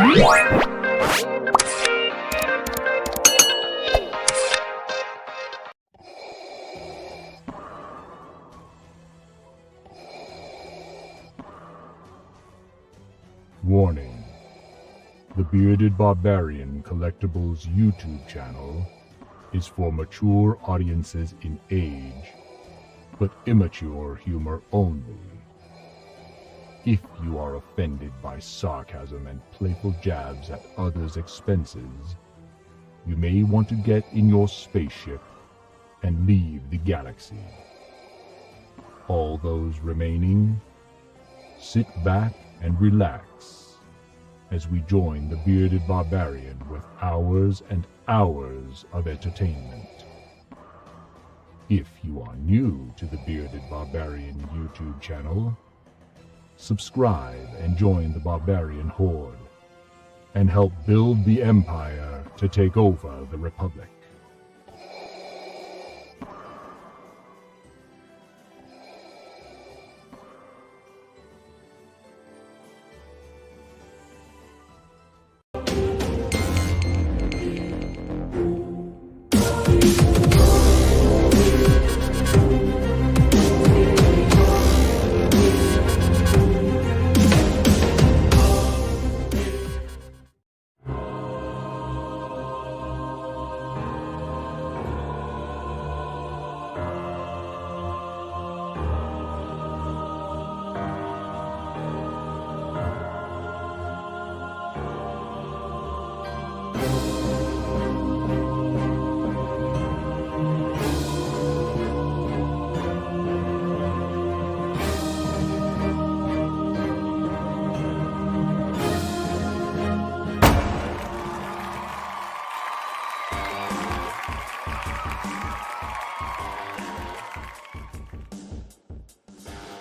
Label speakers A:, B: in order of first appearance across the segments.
A: Warning. The Bearded Barbarian Collectibles YouTube channel is for mature audiences in age, but immature humor only. If you are offended by sarcasm and playful jabs at others' expenses, you may want to get in your spaceship and leave the galaxy. All those remaining, sit back and relax as we join the Bearded Barbarian with hours and hours of entertainment. If you are new to the Bearded Barbarian YouTube channel, subscribe and join the Barbarian Horde, and help build the Empire to take over the Republic.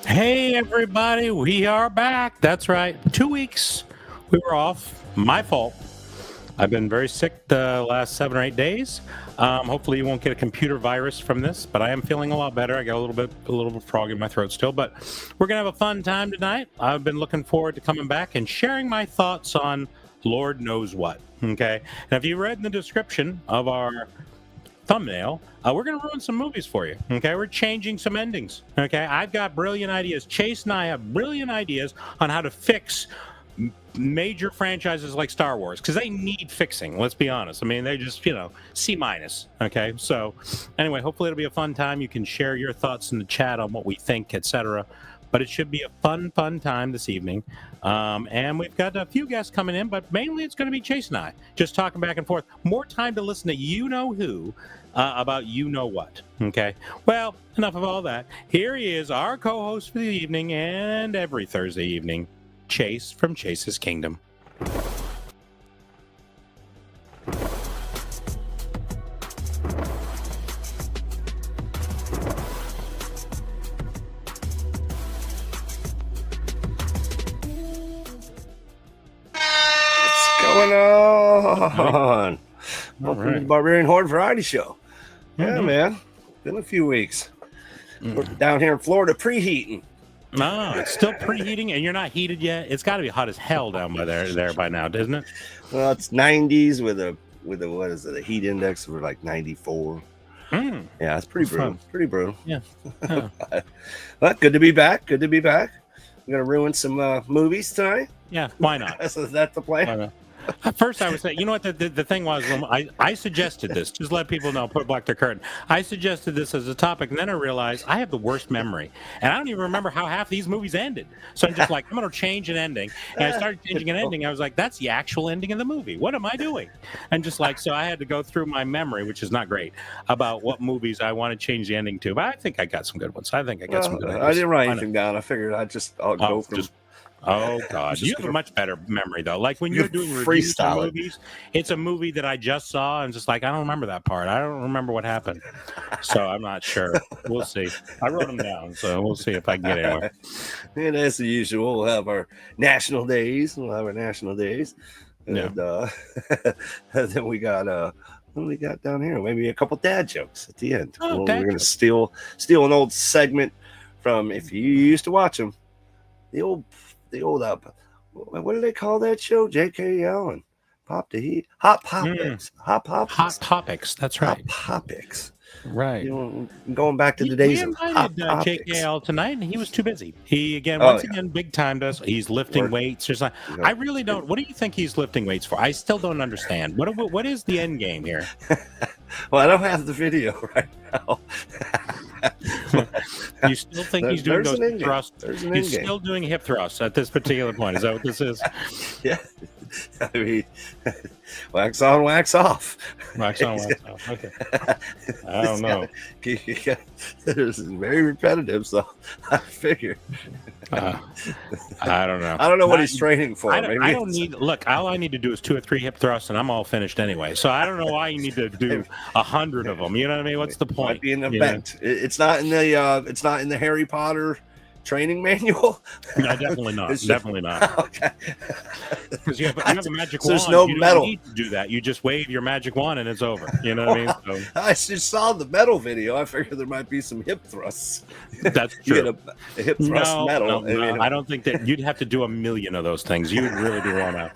B: Hey everybody, we are back. That's right. 2 weeks we were off. My fault. I've been very sick the last 7 or 8 days. Hopefully you won't get a computer virus from this, but I am feeling a lot better. I got a little bit frog in my throat still, but we're gonna have a fun time tonight. I've been looking forward to coming back and sharing my thoughts on Lord knows what. Okay, and if you read in the description of our thumbnail, we're going to ruin some movies for you. Okay, we're changing some endings. Okay, I've got brilliant ideas. Chase and I have brilliant ideas on how to fix major franchises like Star Wars, because they need fixing. Let's be honest. I mean, they're just, C-. Okay, so anyway, hopefully it'll be a fun time. You can share your thoughts in the chat on what we think, etc. But it should be a fun time this evening. And we've got a few guests coming in, but mainly it's going to be Chase and I just talking back and forth. More time to listen to you-know-who about you-know-what. Okay? Well, enough of all that. Here he is, our co-host for the evening and every Thursday evening, Chase from Chase's Kingdom.
C: Going on? Welcome
B: right.
C: to the Barbarian Horde Variety Show. Yeah,
B: Mm-hmm.
C: man. Been a few weeks. We're down here in Florida preheating.
B: No, it's still preheating, and you're not heated yet. It's got to be hot as hell down by there by now, doesn't it?
C: Well, it's 90s with a what is it? A heat index of like 94.
B: Mm.
C: Yeah, it's pretty brutal. Pretty brutal.
B: Yeah.
C: But good to be back. Good to be back. I'm gonna ruin some movies tonight.
B: Yeah, why not?
C: Is that the plan?
B: Why not? At first, I was saying, you know what the thing was? I suggested this. Just let people know, put back the curtain. I suggested this as a topic, and then I realized I have the worst memory, and I don't even remember how half these movies ended. So I'm just like, I'm going to change an ending, and I started changing an ending. I was like, that's the actual ending of the movie. What am I doing? And just like, so I had to go through my memory, which is not great, about what movies I want to change the ending to. But I think I got some good ones. I think I got some good ideas.
C: I didn't write anything down. I figured I'll go from.
B: Oh God! You have a much better memory though. Like when you're doing reviews of movies, it's a movie that I just saw and just like I don't remember that part. I don't remember what happened, so I'm not sure. We'll see. I wrote them down, so we'll see if I can get anywhere.
C: And as usual, we'll have our national days. And, and then we got what do we got down here? Maybe a couple dad jokes at the end.
B: Oh,
C: we're gonna steal an old segment from if you used to watch them. The old what do they call that show? JKL and Pop the Heat. Hot Topics. Hot Topics.
B: Hot Topics. That's right.
C: Hot Topics.
B: Right.
C: You know, going back to the days of Hot Topics.
B: JKL tonight, and he was too busy. He once again big timed us. He's lifting weights or something. I really don't. What do you think he's lifting weights for? I still don't understand. What is the end game here?
C: Well, I don't have the video right now.
B: You still think he's doing those hip thrusts? He's still doing hip thrusts at this particular point. Is that what this is? Yeah.
C: I mean, wax on, wax off.
B: Wax on, wax off. Okay. I don't know.
C: This is very repetitive, so I figure.
B: I don't know.
C: I don't know what he's training for.
B: I don't need. Look, all I need to do is 2 or 3 hip thrusts, and I'm all finished anyway. So I don't know why you need to do 100 of them. You know what I mean? What's the point?
C: Might be an event. It's not in the. It's not in the Harry Potter training manual.
B: No, definitely not. Definitely not. Okay. Because you have a magic wand.
C: There's no
B: you
C: metal.
B: Don't need to do that. You just wave your magic wand and it's over. You know what I mean? So,
C: I just saw the metal video. I figured there might be some hip thrusts.
B: That's true.
C: You get a hip thrust medal.
B: No, I don't think that you'd have to do 1,000,000 of those things. You would really be worn out.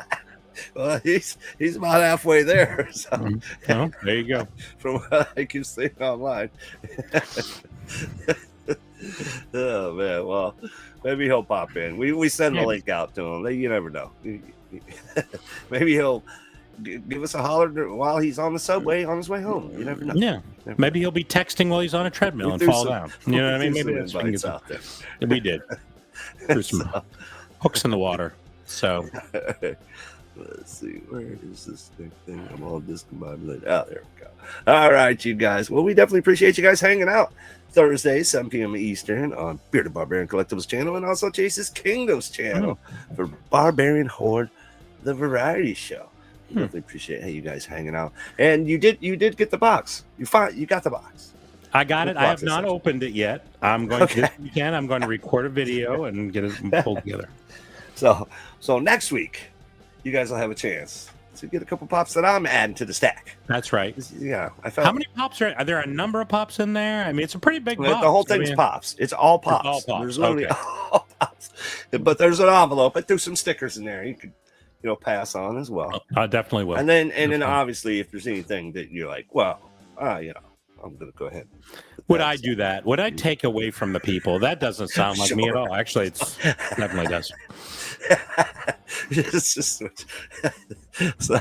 C: Well, he's about halfway there. So.
B: Well, there you go.
C: From what I keep seeing online. Oh man, well, maybe he'll pop in. We send the link out to him. You never know. Maybe he'll give us a holler while he's on the subway on his way home. You never know.
B: Yeah, maybe he'll be texting while he's on a treadmill and fall down. You know what I mean? Maybe that's what
C: out there.
B: We did. There's some hooks in the water. So
C: let's see, where is this thing? I'm all discombobulated. Oh, there we go. All right, you guys. Well, we definitely appreciate you guys hanging out. Thursday, 7 p.m. Eastern on Bearded Barbarian Collectibles channel and also Chase's Kingdoms channel for Barbarian Horde, the variety show. Definitely appreciate you guys hanging out. And you did get the box. You got the box.
B: I got it. I have not opened it yet. I'm going to this weekend. I'm going to record a video and get it pulled together.
C: So next week, you guys will have a chance to get a couple pops that I'm adding to the stack.
B: That's right.
C: Yeah,
B: How many pops are there? A number of pops in there? I mean, it's a pretty big box.
C: The whole thing's pops. It's all pops.
B: It's all pops.
C: There's literally all pops. But there's an envelope. I threw some stickers in there. You could, pass on as well.
B: I definitely will.
C: And then obviously, if there's anything that you're like, well, I'm going to go ahead.
B: Would I do that? Would I take away from the people? That doesn't sound like me at all. Actually, it definitely does.
C: It's just so,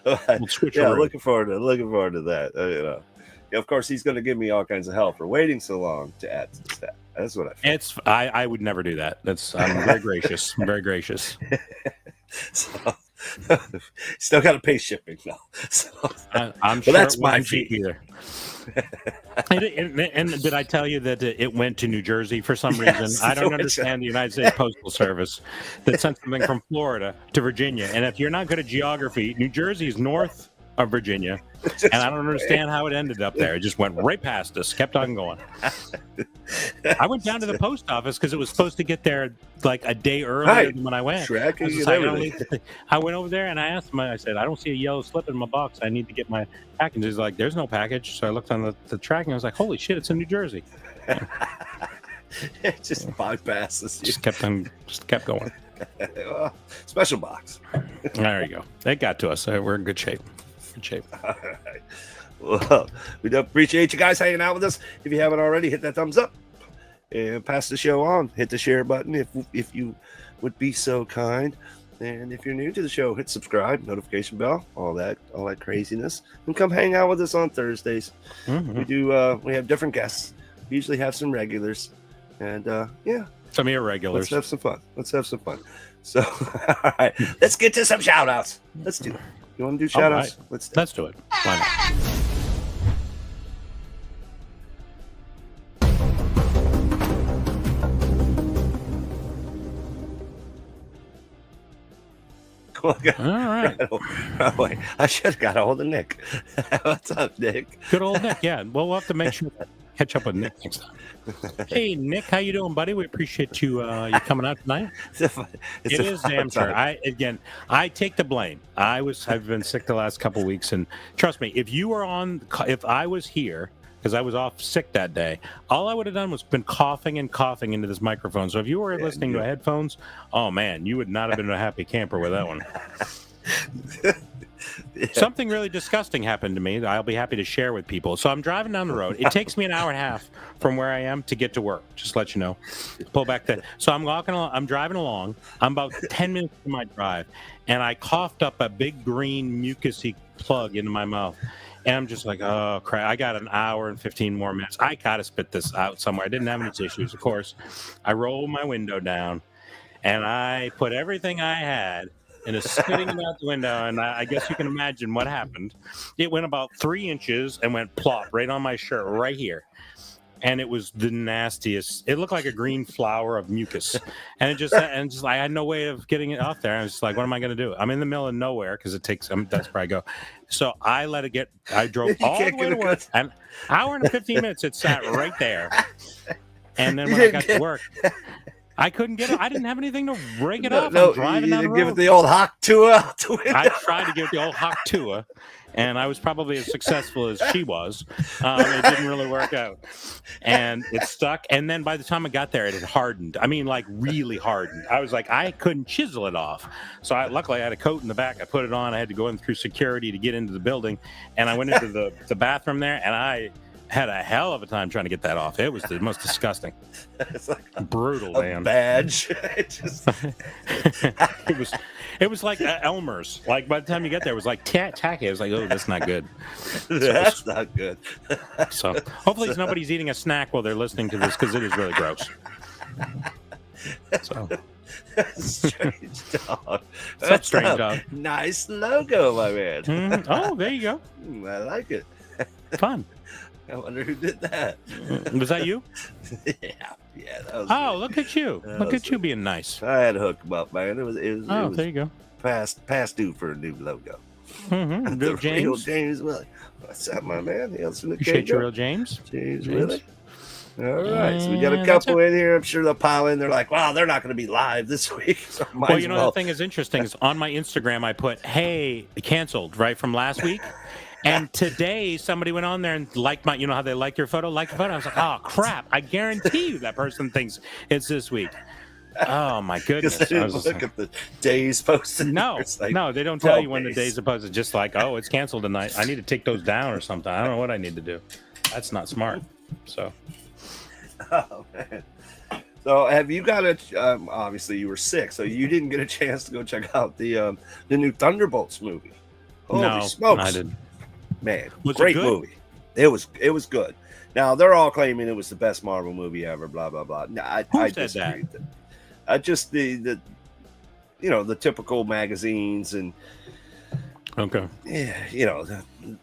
B: we'll switch
C: looking forward to that. Of course, he's going to give me all kinds of help for waiting so long to add to the stat. That's what I feel.
B: I would never do that. I'm very gracious. I'm very gracious.
C: So, still got to pay shipping though. So,
B: I'm sure that's my fee either. And did I tell you that it went to New Jersey for some reason? I don't understand the United States Postal Service that sent something from Florida to Virginia. And if you're not good at geography, New Jersey is north of Virginia, and I don't understand how it ended up there. It just went right past us, kept on going. I went down to the post office because it was supposed to get there like a day earlier than when I went. I went over there and I asked him, I said, I don't see a yellow slip in my box. I need to get my package. He's like, there's no package. So I looked on the tracking. I was like, holy shit, it's in New Jersey.
C: It just bypasses you.
B: Just kept going.
C: Well, special box.
B: There you go. They got to us. So we're in good shape.
C: All right. Well, we do appreciate you guys hanging out with us. If you haven't already, hit that thumbs up and pass the show on. Hit the share button if you would be so kind. And if you're new to the show, hit subscribe, notification bell, all that craziness, and come hang out with us on Thursdays. Mm-hmm. We have different guests. We usually have some regulars, and
B: some irregulars.
C: Let's have some fun. So, all right, let's get to some shout outs. Let's do it. You want to do shout outs?
B: Let's do it. Why not? All right.
C: Wait, I should have got a hold of Nick. What's up, Nick?
B: Good old Nick. Yeah. Well, we'll have to make sure to catch up with Nick next time. Hey, Nick, how you doing, buddy? We appreciate you coming out tonight. It is damn sure. I take the blame. I've been sick the last couple of weeks, and trust me, if I was here because I was off sick that day. All I would have done was been coughing and coughing into this microphone. So if you were listening to headphones, oh man, you would not have been a happy camper with that one. Something really disgusting happened to me that I'll be happy to share with people. So I'm driving down the road. It takes me an hour and a half from where I am to get to work. Just to let you know. Pull back there. So I'm walking along. I'm driving along. I'm about 10 minutes into my drive, and I coughed up a big green mucusy plug into my mouth. And I'm just like, oh crap! I got an hour and 15 more minutes. I gotta spit this out somewhere. I didn't have any tissues, of course. I rolled my window down, and I put everything I had. And it's spitting it out the window, and I guess you can imagine what happened. It went about 3 inches and went plop right on my shirt, right here. And it was the nastiest. It looked like a green flower of mucus, and I had no way of getting it off there. I was just like, what am I going to do? I'm in the middle of nowhere because it takes. That's where I go. So I let it get. I drove all the way to work, an hour and 15 minutes. It sat right there, and then when I got to work. I couldn't get it. I didn't have anything to rake it off. I'm driving down the road.
C: Give it the old hawk tua.
B: I tried to give it the old hawk tua, and I was probably as successful as she was. It didn't really work out, and it stuck. And then by the time I got there, it had hardened. I mean, like really hardened. I was like, I couldn't chisel it off. So luckily, I had a coat in the back. I put it on. I had to go in through security to get into the building, and I went into the bathroom there, and I had a hell of a time trying to get that off. It was the most disgusting.
C: It's like
B: brutal,
C: a
B: man.
C: Badge.
B: It was like Elmer's. Like by the time you get there, it was like tacky. It was like, oh, that's not good.
C: That's not good.
B: So hopefully nobody's eating a snack while they're listening to this because it is really gross. So.
C: Strange dog.
B: That's strange dog.
C: Nice logo, my man.
B: Mm-hmm. Oh, there you go.
C: I like it.
B: Fun.
C: I wonder who did that.
B: Was that you?
C: Yeah. That was
B: good. Look at you. Look at you being nice.
C: I had to hook him up, man. It was
B: there you go.
C: Past due for a new logo.
B: Mm-hmm.
C: The
B: James.
C: real James Willie. What's up, my man?
B: Appreciate you, real James.
C: James Willie. All right, so we got a couple in here. I'm sure they'll pile in. They're like, wow, they're not going to be live this week. So
B: well, the thing is interesting is on my Instagram, I put, hey, canceled, right, from last week. And today, somebody went on there and liked you know how they like your photo? Like the photo. I was like, oh, crap. I guarantee you that person thinks it's this week. Oh, my goodness.
C: They didn't look at the days posted.
B: No, they don't tell you when the days are posted. Just like, oh, it's canceled tonight. I need to take those down or something. I don't know what I need to do. That's not smart. So.
C: Oh, man. So have you got obviously you were sick, so you didn't get a chance to go check out the new Thunderbolts movie. Holy smokes.
B: I didn't.
C: Man,
B: was
C: great
B: it good?
C: movie. It was good. Now they're all claiming it was the best Marvel movie ever. Blah blah blah. No, I disagree with that. Just the the typical magazines and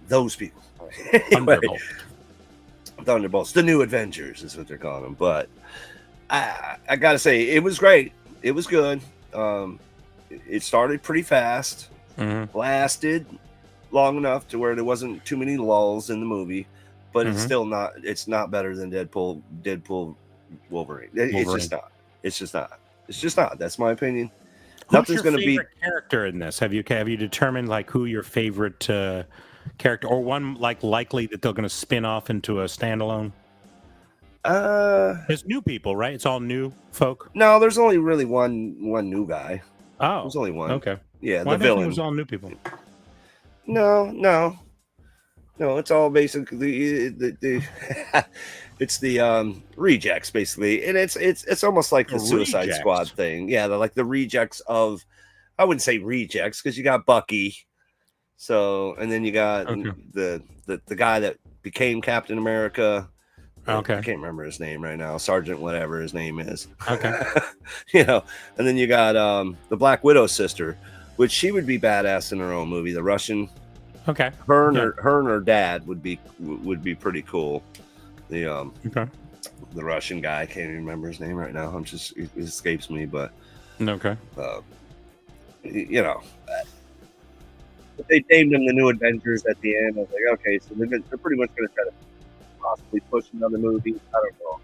C: those people. Anyway, Thunderbolts, the new Avengers is what they're calling them. But I gotta say, it was great. It was good. It started pretty fast, lasted long enough to where there wasn't too many lulls in the movie, but it's still not. It's not better than Deadpool, Wolverine. It's just not. That's my opinion.
B: Nothing's going to be character in this. Have you determined like who your favorite character or one like likely that they're going to spin off into a standalone? There's new people, right? It's all new folk.
C: No, there's only really one new guy.
B: Oh,
C: there's only one.
B: Okay.
C: Yeah, the villain.
B: It was all new people.
C: No. It's all basically the it's the rejects basically, and it's almost like the Suicide Squad thing. Yeah, they're like the rejects of. I wouldn't say rejects because you got Bucky, so and then you got the guy that became Captain America.
B: Okay,
C: I can't remember his name right now. Sergeant whatever his name is.
B: Okay,
C: and then you got the Black Widow sister, which she would be badass in her own movie. The Russian.
B: Okay.
C: Her and her dad would be pretty cool. The Russian guy, I can't even remember his name right now. It escapes me, but
B: okay.
C: They named them the New Avengers at the end. I was like, okay, so they're pretty much going to try to possibly push another movie. I don't know.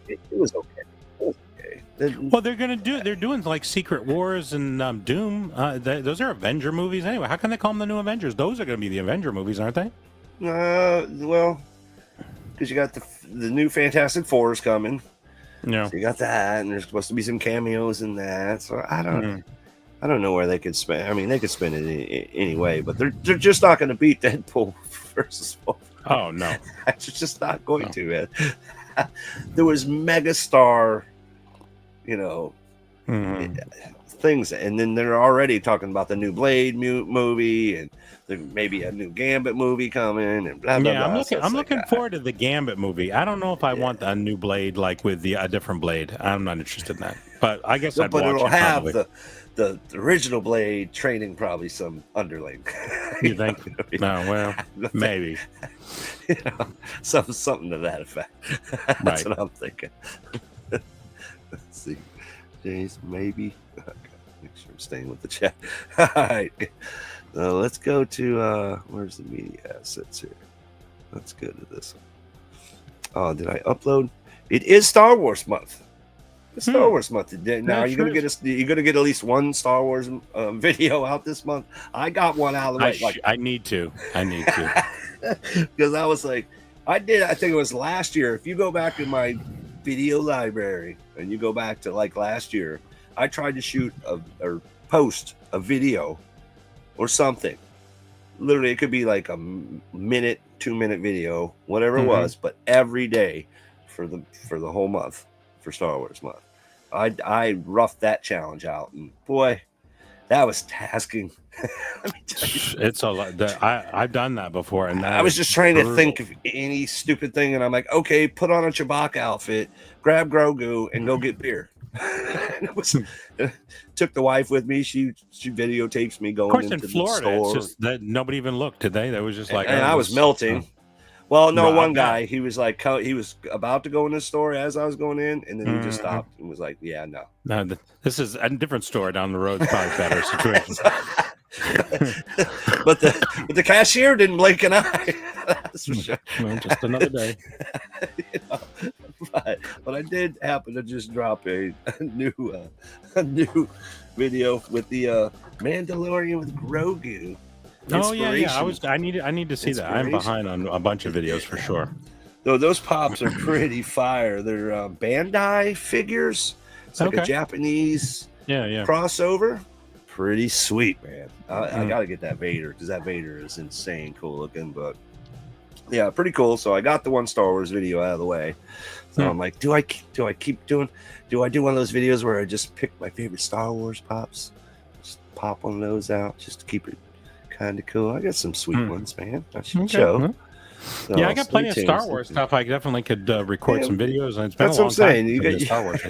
C: It was okay.
B: Well, they're doing like Secret Wars and Doom. Those are Avenger movies anyway. How can they call them the New Avengers? Those are going to be the Avenger movies, aren't they?
C: Well, because you got the new Fantastic Fours coming.
B: Yeah.
C: So you got that, and there's supposed to be some cameos in that. So I don't know where they could spend. I mean, they could spend it any way, but they're just not going to beat Deadpool versus Wolverine.
B: Oh no,
C: It's just not going to, man. There was megastar, things, and then they're already talking about the new Blade movie, and there may be a new Gambit movie coming, and blah blah blah.
B: I'm looking forward to the Gambit movie. I don't know if I want a new Blade like with a different Blade. I'm not interested in that, but I guess I'd watch
C: it'll
B: it.
C: Have the original Blade training probably some underling.
B: You think? No, well, maybe.
C: Something to that effect. That's what I'm thinking. Let's see, James, maybe. Okay, make sure I'm staying with the chat. All right, let's go to where's the media assets here? Let's go to this one. Oh, did I upload? It is Star Wars month. It's Star Wars month. Now, are you gonna get at least one Star Wars video out this month? I got one out of the way.
B: I need to.
C: Because I was like, I think it was last year. If you go back in my video library and you go back to like last year, I tried to shoot or post a video or something. Literally, it could be like a minute, 2-minute video, whatever it was, but every day for the whole month. For Star Wars month, I roughed that challenge out, and boy, that was tasking. Let me tell you.
B: It's a lot. I've done that before, and
C: I was just trying to think of any stupid thing, and I'm like, okay, put on a Chewbacca outfit, grab Grogu, and go get beer. And took the wife with me. She videotapes me going into
B: Florida,
C: the store.
B: it's just that nobody even looked, did they? That was just like,
C: and I was melting. Well, no, one guy, he was like, he was about to go in the store as I was going in, and then he just stopped and was like, yeah, no.
B: No, this is a different store down the road. It's probably better situation.
C: but the cashier didn't blink an eye. That's for sure.
B: Well, just another day.
C: But I did happen to just drop a new video with the Mandalorian with Grogu.
B: Oh yeah. I need to see that. I'm behind on a bunch of videos for sure.
C: Though those pops are pretty fire. They're Bandai figures. It's like a Japanese crossover. Pretty sweet, man. I gotta get that Vader because that Vader is insane cool looking. But yeah, pretty cool. So I got the one Star Wars video out of the way. So I'm like, do I keep doing? Do I do one of those videos where I just pick my favorite Star Wars pops, just pop one of those out just to keep it kind of cool? I got some sweet ones, man. I should show. So,
B: I got plenty of Star Wars stuff. I definitely could record some videos. And it's been
C: that's
B: a long
C: what I'm saying.
B: time
C: You got
B: Star Wars.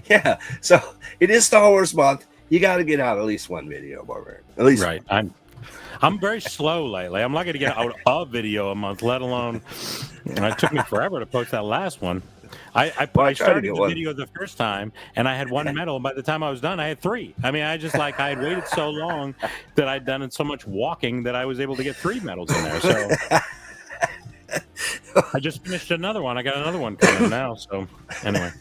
C: Yeah. So it is Star Wars month. You got to get out at least one video, Barbarian. At least
B: right. I'm very slow lately. I'm not going to get out a video a month, let alone. It took me forever to post that last one. I started the video the first time, and I had one medal. By the time I was done, I had 3. I mean, I had waited so long that I'd done so much walking that I was able to get 3 medals in there. So I just finished another one. I got another one coming now. So anyway.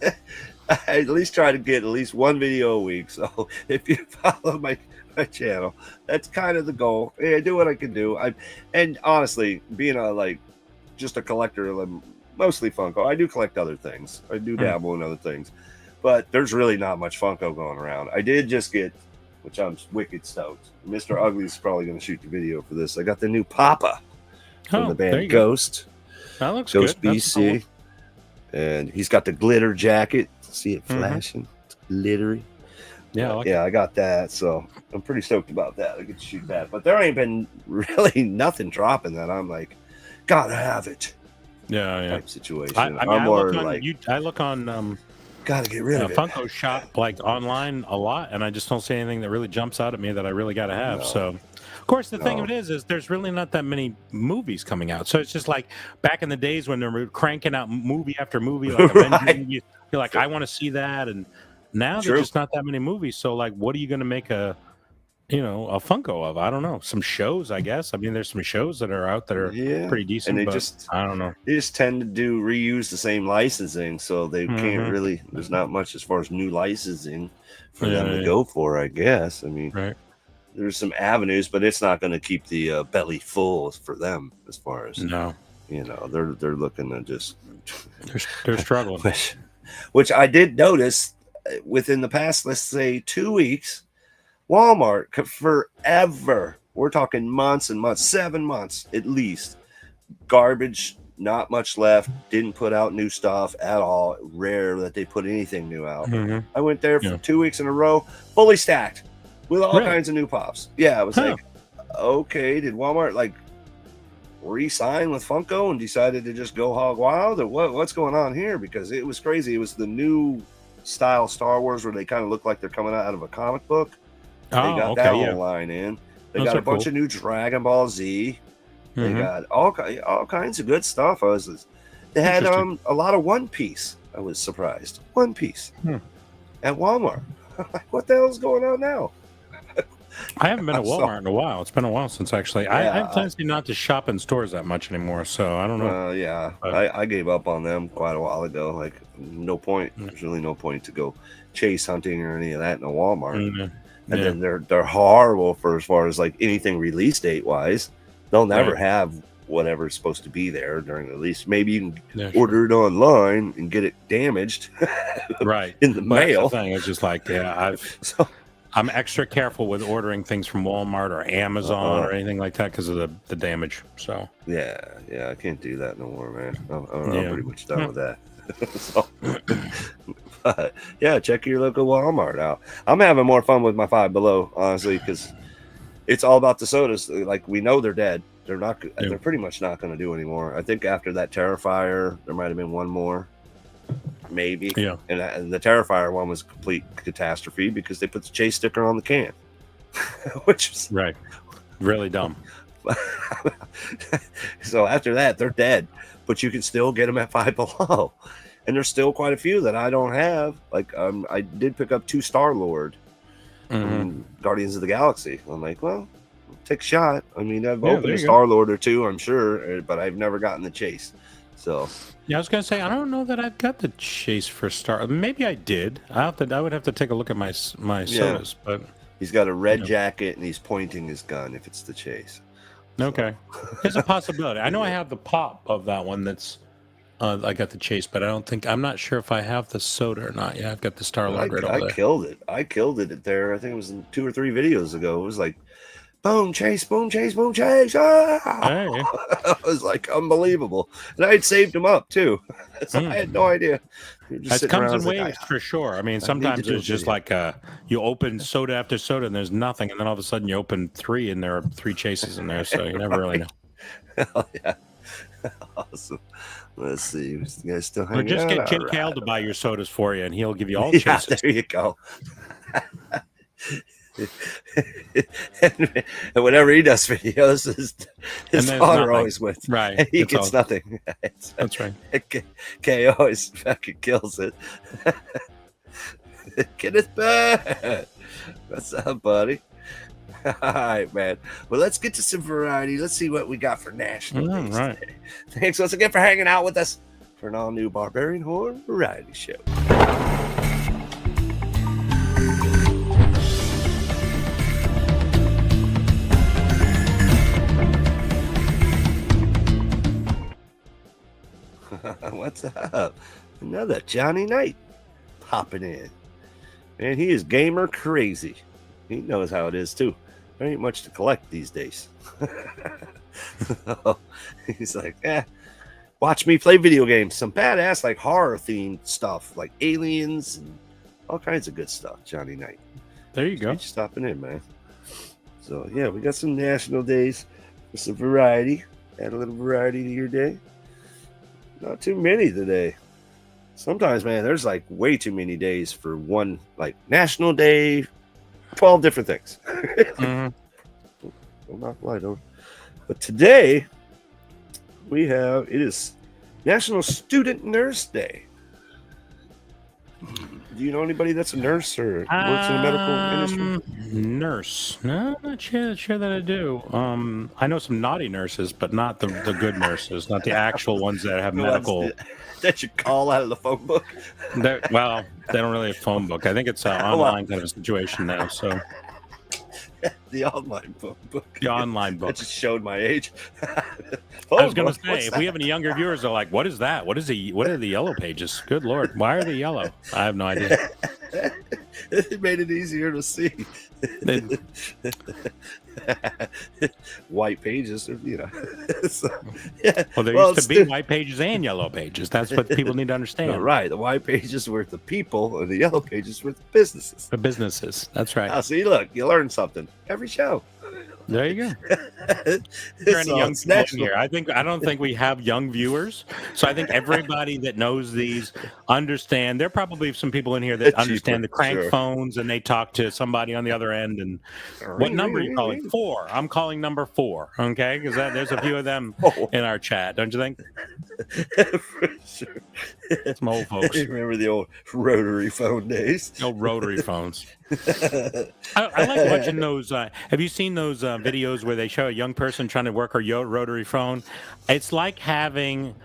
C: I at least try to get at least one video a week. So if you follow my channel, that's kind of the goal. I do what I can do. And honestly, being just a collector of mostly Funko, I do collect other things. I do dabble in other things, but there's really not much Funko going around. I did just get, which I'm wicked stoked. Mr. Ugly's probably going to shoot the video for this. I got the new Papa from the band Ghost.
B: That looks
C: Ghost
B: good.
C: BC. And he's got the glitter jacket. See it flashing? It's glittery.
B: Yeah,
C: I got that. So I'm pretty stoked about that. I get to shoot that. But there ain't been really nothing dropping that I'm like, gotta have it. Type situation.
B: I look on
C: gotta get rid of it.
B: Funko Shop online a lot, and I just don't see anything that really jumps out at me that I really gotta have. No. So of course the thing of it is there's really not that many movies coming out. So it's just like back in the days when they were cranking out movie after movie, like Avengers movie, you're like, I want to see that, and now there's just not that many movies. So like, what are you gonna make a Funko of? I don't know. Some shows, I guess. I mean, there's some shows that are out that are pretty decent,
C: and
B: I don't know.
C: They just tend to reuse the same licensing, so they can't really. There's not much as far as new licensing for them to go for, I guess. I mean, there's some avenues, but it's not going to keep the belly full for them as far as they're looking to just
B: they're struggling.
C: Which I did notice within the past, let's say 2 weeks, Walmart forever. We're talking months and months, 7 months at least. Garbage, not much left. Didn't put out new stuff at all. Rare that they put anything new out.
B: Mm-hmm.
C: I went there for 2 weeks in a row, fully stacked with all kinds of new pops. Yeah, I was like, okay, did Walmart like re-sign with Funko and decided to just go hog wild, or what's going on here? Because it was crazy. It was the new style Star Wars where they kind of look like they're coming out of a comic book. They got that whole line in. They got a bunch of new Dragon Ball Z. They got all kinds of good stuff. They had a lot of One Piece. I was surprised. One Piece at Walmart. Like, what the hell's going on now?
B: I haven't been at Walmart in a while. It's been a while since actually. I have tendency not to shop in stores that much anymore, so I don't know.
C: I gave up on them quite a while ago. Like, no point. There's really no point to go chase hunting or any of that in a Walmart. And then they're horrible for as far as like anything release date wise. They'll never have whatever's supposed to be there during the release. Maybe you can order it online and get it damaged in the mail.
B: That's the thing. It's just like, I'm extra careful with ordering things from Walmart or Amazon or anything like that because of the damage. So
C: I can't do that no more, man. I'm pretty much done with that. But check your local Walmart out. I'm having more fun with my Five Below, honestly, because it's all about the sodas. Like, we know they're dead. They're not. They're pretty much not going to do anymore. I think after that Terrifier, there might have been one more, maybe. Yeah. And the Terrifier one was a complete catastrophe because they put the Chase sticker on the can, which is
B: really dumb.
C: So after that, they're dead. But you can still get them at Five Below, and there's still quite a few that I don't have. Like, I did pick up 2 Star-Lord. Guardians of the Galaxy. I'm like, well, take a shot. I mean, I've opened a Star-Lord or 2, I'm sure, but I've never gotten the Chase. So
B: I was gonna say, I don't know that I've got the Chase for Star. Maybe I did. I would have to take a look at my sodas. But
C: he's got a red jacket and he's pointing his gun if it's the Chase.
B: Okay, there's a possibility. I know I have the pop of that one. That's I got the Chase, but I'm not sure if I have the soda or not. Yeah, I've got the Star-Lord right over there.
C: I killed it there. I think it was 2 or 3 videos ago. It was like, boom, Chase, boom, Chase, boom, Chase. Ah! Hey. It was like unbelievable. And I had saved them up too. So I had no idea.
B: It comes in waves for sure. I mean, sometimes it's just like you open soda after soda and there's nothing. And then all of a sudden you open 3 and there are 3 Chases in there. So you never really know.
C: Hell yeah. Awesome. Let's see. You guys still hanging out?
B: Or just get Jake Hale to buy your sodas for you, and he'll give you all Chases.
C: Yeah, there you go. And whenever he does videos, his father always wins.
B: Right.
C: And he gets nothing.
B: That's right.
C: K always fucking kills it. Kenneth Bad. What's up, buddy? All right, man. Well, let's get to some variety. Let's see what we got for National Days today. Thanks once again for hanging out with us for an all-new Barbarian Horde Variety Show. What's up? Another Johnny Knight popping in. Man, he is gamer crazy. He knows how it is, too. There ain't much to collect these days. So, he's like, watch me play video games. Some badass, like, horror-themed stuff, like aliens and all kinds of good stuff, Johnny Knight.
B: There you go.
C: Thanks for stopping in, man. So, yeah, we got some National Days for some variety. Add a little variety to your day. Not too many today. Sometimes, man, there's like way too many days for one, like National Day, 12 different things. I'm not lying. But today, it is National Student Nurse Day. Do you know anybody that's a nurse or works in the medical industry?
B: Nurse? No, I'm not sure that I do. I know some naughty nurses, but not the good nurses, not the actual ones that have medical.
C: That you call out of the phone book?
B: Well, they don't really have a phone book. I think it's an online kind of a situation now. So
C: The online book.
B: The online book.
C: That just showed my age.
B: I was going to say, if we have any younger viewers, they're like, "What is that? What are the yellow pages? Good Lord, why are they yellow?" I have no idea.
C: It made it easier to see. White pages, you know. So, yeah.
B: Well, there used to be white pages and yellow pages. That's what people need to understand.
C: No, right. The white pages were the people, and the yellow pages were the businesses.
B: The businesses. That's right.
C: See, look, you learn something every show.
B: There you go. There any young people here? I don't think we have young viewers, so I think everybody that knows these understand. There are probably some people in here that understand the crank phones, and they talk to somebody on the other end. And what number are you calling? 4. I'm calling number 4. Okay, because there's a few of them in our chat, don't you think?
C: For sure.
B: Some old folks.
C: Remember the old rotary phone days?
B: The old rotary phones. I like watching those. Have you seen those videos where they show a young person trying to work her rotary phone? It's like having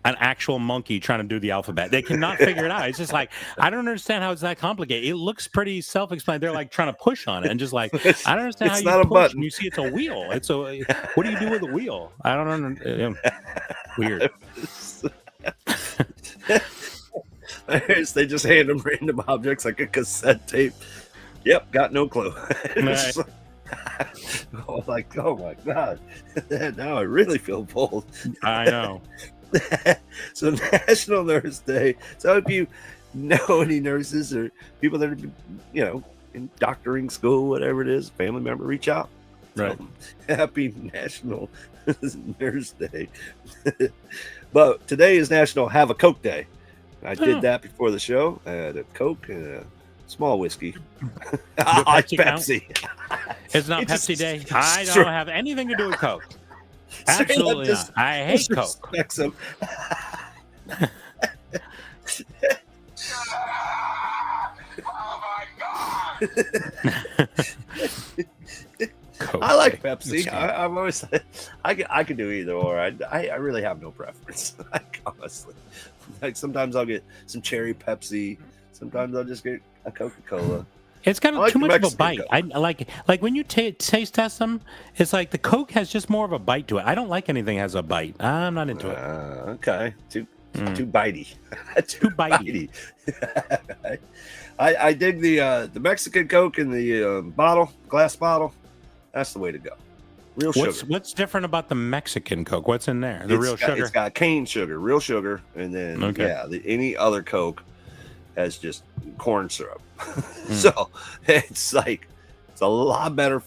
B: an actual monkey trying to do the alphabet. They cannot figure it out. It's just like, I don't understand how it's that complicated. It looks pretty self-explanatory. They're like trying to push on it and just like, I don't understand how you push. Button. You see it's a wheel. What do you do with a wheel? I don't understand. Weird.
C: They just hand them random objects like a cassette tape. Yep, got no clue.
B: Right.
C: Like, oh my God. Now I really feel bold.
B: I know.
C: So National Nurse Day. So if you know any nurses or people that are, in doctoring school, whatever it is, family member, reach out.
B: Right.
C: Happy National Nurse Day. But today is National Have a Coke Day. I did that before the show. I had a Coke and a small whiskey. Pepsi.
B: It's not Pepsi Day. I don't have anything to do with Coke. Absolutely not. I hate Coke.
C: Oh my God. Coke. I like Pepsi. I'm always I can do either or. I really have no preference. Honestly, like sometimes I'll get some cherry Pepsi. Sometimes I'll just get a Coca-Cola.
B: It's got too much of a bite. I like when you taste test them. It's like the Coke has just more of a bite to it. I don't like anything that has a bite. I'm not into it.
C: Okay, too bitey.
B: Too bitey.
C: I dig the Mexican Coke in the glass bottle. That's the way to go. Real sugar.
B: What's different about the Mexican Coke? What's in there? Real sugar? It's got
C: cane sugar, real sugar, and then any other Coke has just corn syrup. So it's a lot better.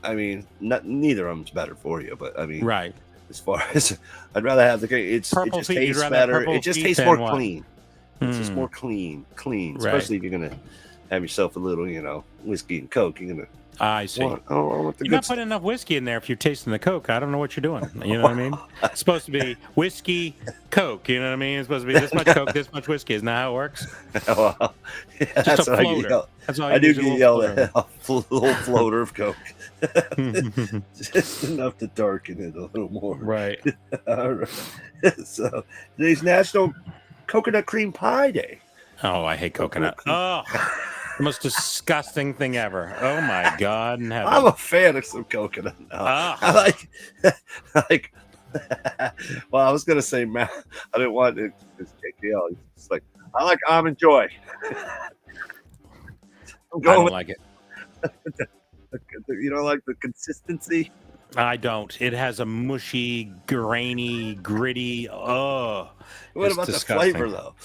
C: I mean, neither of them's better for you, but I mean,
B: right.
C: As far as I'd rather have the Coke. It just tastes better. It just tastes more clean. It's just more clean. Especially if you're gonna have yourself a little, whiskey and Coke. You're gonna.
B: I see. You're not putting enough whiskey in there if you're tasting the Coke. I don't know what you're doing. You know what I mean? It's supposed to be whiskey, Coke. You know what I mean? It's supposed to be this much Coke, this much whiskey. Isn't that how it works?
C: Well, yeah,
B: just a floater. That's all
C: I do get yelled at. A little floater of Coke. Just enough to darken it a little more.
B: Right.
C: All right. So today's National Coconut Cream Pie Day.
B: Oh, I hate coconut. Oh. The most disgusting thing ever. Oh my God in heaven.
C: I'm a fan of some coconut now. I like well, I was gonna say Matt. I didn't want to just JKL. It's like I like almond joy.
B: I don't like it.
C: You don't like the consistency?
B: I don't. It has a mushy, grainy, gritty. Oh,
C: what about disgusting. The flavor though?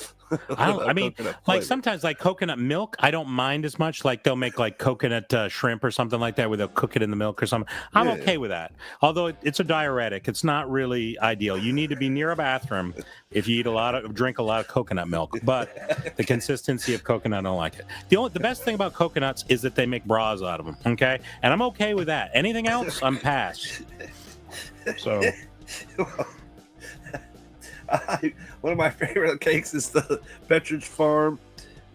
B: I mean, like sometimes like coconut milk, I don't mind as much. Like they'll make like coconut shrimp or something like that where they'll cook it in the milk or something. I'm okay with that. Although it's a diuretic, it's not really ideal. You need to be near a bathroom if you drink a lot of coconut milk. But the consistency of coconut, I don't like it. The best thing about coconuts is that they make bras out of them. Okay, and I'm okay with that. Anything else, I'm past. So.
C: One of my favorite cakes is the Petridge Farm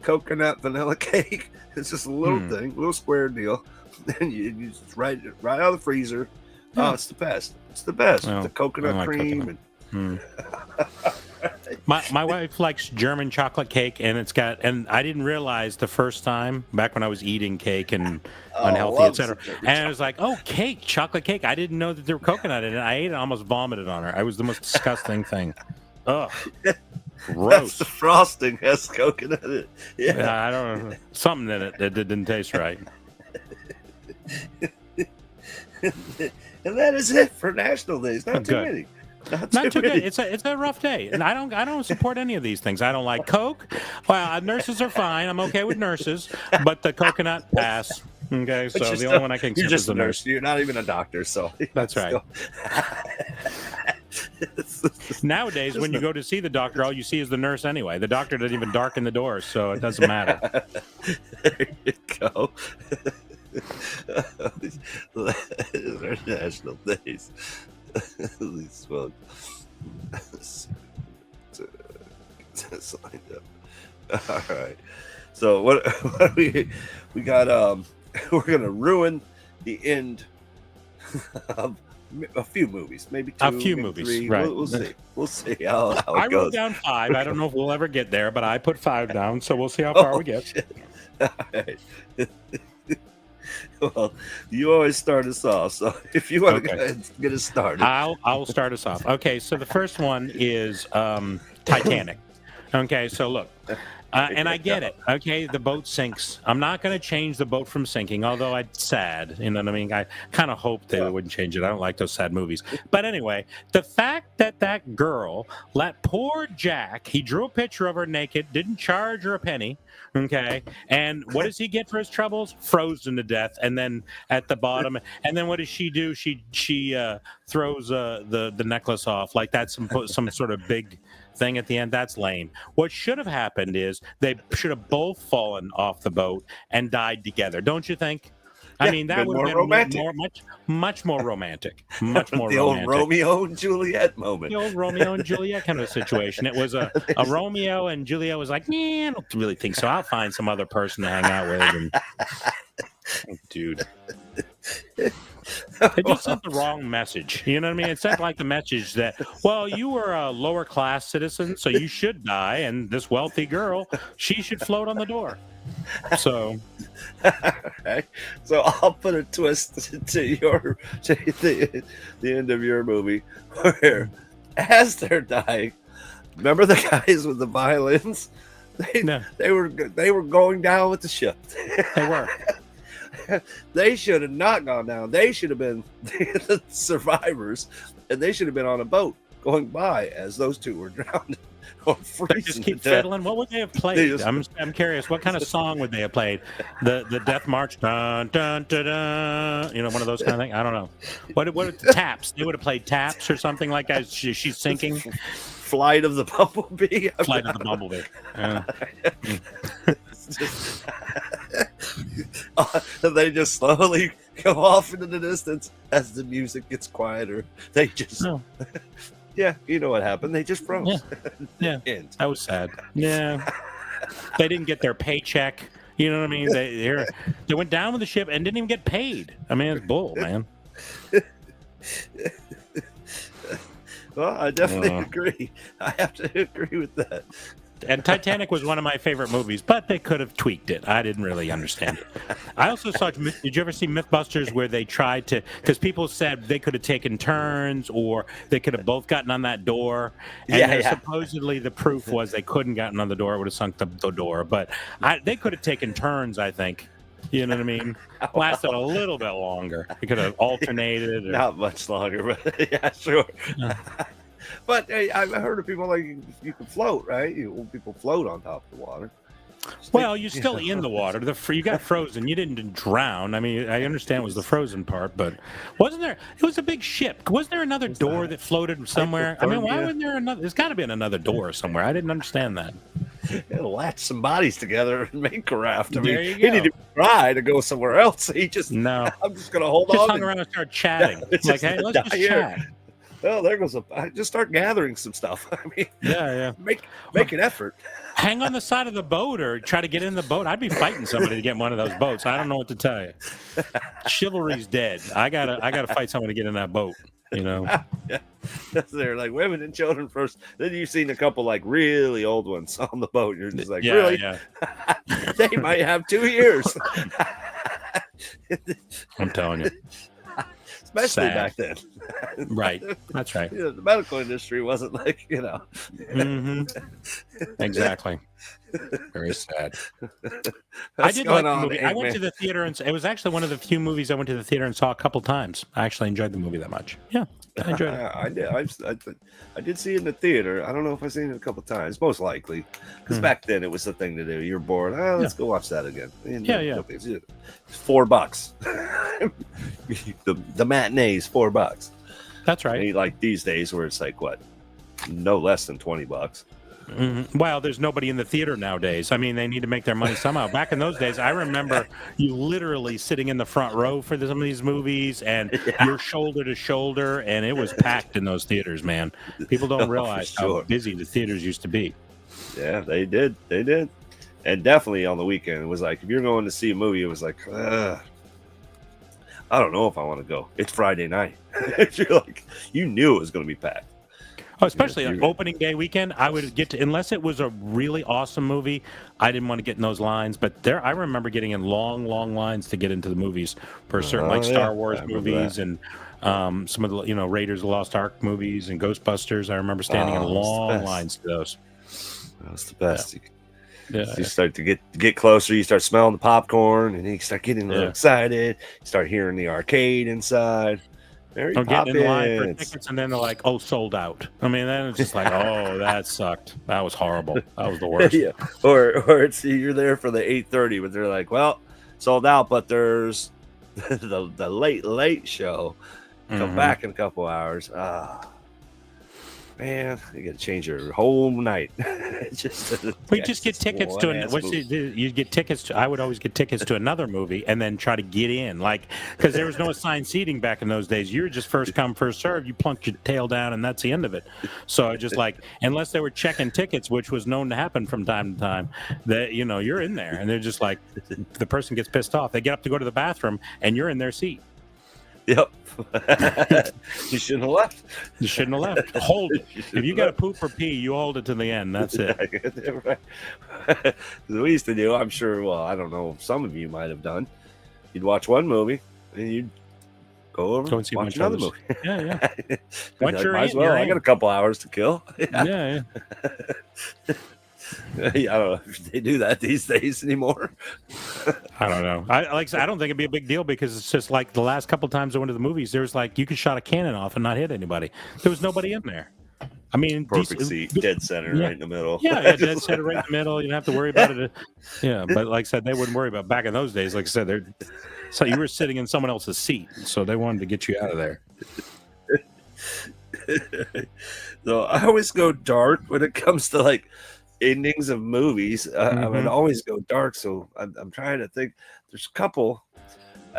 C: coconut vanilla cake. It's just a little thing, little square deal. Then you just right out of the freezer. Oh, it's the best. It's the best. Well, the coconut cream. Coconut.
B: My wife likes German chocolate cake, and I didn't realize the first time back when I was eating cake and unhealthy, etc. And I was like, oh, cake, chocolate cake. I didn't know that there were coconut in it. I ate it and almost vomited on her. It was the most disgusting thing. Ugh. Gross.
C: That's the frosting has coconut in it. Yeah.
B: I don't know. Something in it that didn't taste right.
C: And that is it for National Days. Not too many.
B: Not too good. It's a rough day, and I don't support any of these things. I don't like Coke. Well, nurses are fine. I'm okay with nurses, but the coconut pass. Okay, so the only one I can accept is the nurse.
C: You're not even a doctor, so
B: that's right. Nowadays, when you go to see the doctor, all you see is the nurse anyway. The doctor doesn't even darken the doors, so it doesn't matter.
C: There you go. National Days. These folks. Signed up. All right. So what we got? We're gonna ruin the end of a few movies, maybe two,
B: a few
C: maybe
B: movies.
C: Three.
B: Right.
C: We'll see how it
B: I
C: goes.
B: wrote down 5. I don't know if we'll ever get there, but I put 5 down, so we'll see how far we get.
C: Shit. All right. Well, you always start us off, so if you want to go ahead and get us started.
B: I'll start us off. Okay, so the first one is Titanic. Okay, so look, and I get it. Okay, the boat sinks. I'm not going to change the boat from sinking, although it's sad. You know what I mean? I kind of hoped they wouldn't change it. I don't like those sad movies. But anyway, the fact that girl let poor Jack, he drew a picture of her naked, didn't charge her a penny. Okay, and what does he get for his troubles? Frozen to death, and then at the bottom, and then what does she do? She throws the necklace off like that's some sort of big thing at the end. That's lame. What should have happened is they should have both fallen off the boat and died together. Don't you think? I mean, that would have been romantic. Much more romantic. Much more
C: the
B: romantic.
C: Old Romeo and Juliet moment.
B: The old Romeo and Juliet kind of a situation. It was a Romeo, and Juliet was like, I don't really think so. I'll find some other person to hang out with. And... Dude. It just sent the wrong message. You know what I mean? It sent like the message that, well, you were a lower class citizen, so you should die, and this wealthy girl, she should float on the door. So,
C: right. So I'll put a twist to the end of your movie, where as they're dying, remember the guys with the violins? They were going down with the ship.
B: They were.
C: They should have not gone down. They should have been the survivors, and they should have been on a boat going by as those two were drowned.
B: They just keep fiddling. What would they have played? I'm curious. What kind of song would they have played? The Death March, dun dun dun dun. You know, one of those kind of things. I don't know. What taps? They would have played taps or something like that. She's sinking.
C: Flight of the Bumblebee.
B: Flight of the Bumblebee.
C: They just slowly go off into the distance as the music gets quieter. They just. Oh. Yeah, you know what happened. They just froze.
B: Yeah. That was sad. Yeah. They didn't get their paycheck. You know what I mean? They went down with the ship and didn't even get paid. I mean, it's bull, man.
C: Well, I definitely agree. I have to agree with that.
B: And Titanic was one of my favorite movies, but they could have tweaked it. I didn't really understand it. I also saw, did you ever see Mythbusters where they tried to, because people said they could have taken turns or they could have both gotten on that door. And supposedly the proof was they couldn't gotten on the door. It would have sunk the door. But they could have taken turns, I think. You know what I mean? Lasted a little bit longer. They could have alternated.
C: Not much longer, but yeah, sure. But I've heard of people like you can float, right? People float on top of the water.
B: Well, you're still in the water. You got frozen. You didn't drown. I mean, I understand it was the frozen part, but wasn't there? It was a big ship. Was there another door that floated somewhere? I mean, why wasn't there another? There's got to be another door somewhere. I didn't understand that.
C: It'll latch some bodies together and make a raft. I mean,
B: he
C: didn't even try to go somewhere else. He just I'm just gonna hold on.
B: Just hung around and started chatting. Like, hey, let's just chat.
C: Well, there goes I just start gathering some stuff. I mean, make an effort.
B: Hang on the side of the boat or try to get in the boat. I'd be fighting somebody to get in one of those boats. I don't know what to tell you. Chivalry's dead. I gotta fight someone to get in that boat. you know.
C: Yeah. They're like women and children first. Then you've seen a couple like really old ones on the boat. You're just like,
B: Yeah,
C: really?
B: yeah.
C: They might have 2 years.
B: I'm telling you.
C: Especially
B: Sad.
C: back then.
B: Right. That's right.
C: You know, the medical industry wasn't like, you know.
B: Exactly. Very sad. I
C: What's
B: did
C: going
B: like the
C: on,
B: movie. I went
C: Ant-Man?
B: to the theater, and it was actually one of the few movies I went to the theater and saw a couple times. I actually enjoyed the movie that much. Yeah, I enjoyed it.
C: I did. I did see it in the theater. I don't know if I've seen it a couple times. Most likely, because back then it was the thing to do. You're bored. Oh, let's go watch that again. And
B: Yeah, yeah.
C: It's $4. the matinee is $4.
B: That's right.
C: And like these days, where it's like what, no less than $20.
B: Well, there's nobody in the theater nowadays. I mean, they need to make their money somehow. Back in those days, I remember you literally sitting in the front row for some of these movies, and you're shoulder to shoulder, and it was packed in those theaters, man. People don't realize how busy the theaters used to be.
C: Yeah, they did. They did. And definitely on the weekend, it was like, if you're going to see a movie, it was like, I don't know if I want to go. It's Friday night. You're like, you knew it was going to be packed.
B: Oh, especially on opening day weekend, I would get to, unless it was a really awesome movie, I didn't want to get in those lines. But there, I remember getting in long lines to get into the movies for certain, Star Wars movies and some of the, Raiders of the Lost Ark movies and Ghostbusters. I remember standing in long lines to those.
C: That was the best.
B: Yeah.
C: You start to get closer. You start smelling the popcorn, and you start getting a little excited. You start hearing the arcade inside.
B: Getting in line for tickets, and then they're like, "Oh, sold out." I mean, then it's just like, "Oh, that sucked. That was horrible. That was the worst."
C: Yeah. Or it's you're there for the 8:30, but they're like, "Well, sold out, but there's the late show. Come back in a couple hours." Man, you got to change your whole night.
B: We just get tickets to you get tickets to. I would always get tickets to another movie and then try to get in, because there was no assigned seating back in those days. You're just first come, first serve. You plunk your tail down, and that's the end of it. So just unless they were checking tickets, which was known to happen from time to time, that you're in there, and they're just like, the person gets pissed off. They get up to go to the bathroom, and you're in their seat.
C: Yep. You shouldn't have left.
B: You shouldn't have left. Hold it. If you got to poop or pee, you hold it to the end. That's it.
C: Right. We used to do, I'm sure, well, I don't know, some of you might have done. You'd watch one movie, and you'd go over and watch another movie.
B: Yeah.
C: Might as well. I got a couple hours to kill.
B: Yeah.
C: I don't know if they do that these days anymore.
B: I don't know. I don't think it'd be a big deal, because it's just like the last couple times I went to the movies, there was you could shot a cannon off and not hit anybody. There was nobody in there. I mean,
C: perfect seat, dead center, right in the middle.
B: Yeah, dead center, right in the middle. You don't have to worry about it. Yeah, but like I said, they wouldn't worry about back in those days. Like I said, so you were sitting in someone else's seat, so they wanted to get you out of there.
C: So I always go dark when it comes to endings of movies. I would always go dark, so I'm trying to think. There's a couple.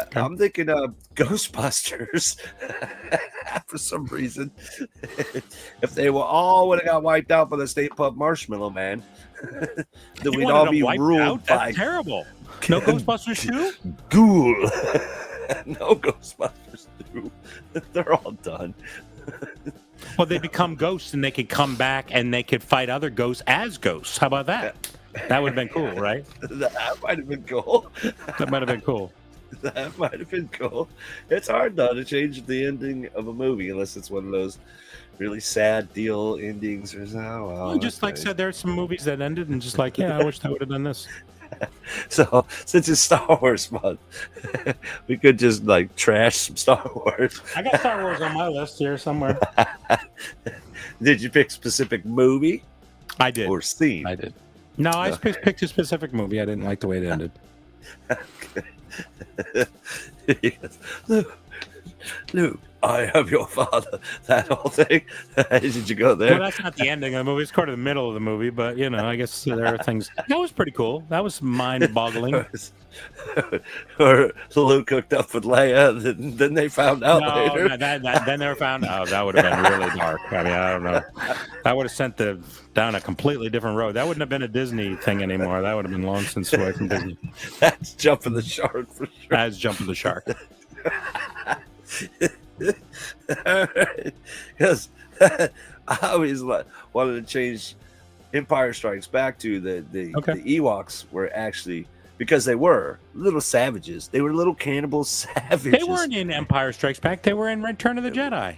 C: Okay. I'm thinking of Ghostbusters. For some reason, if they all would have got wiped out by the State Puft Marshmallow Man, then we'd all be ruled by
B: terrible. No Ghostbusters 2?
C: Ghoul. No Ghostbusters 2. They're all done.
B: Well, they become ghosts, and they could come back, and they could fight other ghosts as ghosts. How about that? That would have been cool, right?
C: That might have been cool.
B: That might have been cool.
C: That might have been cool. It's hard, though, to change the ending of a movie unless it's one of those really sad deal endings. Or
B: just like I said, there are some movies that ended, and just I wish I would have done this.
C: So, since it's Star Wars month, we could just trash some Star Wars.
B: I got Star Wars on my list here somewhere.
C: Did you pick a specific movie?
B: I did.
C: Or scene?
B: I did. No, I picked a specific movie. I didn't like the way it ended.
C: Yes. Luke, I am your father. That whole thing. Did you go there?
B: Well, that's not the ending of the movie. It's kind of the middle of the movie, but I guess there are things. That was pretty cool. That was mind-boggling.
C: Or Luke hooked up with Leia, then they found out later.
B: Then they were found out. That would have been really dark. I mean, I don't know. That would have sent down a completely different road. That wouldn't have been a Disney thing anymore. That would have been long since away from Disney.
C: That's jumping the shark for sure.
B: That's jumping the shark.
C: Because I always wanted to change Empire Strikes Back to the Ewoks were actually, because they were little savages. They were little cannibal savages.
B: They weren't in Empire Strikes Back. They were in Return of the Jedi.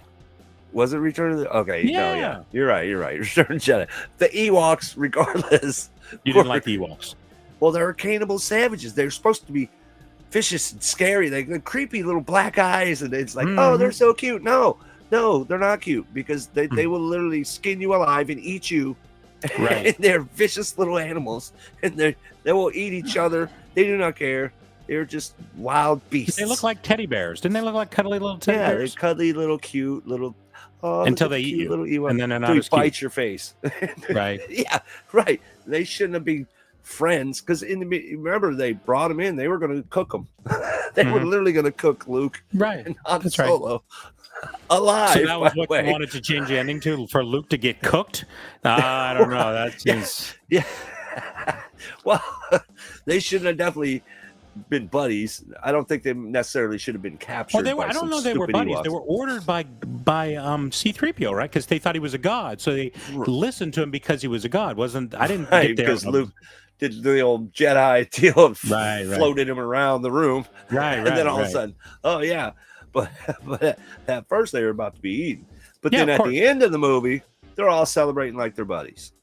C: Was it Return of the? Okay,
B: Yeah.
C: no, yeah, you're right. Return of the Jedi. The Ewoks, regardless.
B: You didn't like the Ewoks.
C: Well, they were cannibal savages. They're supposed to be vicious and scary. They got creepy little black eyes, and it's like, oh, they're so cute. No, they're not cute, because they will literally skin you alive and eat you.
B: Right.
C: And they're vicious little animals, and they will eat each other. They do not care. They're just wild beasts.
B: They look like teddy bears. Didn't they look like cuddly little teddy bears?
C: Yeah, they're cuddly little cute little. Oh,
B: until they eat you,
C: little Ewok.
B: and then they're not
C: until
B: as
C: you bite
B: cute.
C: your face.
B: Right.
C: Yeah, right. They shouldn't have been friends, because remember, they brought them in. They were going to cook them. They were literally going to cook Luke.
B: Right.
C: And Han
B: That's
C: Solo. Alive.
B: So that was what you wanted to change the ending to, for Luke to get cooked? I don't know. That seems...
C: Yeah. Well, they shouldn't have definitely been buddies. I don't think they necessarily should have been captured.
B: Well, they were. I don't know. They were buddies. Ewoks. They were ordered by C-3PO, right? Because they thought he was a god, so they listened to him because he was a god. I didn't get there
C: because Luke did the old Jedi deal and floated him around the room.
B: Right.
C: And then all of a sudden, oh yeah, but at first they were about to be eaten. But then at the end of the movie, they're all celebrating like they're buddies.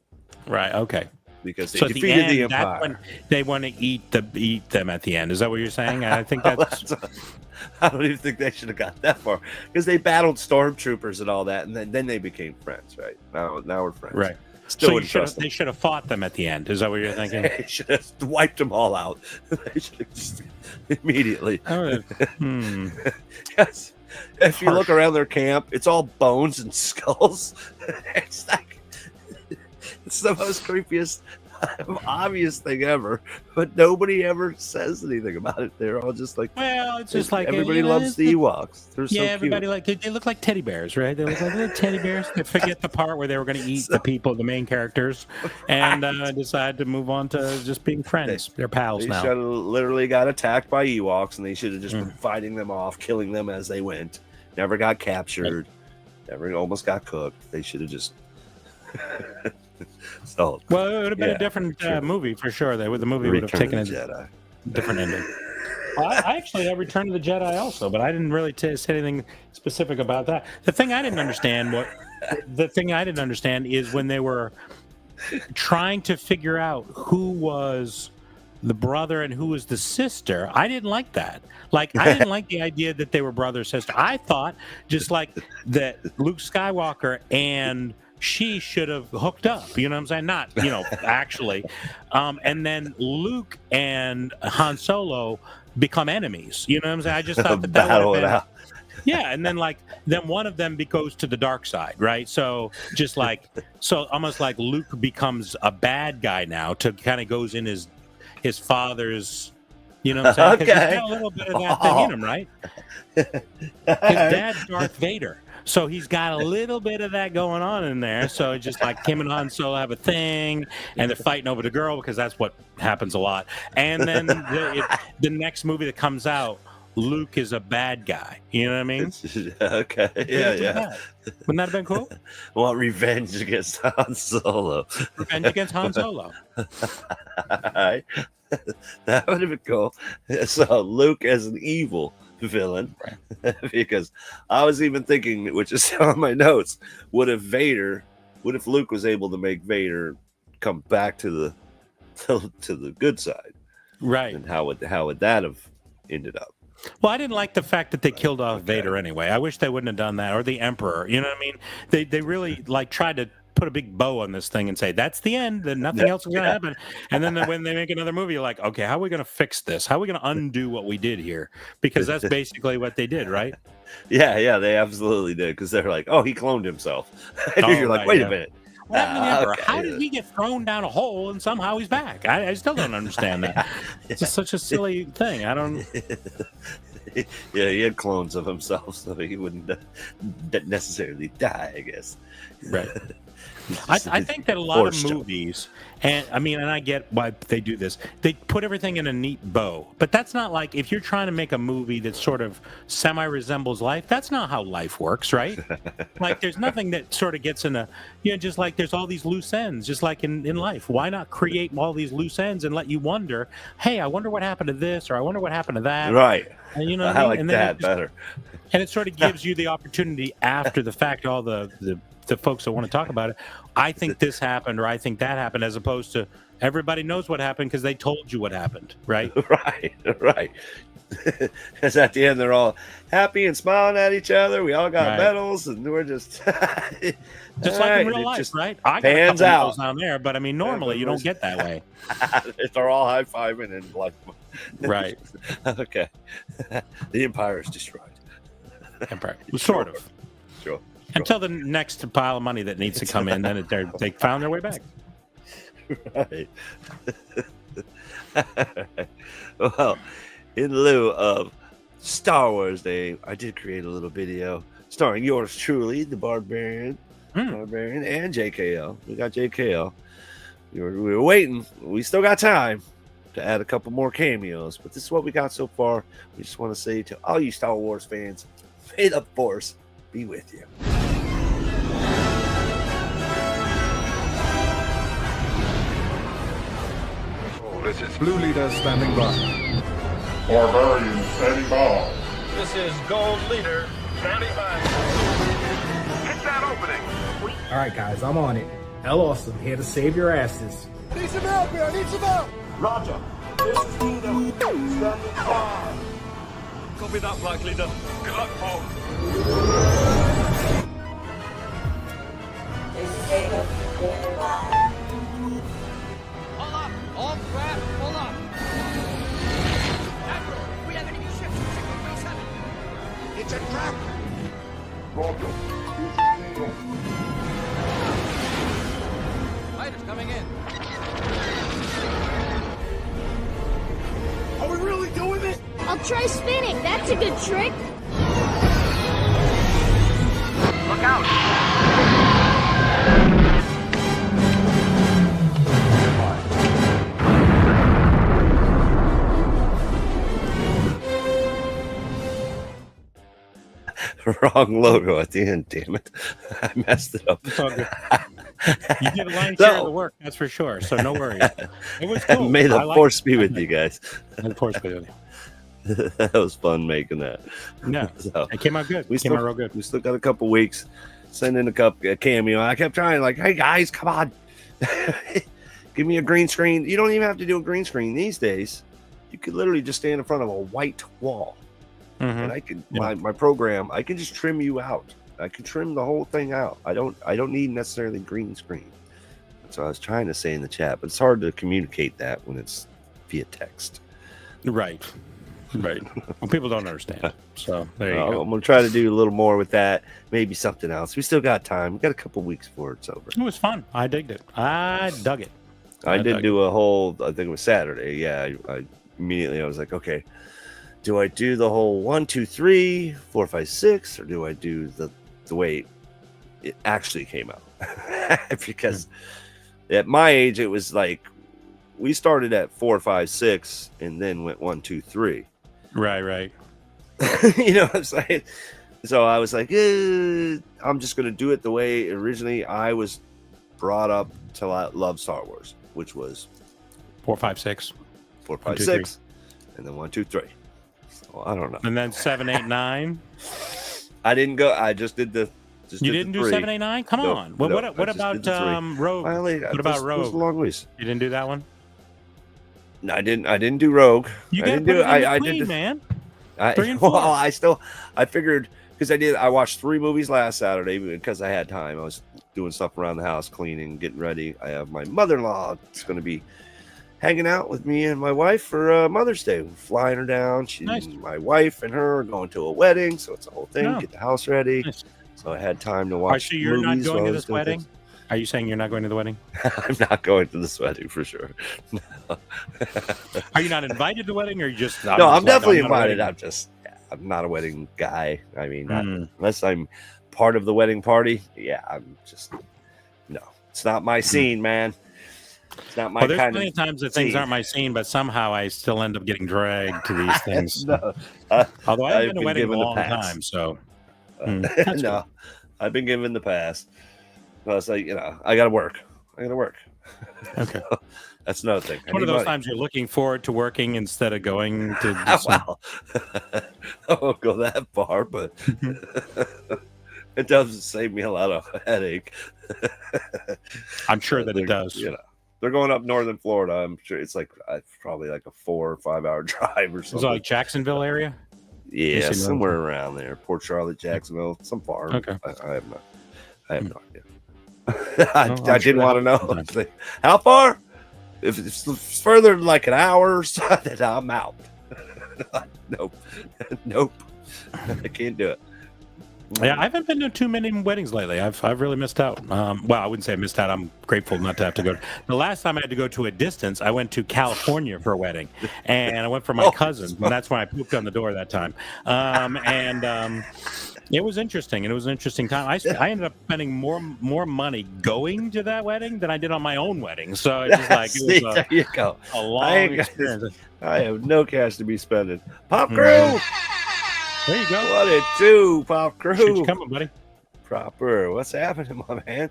B: Right. Okay.
C: Because they defeated the Empire.
B: That's when they want to eat them at the end. Is that what you're saying? I think that's...
C: I don't even think they should have got that far, because they battled stormtroopers and all that, and then they became friends. Right now we're friends.
B: Right.
C: Still,
B: so they should have fought them at the end. Is that what you're thinking?
C: They should have wiped them all out. They should have just immediately. Yes. If you look around their camp, it's all bones and skulls. It's like, it's the most creepiest, obvious thing ever, but nobody ever says anything about it. They're all just like,
B: well, it's just like
C: everybody loves the Ewoks. They're so cute.
B: Everybody they look like teddy bears, right? They look like little teddy bears. They forget the part where they were going to eat the people, the main characters, and decide to move on to just being friends. They're pals now.
C: They should have literally got attacked by Ewoks, and they should have just been fighting them off, killing them as they went. Never got captured. Never almost got cooked. They should have just.
B: Well, it would have been a different movie for sure. The movie would have taken a different ending. Well, I actually have Return of the Jedi also, but I didn't really say anything specific about that. The thing I didn't understand is when they were trying to figure out who was the brother and who was the sister. I didn't like that. Like, I didn't like the idea that they were brother or sister. I thought just like that Luke Skywalker and she should have hooked up, you know what I'm saying? Not, actually. And then Luke and Han Solo become enemies. You know what I'm saying? I just thought that would have been... Yeah, and then one of them goes to the dark side, right? So almost like Luke becomes a bad guy now, to kind of goes in his father's, you know what I'm saying? Because he's got a little bit of that thing in him, right? His dad's Darth Vader. So he's got a little bit of that going on in there. So it's just like him and Han Solo have a thing, and they're fighting over the girl, because that's what happens a lot. And then the next movie that comes out, Luke is a bad guy. You know what I mean?
C: Okay. Yeah.
B: Wouldn't that have been cool?
C: Well, revenge against Han Solo.
B: Revenge against Han Solo.
C: Right. That would have been cool. So Luke as an evil villain, right. Because I was even thinking, which is on my notes, what if Luke was able to make Vader come back to the good side,
B: right?
C: And how would that have ended up?
B: Well, I didn't like the fact that they killed off Vader anyway. I wish they wouldn't have done that, or the Emperor. You know what I mean? They really tried to put a big bow on this thing and say that's the end, then nothing else is going to happen. And then when they make another movie, you're like, okay, how are we going to fix this? How are we going to undo what we did here? Because that's basically what they did, right?
C: Yeah, they absolutely did. Because they're like, oh, he cloned himself. And you're like, wait a minute.
B: What happened to the Emperor? How did he get thrown down a hole and somehow he's back? I still don't understand that. It's just such a silly thing. I don't.
C: Yeah, he had clones of himself, so he wouldn't necessarily die, I guess.
B: Right. I think that a lot of movies, and I get why they do this. They put everything in a neat bow, but that's not like if you're trying to make a movie that sort of semi-resembles life. That's not how life works, right? Like there's nothing that sort of gets in a, just like there's all these loose ends, just like in life. Why not create all these loose ends and let you wonder? Hey, I wonder what happened to this, or I wonder what happened to that.
C: Right.
B: And,
C: I like that better.
B: And it sort of gives you the opportunity after the fact, all the folks that want to talk about it, I think this happened or I think that happened, as opposed to everybody knows what happened because they told you what happened, right?
C: Right. Because at the end, they're all happy and smiling at each other. We all got medals, and we're just
B: just like in real life, right? I got
C: hands out
B: down there, but normally you don't get that way.
C: They're all high fiving and like,
B: right?
C: Okay, the empire is destroyed.
B: Empire, sort of.
C: Sure.
B: Until the next pile of money that needs to come in, then they found their way back.
C: Right. Well, in lieu of Star Wars Day, I did create a little video starring yours truly, the Barbarian, and JKL. We got JKL. We were waiting. We still got time to add a couple more cameos, but this is what we got so far. We just want to say to all you Star Wars fans, may the Force be with you.
D: This is Blue Leader standing by.
E: Barbarian standing by.
F: This is Gold Leader standing by.
E: Hit that opening.
G: All right, guys, I'm on it. Hell awesome, here to save your asses.
E: Need some help here. Need some help. Roger. This is Leader standing by.
F: Copy that, Black Leader. Good luck, Paul.
H: Hold up! All crap, hold up! Admiral, we have enemy ships in Sector 37.
E: It's a trap. Roger.
H: Fighters coming in.
E: Are we really doing this?
I: I'll try spinning. That's a good trick.
E: Look out.
C: Wrong logo at the end, damn it. I messed it up.
B: It's all good. You did a lion's share of the work, that's for sure. So no worries. It was cool.
C: May the Force be with you guys.
B: May the Force be with you.
C: That was fun making that.
B: No,
C: so,
B: it came out good. It came out real good.
C: We still got a couple weeks. Send in a cameo. I kept trying, like, hey guys, come on. Give me a green screen. You don't even have to do a green screen these days. You could literally just stand in front of a white wall.
B: Mm-hmm.
C: And I can my program, I can just trim you out. I can trim the whole thing out. I don't need necessarily green screen. So I was trying to say in the chat, but it's hard to communicate that when it's via text.
B: Right. Well, people don't understand. So there you go.
C: I'm gonna try to do a little more with that. Maybe something else. We still got time. We got a couple weeks before it's over.
B: It was fun. I digged it. I dug it.
C: I did do a whole. I think it was Saturday. Yeah. I immediately I was like, okay, do I do the whole 1, 2, 3, 4, 5, 6, or do I do the way it actually came out? Because at my age, it was like we started at 4, 5, 6, and then went 1, 2, 3.
B: Right.
C: You know what I'm saying? So I was like, I'm just gonna do it the way originally I was brought up to love Star Wars, which was
B: 4, 5, 6,
C: 4, 5, 6, and then 1, 2, 3. So I don't know.
B: And then 7, 8, 9.
C: I didn't go. I just did the.
B: You didn't do 7, 8, 9? Come on. What about Rogue? What about Rogue?
C: It was a long ways.
B: You didn't do that one?
C: No, I didn't do Rogue.
B: You got to put it in between, man. 3 and 4.
C: Well, I figured because I watched 3 movies last Saturday because I had time. I was doing stuff around the house, cleaning, getting ready. I have my mother-in-law. It's going to be hanging out with me and my wife for Mother's Day. We're flying her down.
B: Nice.
C: My wife and her are going to a wedding, so it's a whole thing.
B: Oh.
C: Get the house ready.
B: Nice.
C: So I had time to watch.
B: So you're not going to this wedding?
C: Things.
B: Are you saying you're not going to the wedding?
C: I'm not going to this wedding for sure. No.
B: Are you not invited to the wedding, or you just?
C: No, I'm definitely invited. I'm just. I'm not a wedding guy. I mean, unless I'm part of the wedding party. Yeah, I'm just no. It's not my scene, man. It's not my
B: there's
C: kind
B: plenty
C: of
B: times that things aren't my scene, but somehow I still end up getting dragged to these things.
C: No,
B: Although I haven't been to a wedding in a
C: given the
B: long
C: pass.
B: time, so
C: no,
B: cool.
C: I've been given the pass. I was like, I got to work.
B: Okay.
C: So, that's another thing.
B: One of those times you're looking forward to working instead of going to do some...
C: Well, I won't go that far, but it does save me a lot of headache.
B: I'm sure that it does.
C: They're going up northern Florida. I'm sure it's like probably like a 4 or 5 hour drive or something.
B: Is it like Jacksonville area?
C: Yeah, somewhere around there. Port Charlotte, Jacksonville, some farm.
B: Okay.
C: I have no idea. I didn't want to know. Like, how far? If it's further than like an hour, then I'm out. Nope. I can't do it.
B: Yeah, I haven't been to too many weddings lately. I've really missed out. Well, I wouldn't say I missed out. I'm grateful not to have to go. The last time I had to go to a distance, I went to California for a wedding, and I went for my cousin, and that's when I pooped on the door that time. It was interesting. It was an interesting time. I ended up spending more money going to that wedding than I did on my own wedding. So it's just like it was
C: there you go.
B: A long experience.
C: I have no cash to be spending. Pop crew.
B: There you go.
C: What it do, Pop crew?
B: Shit, you coming, buddy?
C: Proper. What's happening, my man?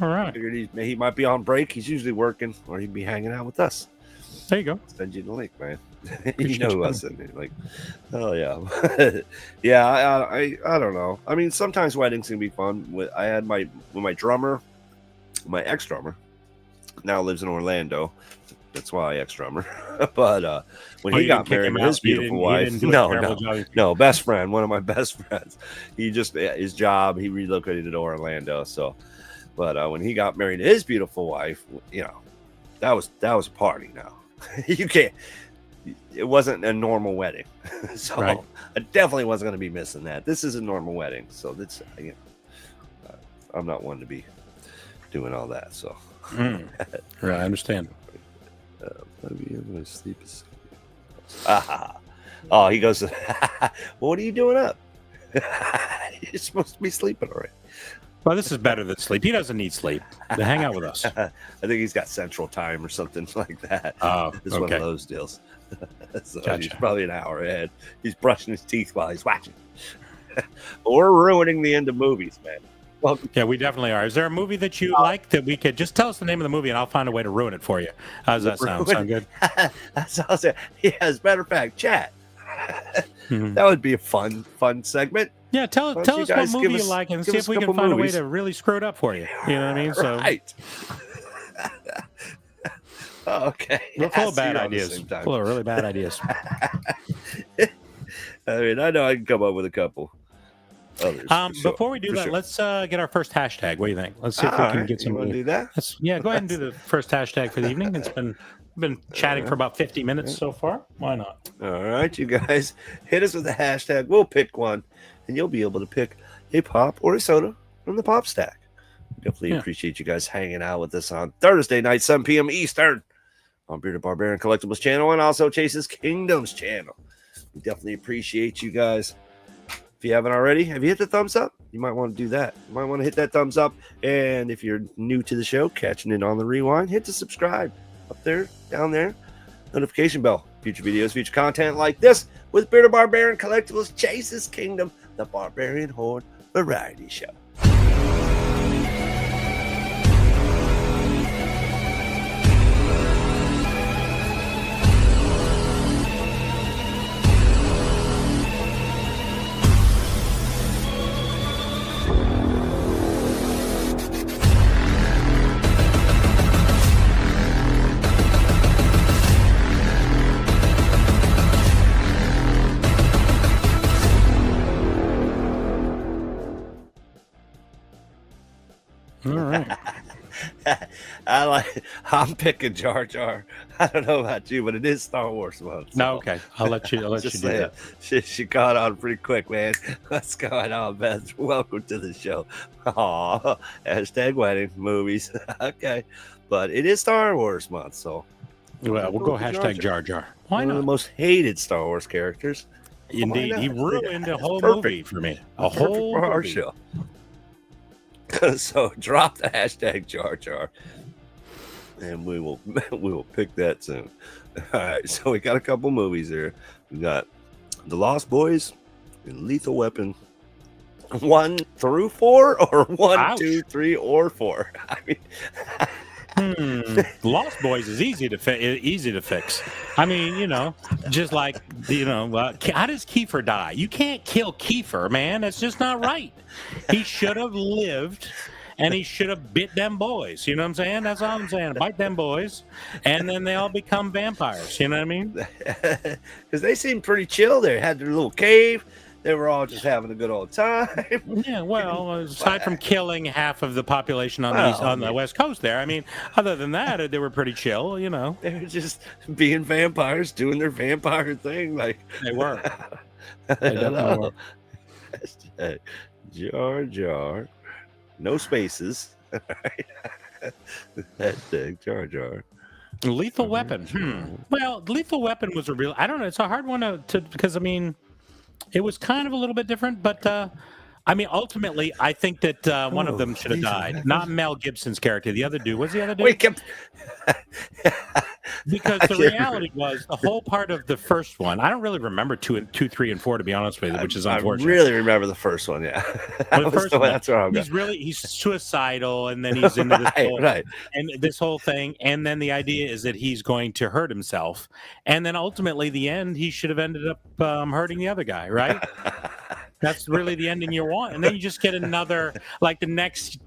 B: All right.
C: Figured he might be on break. He's usually working, or he'd be hanging out with us.
B: There you go.
C: Send you the link, man. You know us, and like, oh yeah, yeah. I don't know. I mean, sometimes weddings can be fun. I had my drummer, my ex drummer, now lives in Orlando. That's why ex drummer. But when he got married to his beautiful wife, no, best friend, one of my best friends. He just his job. He relocated to Orlando. So, but when he got married to his beautiful wife, that was a party. Now you can't. It wasn't a normal wedding, so
B: right.
C: I definitely wasn't going to be missing that. This is a normal wedding, so that's I'm not one to be doing all that. So,
B: right, I understand.
C: Sleep is. Oh, he goes. Well, what are you doing up? You're supposed to be sleeping already.
B: Well, this is better than sleep. He doesn't need sleep. To hang out with us.
C: I think he's got Central Time or something like that.
B: Oh,
C: it's one of those deals. So
B: gotcha.
C: He's probably an hour ahead. He's brushing his teeth while he's watching. We're ruining the end of movies, man. Well,
B: yeah, we definitely are. Is there a movie that you like that we could just tell us the name of the movie and I'll find a way to ruin it for you? How does that sound? Sound good?
C: That's all I'm saying. Yeah, as a matter of fact, chat. That would be a fun segment.
B: Yeah, tell us what movie you like and see if we can find a way to really screw it up for you. You know what I mean? So,
C: right. Okay.
B: We're full of bad ideas. Full of really bad ideas.
C: I mean, I know I can come up with a couple others.
B: Before we do that, let's get our first hashtag. What do you think? Let's see if we can get some.
C: Do that?
B: Go ahead and do the first hashtag for the evening. It's been chatting for about 50 minutes so far. Why not?
C: All right, you guys, hit us with the hashtag. We'll pick one, and you'll be able to pick a pop or a soda from the pop stack. Definitely appreciate you guys hanging out with us on Thursday night, 7 p.m. Eastern, on Bearded Barbarian Collectibles channel and also Chase's Kingdoms channel. We definitely appreciate you guys. If you haven't already, have you hit the thumbs up? You might want to do that. You might want to hit that thumbs up. And if you're new to the show, catching it on the rewind, hit the subscribe up there, down there, notification bell. Future videos, future content like this with Bearded Barbarian Collectibles, Chase's Kingdom, the Barbarian Horde Variety Show.
B: All right.
C: I'm picking Jar Jar. I don't know about you, but it is Star Wars month. So.
B: No, okay. I'll let you do that.
C: She caught on pretty quick, man. What's going on, Beth? Welcome to the show. Aw, hashtag wedding movies. Okay. But it is Star Wars month, so
B: well, we'll go hashtag Jar Jar. Why
C: One
B: not?
C: of the most hated Star Wars characters.
B: Indeed, he ruined a whole
C: perfect.
B: movie for me. A
C: Perfect
B: whole
C: for our
B: movie.
C: show. So drop the hashtag Jar Jar, and we will pick that soon. All right, so we got a couple movies here. We got The Lost Boys and Lethal Weapon 1 through 4, or 1,
B: Ouch.
C: 2, 3, or 4. I mean,
B: Lost Boys is easy to fix. I mean, you know, just like, you know, how does Kiefer die? You can't kill Kiefer, man. That's just not right. He should have lived, and he should have bit them boys. You know what I'm saying? That's all I'm saying. Bite them boys, and then they all become vampires. You know what I mean?
C: because they seemed pretty chill. They had their little cave. They were all just having a good old time.
B: Yeah, well, aside from killing half of the population on the West Coast there, I mean, other than that, they were pretty chill, you know.
C: They were just being vampires, doing their vampire thing. Like
B: They were. They definitely were.
C: Hashtag Jar Jar. No spaces. Hashtag Jar Jar.
B: Lethal Weapon. Well, Lethal Weapon was a real, I don't know, it's a hard one to because, I mean, it was kind of a little bit different, but I mean, ultimately, I think that one of them should have died. Not Mel Gibson's character. The other dude. What's the other dude? Because the reality was the whole part of the first one. I don't really remember 2, 3, and 4, to be honest with you, which is unfortunate.
C: I really remember the first one. Yeah,
B: that's where I'm going. He's suicidal, and then he's into this whole, and this whole thing, and then the idea is that he's going to hurt himself, and then ultimately, the end, he should have ended up hurting the other guy, right? That's really the ending you want. And then you just get another, like the next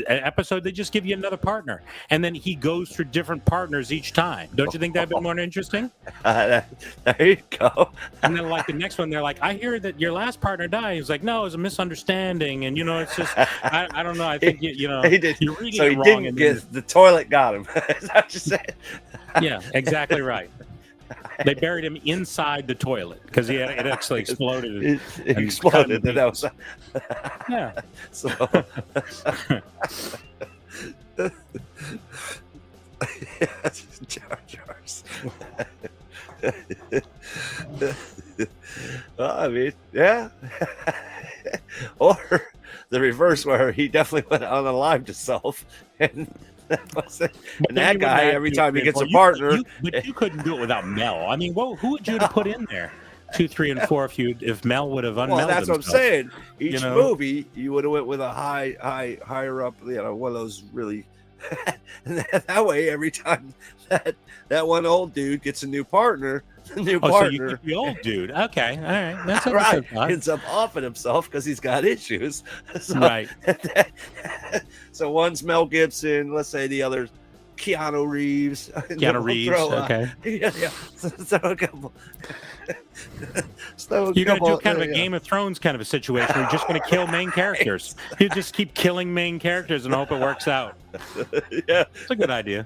B: episode, they just give you another partner. And then he goes through different partners each time. Don't you think that'd be more interesting?
C: There you go.
B: And then like the next one, they're like, I hear that your last partner died. He's like, no, it was a misunderstanding. And, you know, it's just, I don't know. I think, you know,
C: he did.
B: You're reading
C: So
B: it
C: he
B: wrong.
C: didn't get, the toilet got him. Is that what you said?
B: Yeah, exactly right. They buried him inside the toilet because it actually exploded.
C: It exploded. And that was,
B: yeah.
C: So, Jar Jars. Well, I mean, yeah. Or the reverse, where he definitely went unalived himself, and that guy, every time he gets a partner,
B: but you couldn't do it without Mel. I mean, who would you have put in there? 2, 3, and 4. If Mel would have unmelded
C: well, that's
B: himself.
C: what I'm saying. Each
B: know?
C: movie, you would have went with a higher up, you know, one of those really. And that way, every time that one old dude gets a new partner, the new partner.
B: So you keep the old dude. Okay, all right, that's
C: right. Ends up offing himself because he's got issues. So,
B: right.
C: So one's Mel Gibson. Let's say the other's Keanu Reeves.
B: Keanu Reeves. Okay.
C: Yeah. So a couple.
B: You're going to do kind of a Game of Thrones kind of a situation. You're just going to kill main characters. You just keep killing main characters and hope it works out.
C: Yeah,
B: it's a good idea.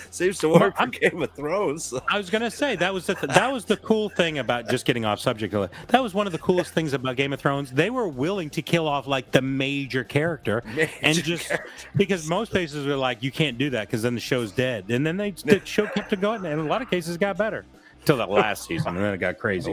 C: Seems to work for Game of Thrones. So.
B: I was going to say that was the cool thing about, just getting off subject. That was one of the coolest things about Game of Thrones. They were willing to kill off like the major character, because most places were like, you can't do that because then the show's dead. And then the show kept it going, and in a lot of cases it got better until that last season, and then it got crazy.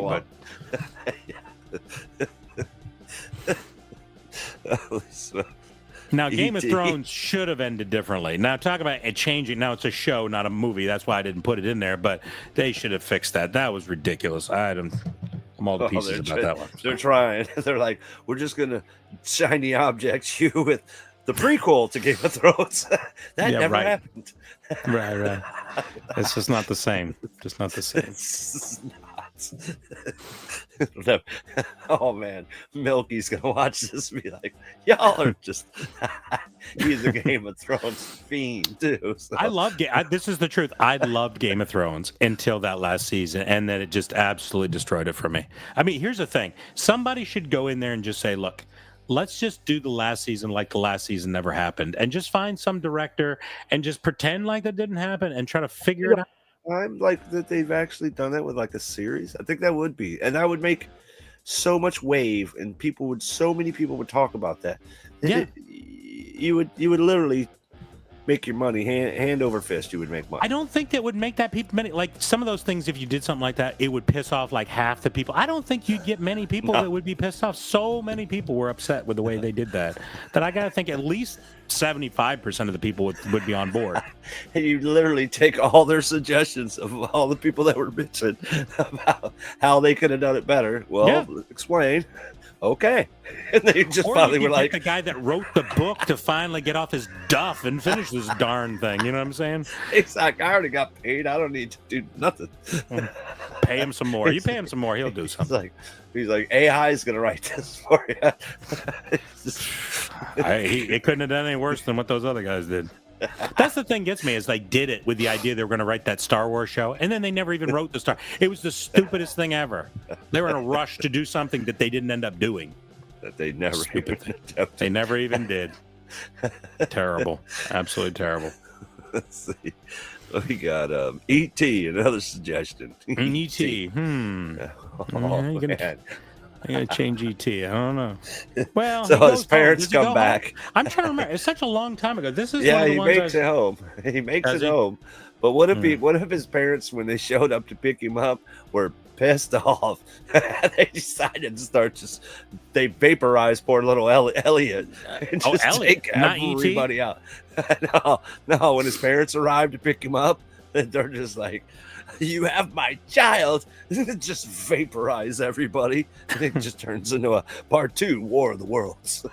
B: Now, Game of Thrones should have ended differently. Now, talk about it changing. Now, it's a show, not a movie. That's why I didn't put it in there, but they should have fixed that. That was ridiculous. I'm all to pieces about that one.
C: They're trying. They're like, we're just going to shiny object you with the prequel to Game of Thrones. That never happened.
B: Right. It's just not the same. Just not the same.
C: It's not. Oh man, Milky's gonna watch this and be like, y'all are just he's a Game of Thrones fiend too. So.
B: I love this is the truth. I loved Game of Thrones until that last season, and then it just absolutely destroyed it for me. I mean, here's the thing. Somebody should go in there and just say, look, let's just do the last season like the last season never happened, and just find some director and just pretend like that didn't happen and try to figure it out.
C: I'm like that they've actually done that with like a series. I think that would be, and that would make so much wave, and so many people would talk about that.
B: Yeah,
C: you would literally make your money hand over fist. You would make money.
B: I don't think that would make that people many. Like some of those things, if you did something like that, it would piss off like half the people. I don't think you'd get many people that would be pissed off. So many people were upset with the way they did that I got to think at least 75% of the people would be on board.
C: And you literally take all their suggestions of all the people that were bitching about how they could have done it better. Well, explain. Okay. And they just finally were like,
B: the guy that wrote the book to finally get off his duff and finish this darn thing. You know what I'm saying?
C: Exactly. I already got paid. I don't need to do nothing.
B: Pay him some more. You pay him some more, he'll do something.
C: He's like, AI is going to write this for you.
B: It couldn't have done any worse than what those other guys did. That's the thing gets me is they did it with the idea they were going to write that Star Wars show, and then they never even wrote the Star. It was the stupidest thing ever. They were in a rush to do something that they didn't end up doing.
C: That they never even attempted.
B: They never even did. Terrible. Absolutely terrible.
C: Let's see. We got E.T., another suggestion.
B: E.T.
C: Oh, man.
B: I gotta change ET. I don't know. Well,
C: so his parents come back.
B: I'm trying to remember. It's such a long time ago. This is
C: he makes it home. He makes it home. But what if his parents, when they showed up to pick him up, were pissed off? They decided to start they vaporized poor little Elliot and just take everybody out. No. When his parents arrived to pick him up, they're just like, "You have my child." Just vaporize everybody. It just turns into a part 2 War of the Worlds.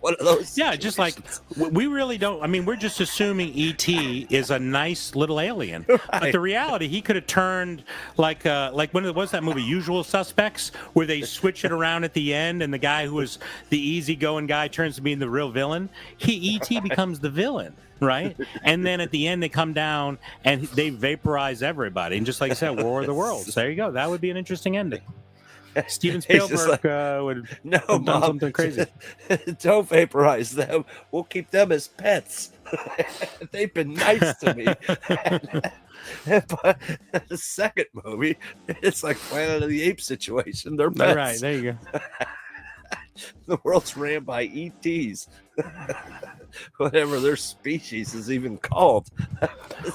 C: One of those.
B: Yeah, just like we really don't. I mean, we're just assuming E.T. is a nice little alien, right. But the reality, he could have turned like when it was that movie Usual Suspects, where they switch it around at the end, and the guy who was the easygoing guy turns to be the real villain. E.T. becomes the villain. Right? And then at the end, they come down and they vaporize everybody. And just like I said, War of the Worlds. There you go. That would be an interesting ending. Steven Spielberg would have done something crazy.
C: Don't vaporize them. We'll keep them as pets. They've been nice to me. But the second movie, it's like Planet of the Apes situation. They're pets.
B: Right. There you go.
C: The world's ran by ETs. Whatever their species is even called.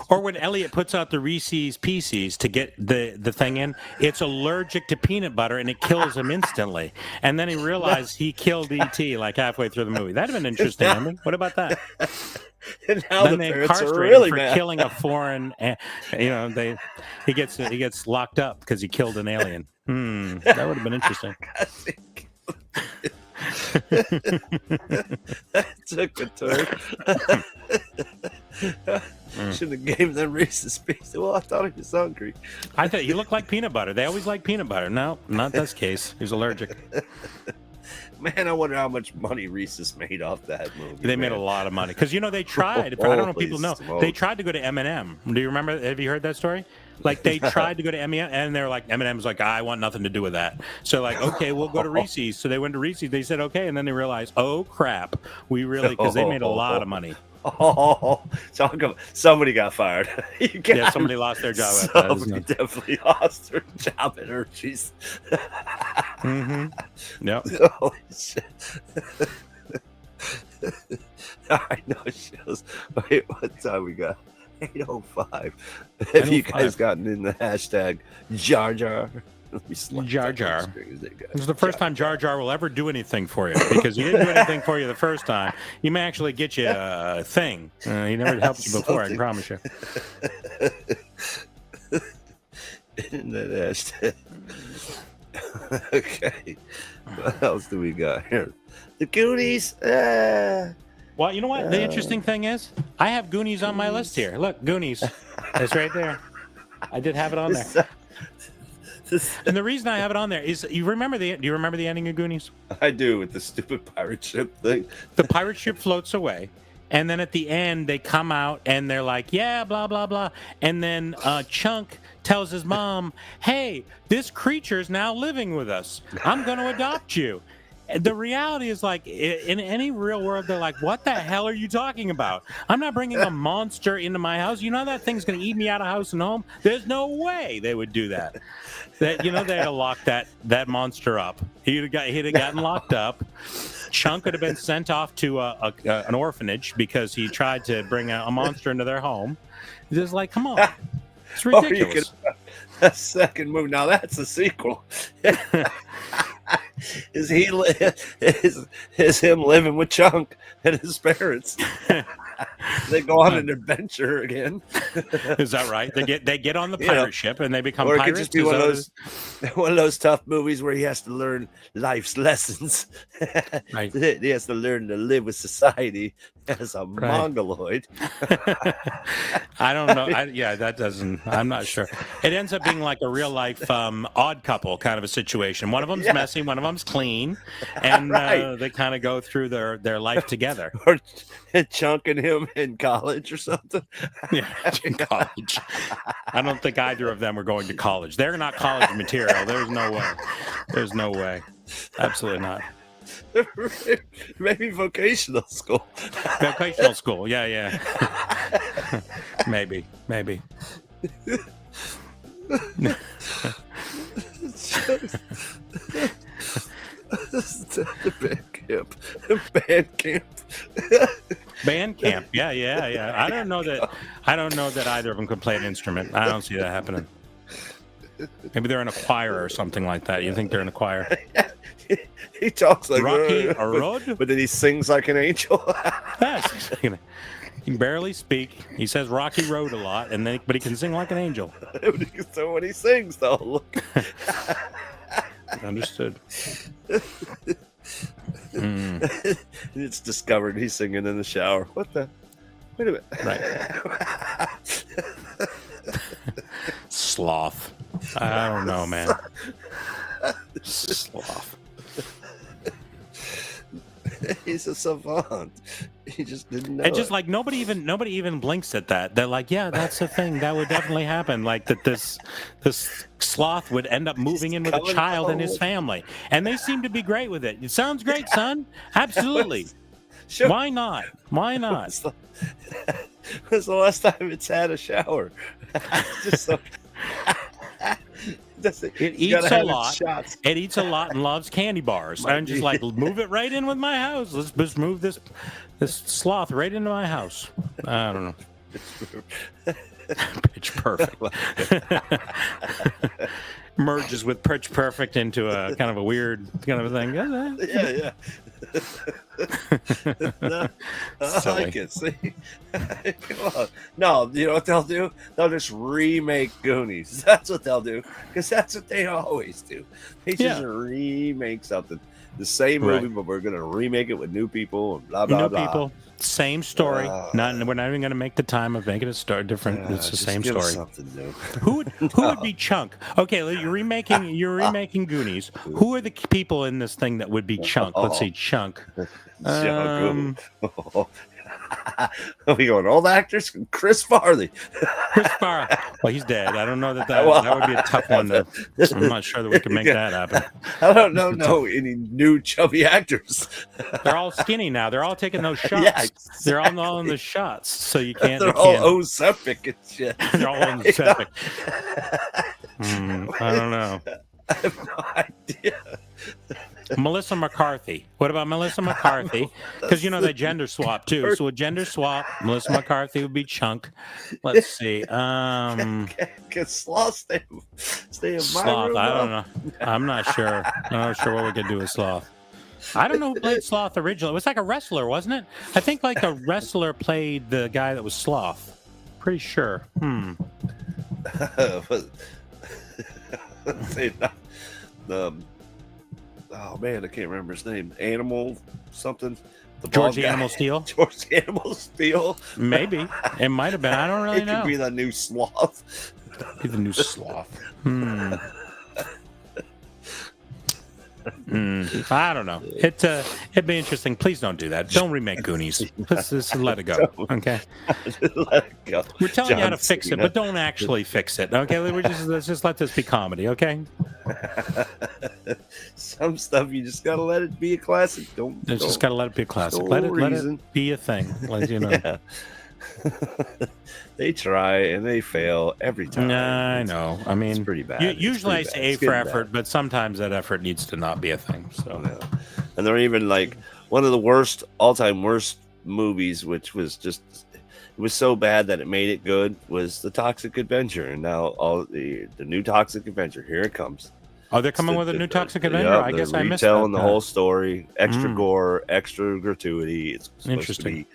B: Or when Elliot puts out the Reese's Pieces to get the thing in, it's allergic to peanut butter and it kills him instantly. And then he realized he killed E.T. like halfway through the movie. That'd have been an interesting ending. What about that?
C: And now
B: then
C: the
B: they
C: parents are
B: incarcerate
C: really
B: him for
C: mad.
B: killing a foreign. He gets locked up because he killed an alien. That would have been interesting.
C: That took a turn. Should have gave them Reese's Pieces. Well, I thought he was hungry.
B: I thought he looked like peanut butter. They always like peanut butter. No, not this case. He's allergic.
C: Man, I wonder how much money Reese's made off that movie.
B: They made a lot of money because they tried. I don't know if people know.
C: Smoke.
B: They tried to go to M&M. Do you remember? Have you heard that story? Like they tried to go to M&M, and they're like, M&M's like, I want nothing to do with that. So like, okay, we'll go to Reese's. So they went to Reese's. They said okay, and then they realized, oh crap, because they made a lot of money.
C: Oh, somebody got fired.
B: Somebody lost their job.
C: Somebody definitely lost their job at Hershey's.
B: Yep.
C: Holy shit. All right, no shows. Wait, what time we got? 8:05. Have you guys gotten in the hashtag Jar Jar?
B: Jar Jar. This is the first time Jar Jar will ever do anything for you because he didn't do anything for you the first time. He may actually get you a thing. He never helped you before, I can promise you.
C: In that hashtag. Okay. What else do we got here? The Goonies.
B: Well, you know what? The interesting thing is, I have Goonies on my list here. Look, Goonies. It's right there. I did have it on there. And the reason I have it on there is, do you remember the ending of Goonies?
C: I do, with the stupid pirate ship thing.
B: The pirate ship floats away, and then at the end they come out and they're like, yeah, blah blah blah, and then Chunk tells his mom, hey, this creature's now living with us. I'm going to adopt you. the reality is like in any real world, they're like, what the hell are you talking about? I'm not bringing a monster into my house. You know that thing's going to eat me out of house and home. There's no way they would do that. They'd have locked that monster up. He'd have gotten locked up. Chunk could have been sent off to an orphanage because he tried to bring a monster into their home. It's just like, come on. It's ridiculous.
C: A second movie. Now that's a sequel. Is him living with Chunk and his parents? They go on an adventure again.
B: Is that right? They get on the pirate ship and they become pirates.
C: Or it could just be one of those tough movies where he has to learn life's lessons.
B: Right.
C: He has to learn to live with society as a mongoloid.
B: I don't know. That doesn't. I'm not sure. It ends up being like a real life Odd Couple kind of a situation. One of them's messy, one of them's clean, and they kind of go through their life together.
C: Or Chunk and him in college or something.
B: Yeah, in college. I don't think either of them were going to college. They're not college material. There's no way. There's no way. Absolutely not.
C: Maybe vocational school.
B: Vocational school. Yeah. Maybe. Band camp. Yeah. I don't know that either of them could play an instrument. I don't see that happening. Maybe they're in a choir or something like that. You think they're in a choir?
C: He talks like
B: Rocky Road,
C: but then he sings like an angel.
B: Yes. He can barely speak. He says Rocky Road a lot, but he can sing like an angel.
C: So when he sings, though, look.
B: Understood.
C: It's discovered he's singing in the shower. What the? Wait a minute.
B: Right. Sloth. I don't know, man. Sloth.
C: He's a savant. He just didn't know.
B: And just like nobody even blinks at that. They're like, yeah, that's the thing. That would definitely happen. Like that this sloth would end up moving in with a child and his family. And they seem to be great with it. It sounds great, son. Absolutely.
C: Sure.
B: Why not? When's
C: the last time it's had a shower? Just so...
B: It eats a lot. It eats a lot and loves candy bars. I'm just like, move it right in with my house. Let's just move this sloth right into my house. I don't know. Pitch Perfect. Merges with Pitch Perfect into a kind of a weird kind of a thing.
C: Yeah. No, I like it. See? Come on. No, you know what they'll do? They'll just remake Goonies. That's what they'll do. Because that's what they always do. They just remake something. The same movie, but we're going to remake it with new people and blah, blah, blah. New people.
B: Same story. We're not even going to make the time of making it start different. It's the same story.
C: Something new.
B: Who would be Chunk? Okay, you're remaking Goonies. Who are the people in this thing that would be Chunk? Let's see, Chunk.
C: Are we going old actors? Chris Farley.
B: Well, he's dead. I don't know that would be a tough one. I'm not sure that we can make that happen.
C: I don't know any new chubby actors.
B: They're all skinny now. They're all taking those shots. Yeah, exactly. They're all in the shots, so you can't.
C: They're all Ozempic and shit.
B: They're all Ozempic. I don't know.
C: I have no idea.
B: Melissa McCarthy. What about Melissa McCarthy? Because they gender swap too. So a gender swap, Melissa McCarthy would be Chunk. Let's see.
C: Can Sloth stay in
B: Sloth,
C: my room?
B: I don't know. I'm not sure. I'm not sure what we could do with Sloth. I don't know who played Sloth originally. It was like a wrestler, wasn't it? I think like a wrestler played the guy that was Sloth. Pretty sure.
C: Oh man, I can't remember his name. Animal something.
B: George Animal Steel.
C: George Animal Steel.
B: Maybe it might have been. I don't really know.
C: It could be the new Sloth.
B: Be the new Sloth. I don't know. It'd be interesting. Please don't do that. Don't remake Goonies. Let's just let it go. Okay.
C: Let it go.
B: We're telling you how to fix it, but don't actually fix it. Okay. Let's just let this be comedy. Okay.
C: Some stuff you just gotta let it be a classic.
B: Just gotta let it be a classic. Let it be a thing. Like, you know.
C: Yeah. They try and they fail every time.
B: I know. I mean,
C: it's pretty bad.
B: Usually I
C: bad.
B: say A for effort, but sometimes that effort needs to not be a thing. So,
C: yeah. And they're even like one of the all-time worst movies, which was just, it was so bad that it made it good, was The Toxic Avenger. And now all the new Toxic Avenger, here it comes.
B: Oh, they're coming with a new Toxic Avenger?
C: Yeah,
B: I guess I missed
C: that.
B: that.
C: Retelling the whole story, extra gore, extra gratuity. It's supposed to be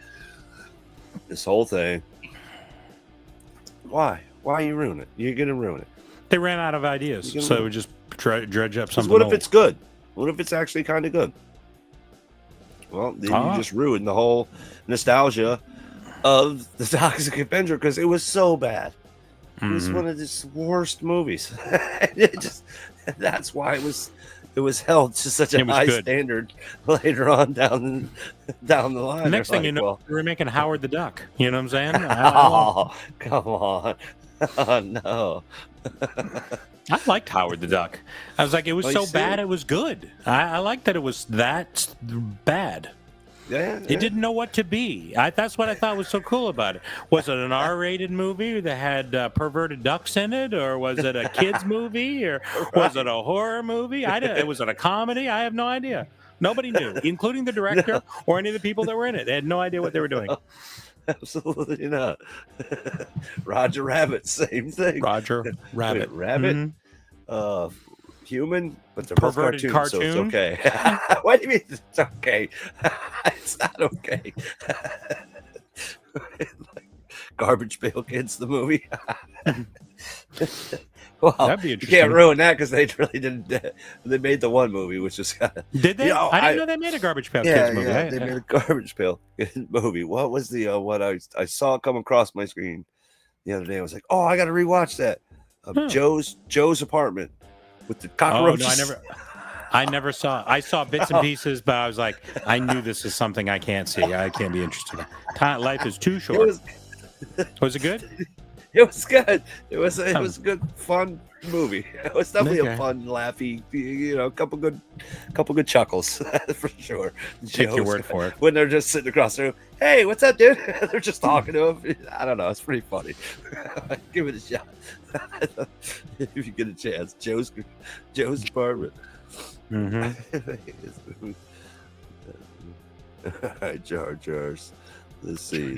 C: this whole thing. Why you ruin it? You're gonna ruin it.
B: They ran out of ideas, so it would just dredge up something.
C: What if it's good? What if it's actually kind of good? Well, then you just ruined the whole nostalgia of the Toxic Avenger because it was so bad. It was one of the worst movies. That's why it was held to such a high standard later on down the line.
B: The next thing you know, we're making Howard the Duck. You know what I'm saying?
C: Oh, come on. Oh, no.
B: I liked Howard the Duck. I was like, it was so bad, it was good. I liked that it was that bad.
C: Yeah.
B: It didn't know what to be. That's what I thought was so cool about it. Was it an R-rated movie that had perverted ducks in it, or was it a kids movie, or was it a horror movie? Was it a comedy? I have no idea. Nobody knew, including the director or any of the people that were in it. They had no idea what they were doing.
C: Absolutely not. Roger Rabbit, same thing.
B: Roger Rabbit.
C: Rabbit. Human, but they're
B: perverted
C: both cartoons, so it's okay. What do you mean it's okay? It's not okay. Like Garbage Pail Kids, the movie. Well, that'd be interesting. You can't ruin that because they really didn't. They made the one movie, which was kind of.
B: Did they? I didn't know they made a Garbage Pail Kids movie.
C: Yeah, they made a Garbage Pail movie. What was the what I saw come across my screen the other day? I was like, oh, I got to rewatch that. Joe's Apartment. With the cockroaches.
B: Oh, no, I never saw. I saw bits and pieces, but I was like, I knew this is something I can't see. I can't be interested in. Life is too short. Was it good?
C: It was good. It was a good, fun movie. It was definitely a fun, laughy. A couple good chuckles for sure.
B: Take your word for it.
C: When they're just sitting across the room. Hey, what's up, dude? They're just talking to him. I don't know. It's pretty funny. Give it a shot. If you get a chance, Joe's Apartment.
B: Mm-hmm.
C: All right, Jar Jars. Let's see.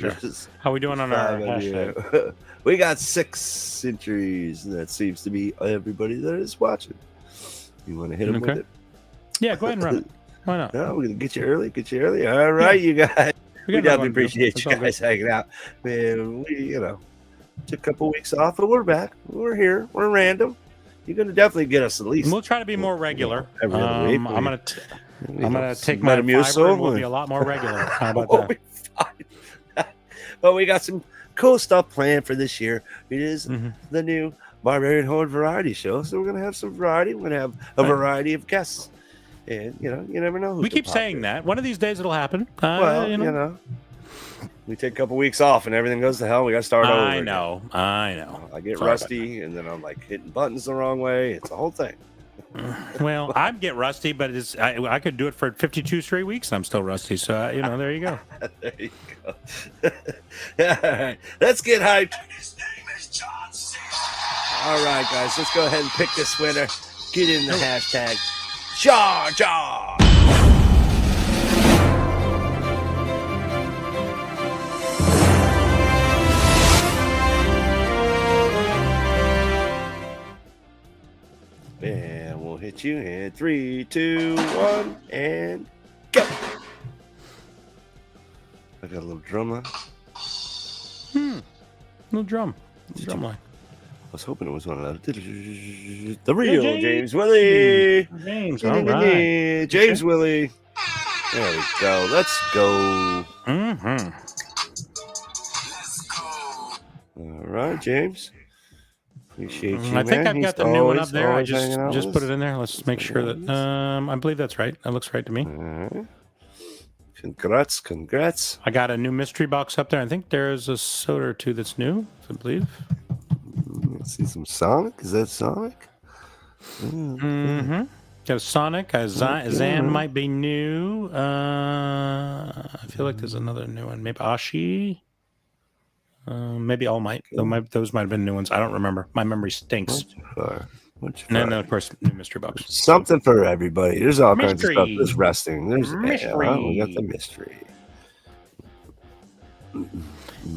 B: How are we doing on our hashtag?
C: We got 6 entries, and that seems to be everybody that is watching. You want to hit them with it?
B: Yeah, go ahead and run it. Why not?
C: No, we're going to get you early. All right, you guys. We definitely appreciate you guys hanging out. Man, we, took a couple weeks off, but we're back. We're here. We're random. You're going to definitely get us at least.
B: We'll try to be more regular.
C: Every other week.
B: I'm gonna take my fiber and we'll be a lot more regular. How about that?
C: Well, we got some cool stuff planned for this year. It is the new Barbarian Horde Variety Show, so we're gonna have some variety. We're gonna have a variety of guests, and you never know.
B: We keep saying that. One of these days it'll happen.
C: We take a couple weeks off and everything goes to hell. We got to start over.
B: I know.
C: I get rusty and then I'm like hitting buttons the wrong way. It's a whole thing.
B: Well, I get rusty, but I could do it for 52 straight weeks and I'm still rusty. So, there you go.
C: There you go. All right. Let's get hyped.
E: His name is John C.
C: All right, guys. Let's go ahead and pick this winner. Get in the hashtag. Jar Jar. And we'll hit you in 3, 2, 1, and go. I got a little drum line.
B: Little drum line.
C: I was hoping it was one of those. The real James Willie.
B: James, all right.
C: James Willie. There we go. Let's go. All right, James. Appreciate you,
B: I think
C: man.
B: I've got the new one up there. I just put it in there. Let's make sure that I believe that's right. That looks right to me.
C: All right. Congrats.
B: I got a new mystery box up there. I think there's a soda or two that's new, I believe.
C: Let's see some Sonic. Is that Sonic?
B: Mm-hmm. Got a Sonic. A Zan might be new. I feel like there's another new one. Maybe Ashi. Maybe All Might. Those might have been new ones. I don't remember. My memory stinks. And then, of course, new mystery box.
C: Something for everybody. There's all kinds of stuff. There's resting. There's
B: mystery.
C: We got the mystery.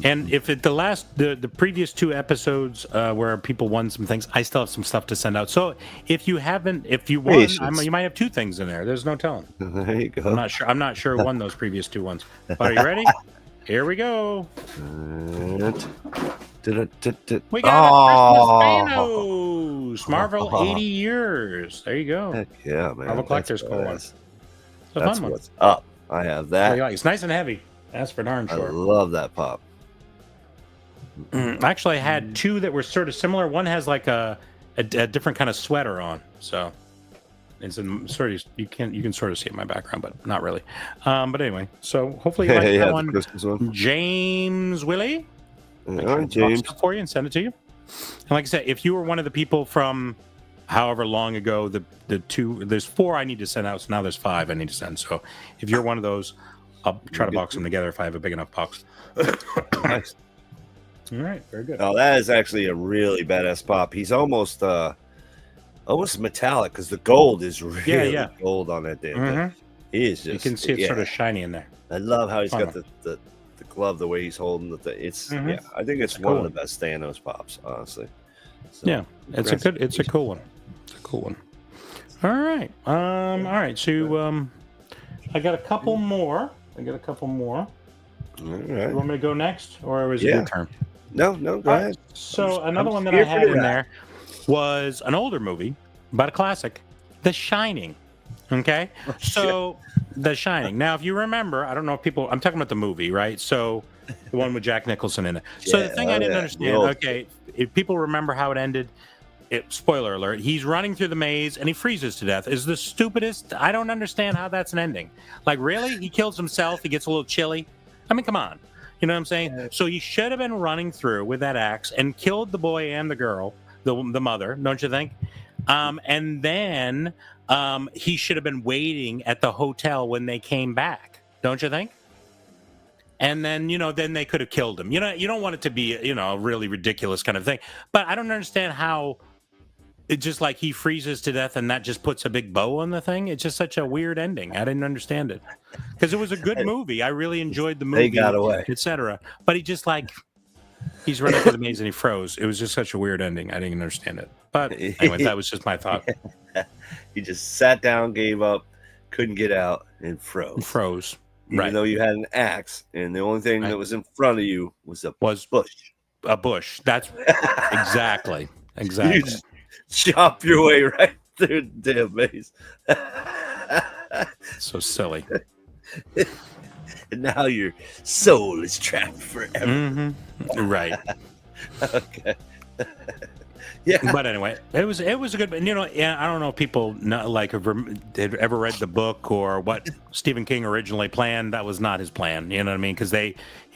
B: And if the previous 2 episodes where people won some things, I still have some stuff to send out. So if you won, you might have 2 things in there. There's no telling.
C: There you go.
B: I'm not sure who won those previous 2 ones. But are you ready? Here we go. We got a Christmas Thanos. Marvel 80 years. There you go.
C: Heck yeah, man.
B: Marvel Collector's Cool one. It's a
C: That's
B: fun one.
C: what's up. I have that.
B: It's nice and heavy. That's for darn sure.
C: I love that pop.
B: Actually, I had 2 that were sort of similar. One has like a different kind of sweater on, so it's sort of you can sort of see it in my background, but not really. But anyway, so hopefully you like that one. James Willie.
C: All right, James.
B: For you and send it to you. And like I said, if you were one of the people from however long ago, the 2, there's 4 I need to send out, so now there's 5 I need to send. So if you're one of those, I'll try to box them together if I have a big enough box.
C: Nice.
B: All right, very good.
C: Oh, that is actually a really badass pop. He's almost metallic because the gold is really gold on that damn thing. He is just.
B: You can see it's sort of shiny in there.
C: I love how he's got the glove, the way he's holding the thing. It's I think it's one of the best Thanos pops, honestly. So,
B: yeah, it's a cool one. It's a cool one. All right. All right. So I got a couple more. All right. You want me to go next, or was it your turn?
C: No, go ahead.
B: So another one that I had in there was an older movie, but a classic, The Shining. Okay? So The Shining. Now, if you remember, I don't know if people, I'm talking about the movie, right? So the one with Jack Nicholson in it. So the thing I didn't understand, if people remember how it ended, spoiler alert, he's running through the maze and he freezes to death. Is the stupidest. I don't understand how that's an ending. Like, really? He kills himself. He gets a little chilly. I mean, come on. You know what I'm saying? So he should have been running through with that axe and killed the boy and the girl, the mother, don't you think? And then he should have been waiting at the hotel when they came back, don't you think? And then, then they could have killed him. You don't want it to be, a really ridiculous kind of thing. But I don't understand how it's just like he freezes to death and that just puts a big bow on the thing. It's just such a weird ending. I didn't understand it. Because it was a good movie. I really enjoyed the movie.
C: They got away.
B: Etc. But he's running through the maze and he froze. It was just such a weird ending. I didn't understand it. But anyway, that was just my thought.
C: He just sat down, gave up, couldn't get out, and froze. Even though you had an axe, and the only thing that was in front of you was a bush.
B: A bush. That's exactly.
C: You just chop your way right through the damn maze.
B: So silly.
C: And now your soul is trapped forever.
B: Mm-hmm. Right.
C: Okay. Yeah.
B: But anyway, it was a good. I don't know if people had ever read the book or what Stephen King originally planned. That was not his plan. You know what I mean? Because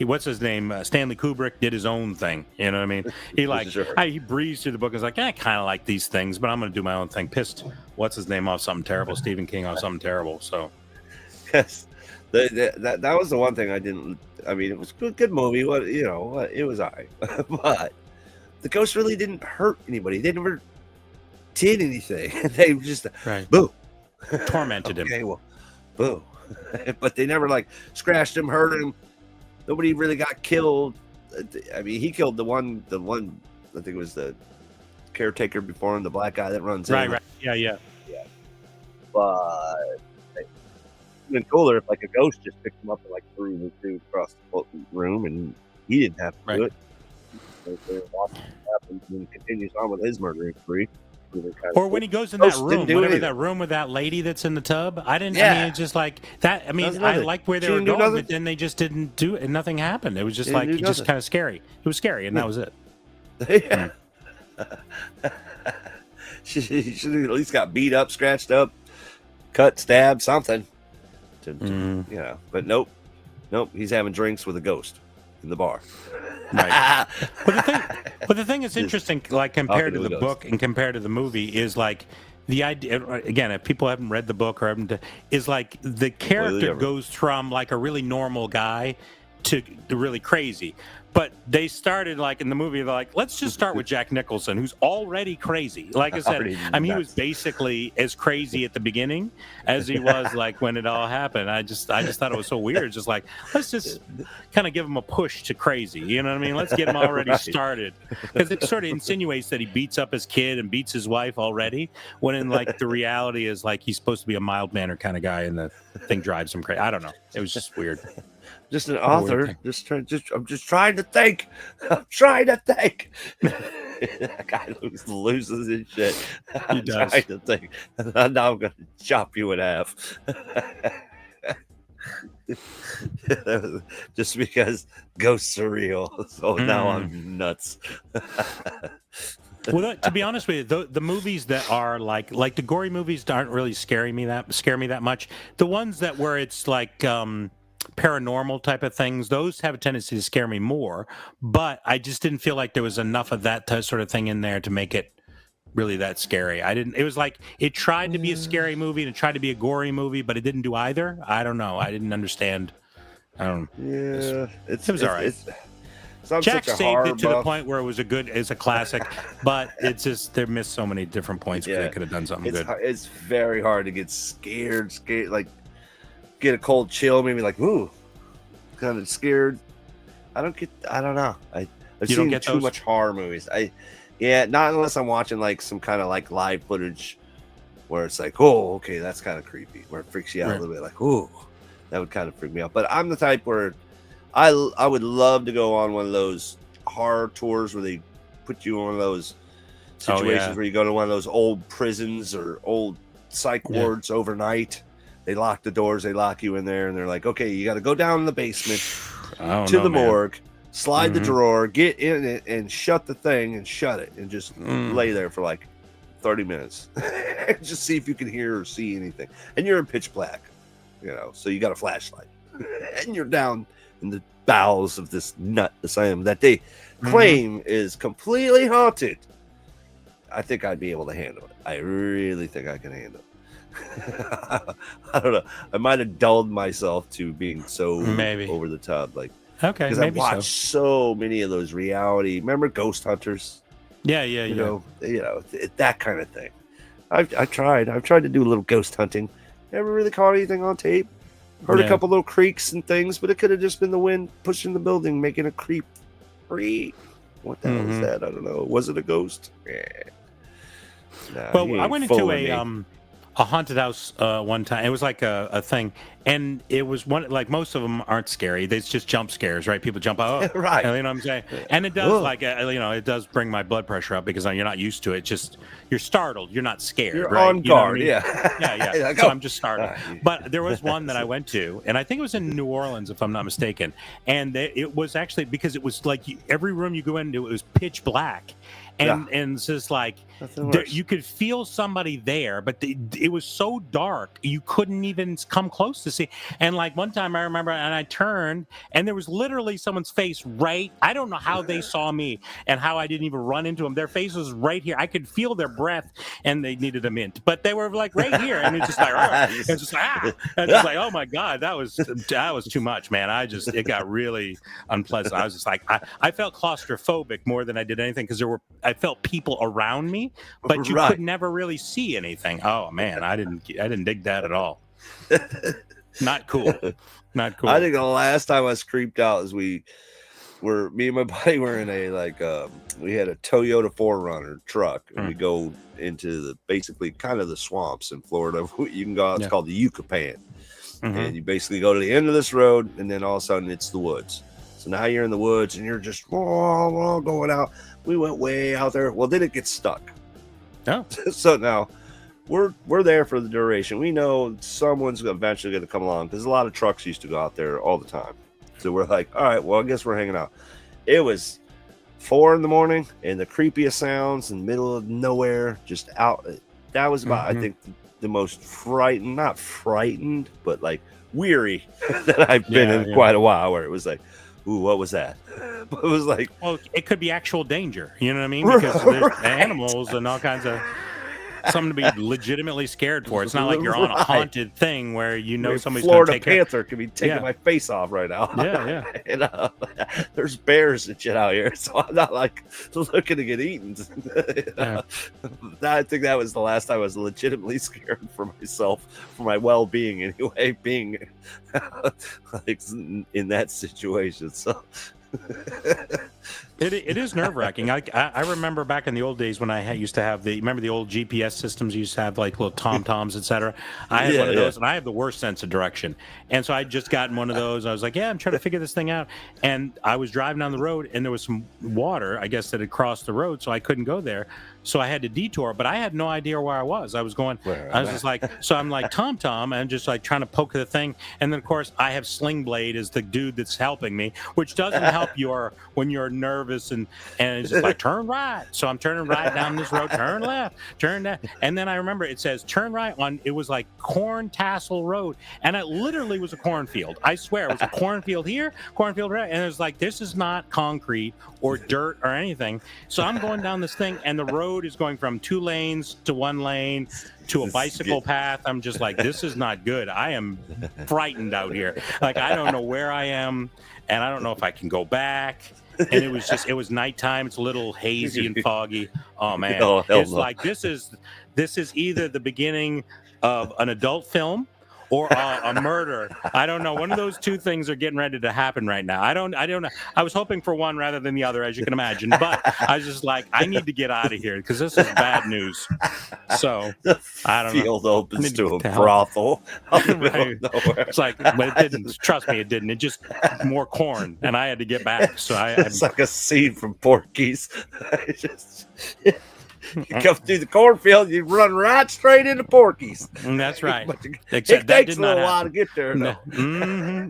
B: what's his name? Stanley Kubrick did his own thing. You know what I mean? He breezed through the book. He's like, I kind of like these things, but I'm going to do my own thing. Pissed what's his name off something terrible. Stephen King off something terrible. So
C: yes, that was the one thing I didn't. I mean, it was a good movie. It was alright, but. The ghost really didn't hurt anybody. They never did anything. They just boo,
B: tormented him.
C: Okay, well, boo, but they never scratched him, hurt him. Nobody really got killed. I mean, he killed the one. I think it was the caretaker before him, the black guy that runs in.
B: Right. Yeah.
C: But it's even cooler if a ghost just picked him up and threw him across the room, and he didn't have to do it. And continues on with his murdering spree.
B: Or when he goes in that room, that room with that lady that's in the tub. I mean, it's just like that. I mean, I liked where they were going, but then they just didn't do it, and nothing happened. It was just just kind of scary. It was scary, and that was it.
C: Yeah. She should have at least got beat up, scratched up, cut, stabbed, something. But nope. He's having drinks with a ghost in the bar.
B: Right. But Well, the thing that's interesting, like compared to the
C: ghost.
B: book and compared to the movie, is like the idea. Again, if people haven't read the book or haven't, is like the character goes from like a really normal guy to really crazy. But they started like in the movie, they're like, let's just start with Jack Nicholson, who's already crazy. Like I said, he was basically as crazy at the beginning as he was like when it all happened. I just thought it was so weird. Just like, let's just kind of give him a push to crazy. You know what I mean? Let's get him already started. Because it sort of insinuates that he beats up his kid and beats his wife already, when in like the reality is like he's supposed to be a mild-mannered kind of guy and the thing drives him crazy. I don't know. It was just weird.
C: Just an author. I'm just trying to think. I'm trying to think. That guy loses his shit. I'm trying to think. Now I'm going to chop you in half. Just because ghosts are real. So now I'm nuts.
B: Well, to be honest with you, the movies that are like the gory movies aren't really scare me that much. The ones that where it's like paranormal type of things, those have a tendency to scare me more, but I just didn't feel like there was enough of that sort of thing in there to make it really that scary. It was like it tried to be a scary movie and it tried to be a gory movie, but it didn't do either. I don't know. I didn't understand. It was all right. Jack saved it to the point where it was a classic, but it's just they missed so many different points where they could have done something good.
C: It's very hard to get scared, like get a cold chill, maybe like, ooh, kind of scared. I don't know. I've seen too much horror movies. Not unless I'm watching like some kind of like live footage where it's like, oh, okay, that's kind of creepy, where it freaks you out a little bit, like, ooh, that would kind of freak me out. But I'm the type where I would love to go on one of those horror tours where they put you on one of those situations where you go to one of those old prisons or old psych wards overnight. They lock the doors, they lock you in there, and they're like, okay, you got to go down in the basement to the morgue, slide the drawer, get in it, and shut the thing and shut it, and just lay there for like 30 minutes. Just see if you can hear or see anything. And you're in pitch black, so you got a flashlight. And you're down in the bowels of this nut asylum that they claim is completely haunted. I think I'd be able to handle it. I really think I can handle it. I don't know. I might have dulled myself to being so over the top, like because I watched so many of those reality. Remember Ghost Hunters?
B: Yeah.
C: That kind of thing. I've tried to do a little ghost hunting. Never really caught anything on tape. Heard a couple little creaks and things, but it could have just been the wind pushing the building, making a creep. What the hell was that? I don't know. Was it a ghost?
B: Well, I went into a haunted house one time. It was like a thing, and it was one like most of them aren't scary. It's just jump scares, right? People jump out,
C: right?
B: You know what I'm saying? And it does it does bring my blood pressure up because you're not used to it. Just you're startled. You're not scared.
C: You're
B: right?
C: on guard.
B: You know what I mean? Yeah. So I'm just startled. But there was one that I went to, and I think it was in New Orleans, if I'm not mistaken. And it was actually because it was like every room you go into, it was pitch black. And it's just like you could feel somebody there, but it was so dark you couldn't even come close to see. And like one time I remember, and I turned, and there was literally someone's face right. I don't know how they saw me and how I didn't even run into them. Their face was right here. I could feel their breath, and they needed a mint, but they were like right here, and it's just like, it's just like, and it's like, oh my god, that was too much, man. It got really unpleasant. I was just like, I felt claustrophobic more than I did anything because I felt people around me, but you could never really see anything. Oh man, I didn't dig that at all. Not cool. Not cool.
C: I think the last time I was creeped out is me and my buddy were in we had a Toyota 4Runner truck, and we go into basically kind of the swamps in Florida. You can go out, it's called the Yucatan. And you basically go to the end of this road, and then all of a sudden it's the woods. So now you're in the woods and you're just going out. We went way out there. Well, then it gets stuck.
B: Oh.
C: So now we're there for the duration. We know someone's eventually going to come along because a lot of trucks used to go out there all the time. So we're like, all right, well, I guess we're hanging out. It was 4 a.m. and the creepiest sounds in the middle of nowhere, just out. That was about, I think, the most not frightened, but like weary that I've been in quite a while, where it was like, ooh, what was that? It was like,
B: well, it could be actual danger. You know what I mean? Because there's animals and all kinds of something to be legitimately scared for. It's not like you're on a haunted thing where somebody's going to take
C: Florida Panther could be taking my face off right now.
B: Yeah.
C: And there's bears and shit out here, so I'm not like looking to get eaten. I think that was the last time I was legitimately scared for myself, for my well-being anyway, being like in that situation. So
B: It is nerve-wracking. I remember back in the old days when I used to have remember the old GPS systems used to have like little tom-toms, etc. I had one of those, and I have the worst sense of direction. And so I'd just gotten one of those. I was like, I'm trying to figure this thing out. And I was driving down the road, and there was some water, I guess, that had crossed the road, so I couldn't go there. So I had to detour, but I had no idea where I was. I was going, just like, so I'm like tom-tom, and just like trying to poke the thing. And then, of course, I have Sling Blade as the dude that's helping me, which doesn't help when you're nervous and it's just like, turn right. So I'm turning right down this road, turn left, turn left. And then I remember it says turn right it was like Corn Tassel Road. And it literally was a cornfield. I swear, it was a cornfield here, cornfield right. And it was like, this is not concrete or dirt or anything. So I'm going down this thing, and the road is going from 2 lanes to 1 lane to a bicycle path. I'm just like, this is not good. I am frightened out here. Like, I don't know where I am, and I don't know if I can go back. And it was nighttime. It's a little hazy and foggy. Oh man, it's like this is either the beginning of an adult film or a murder. I don't know. One of those two things are getting ready to happen right now. I don't know. I was hoping for one rather than the other, as you can imagine. But I was just like, I need to get out of here because this is bad news. So I don't know.
C: Field opens to a brothel.
B: Right. It's like, but it didn't. Trust me, it didn't. It just more corn, and I had to get back. So
C: it's like a scene from Porky's. You come through the cornfield, you run right straight into Porky's.
B: That's right.
C: Except it takes a little while to get there.
B: No.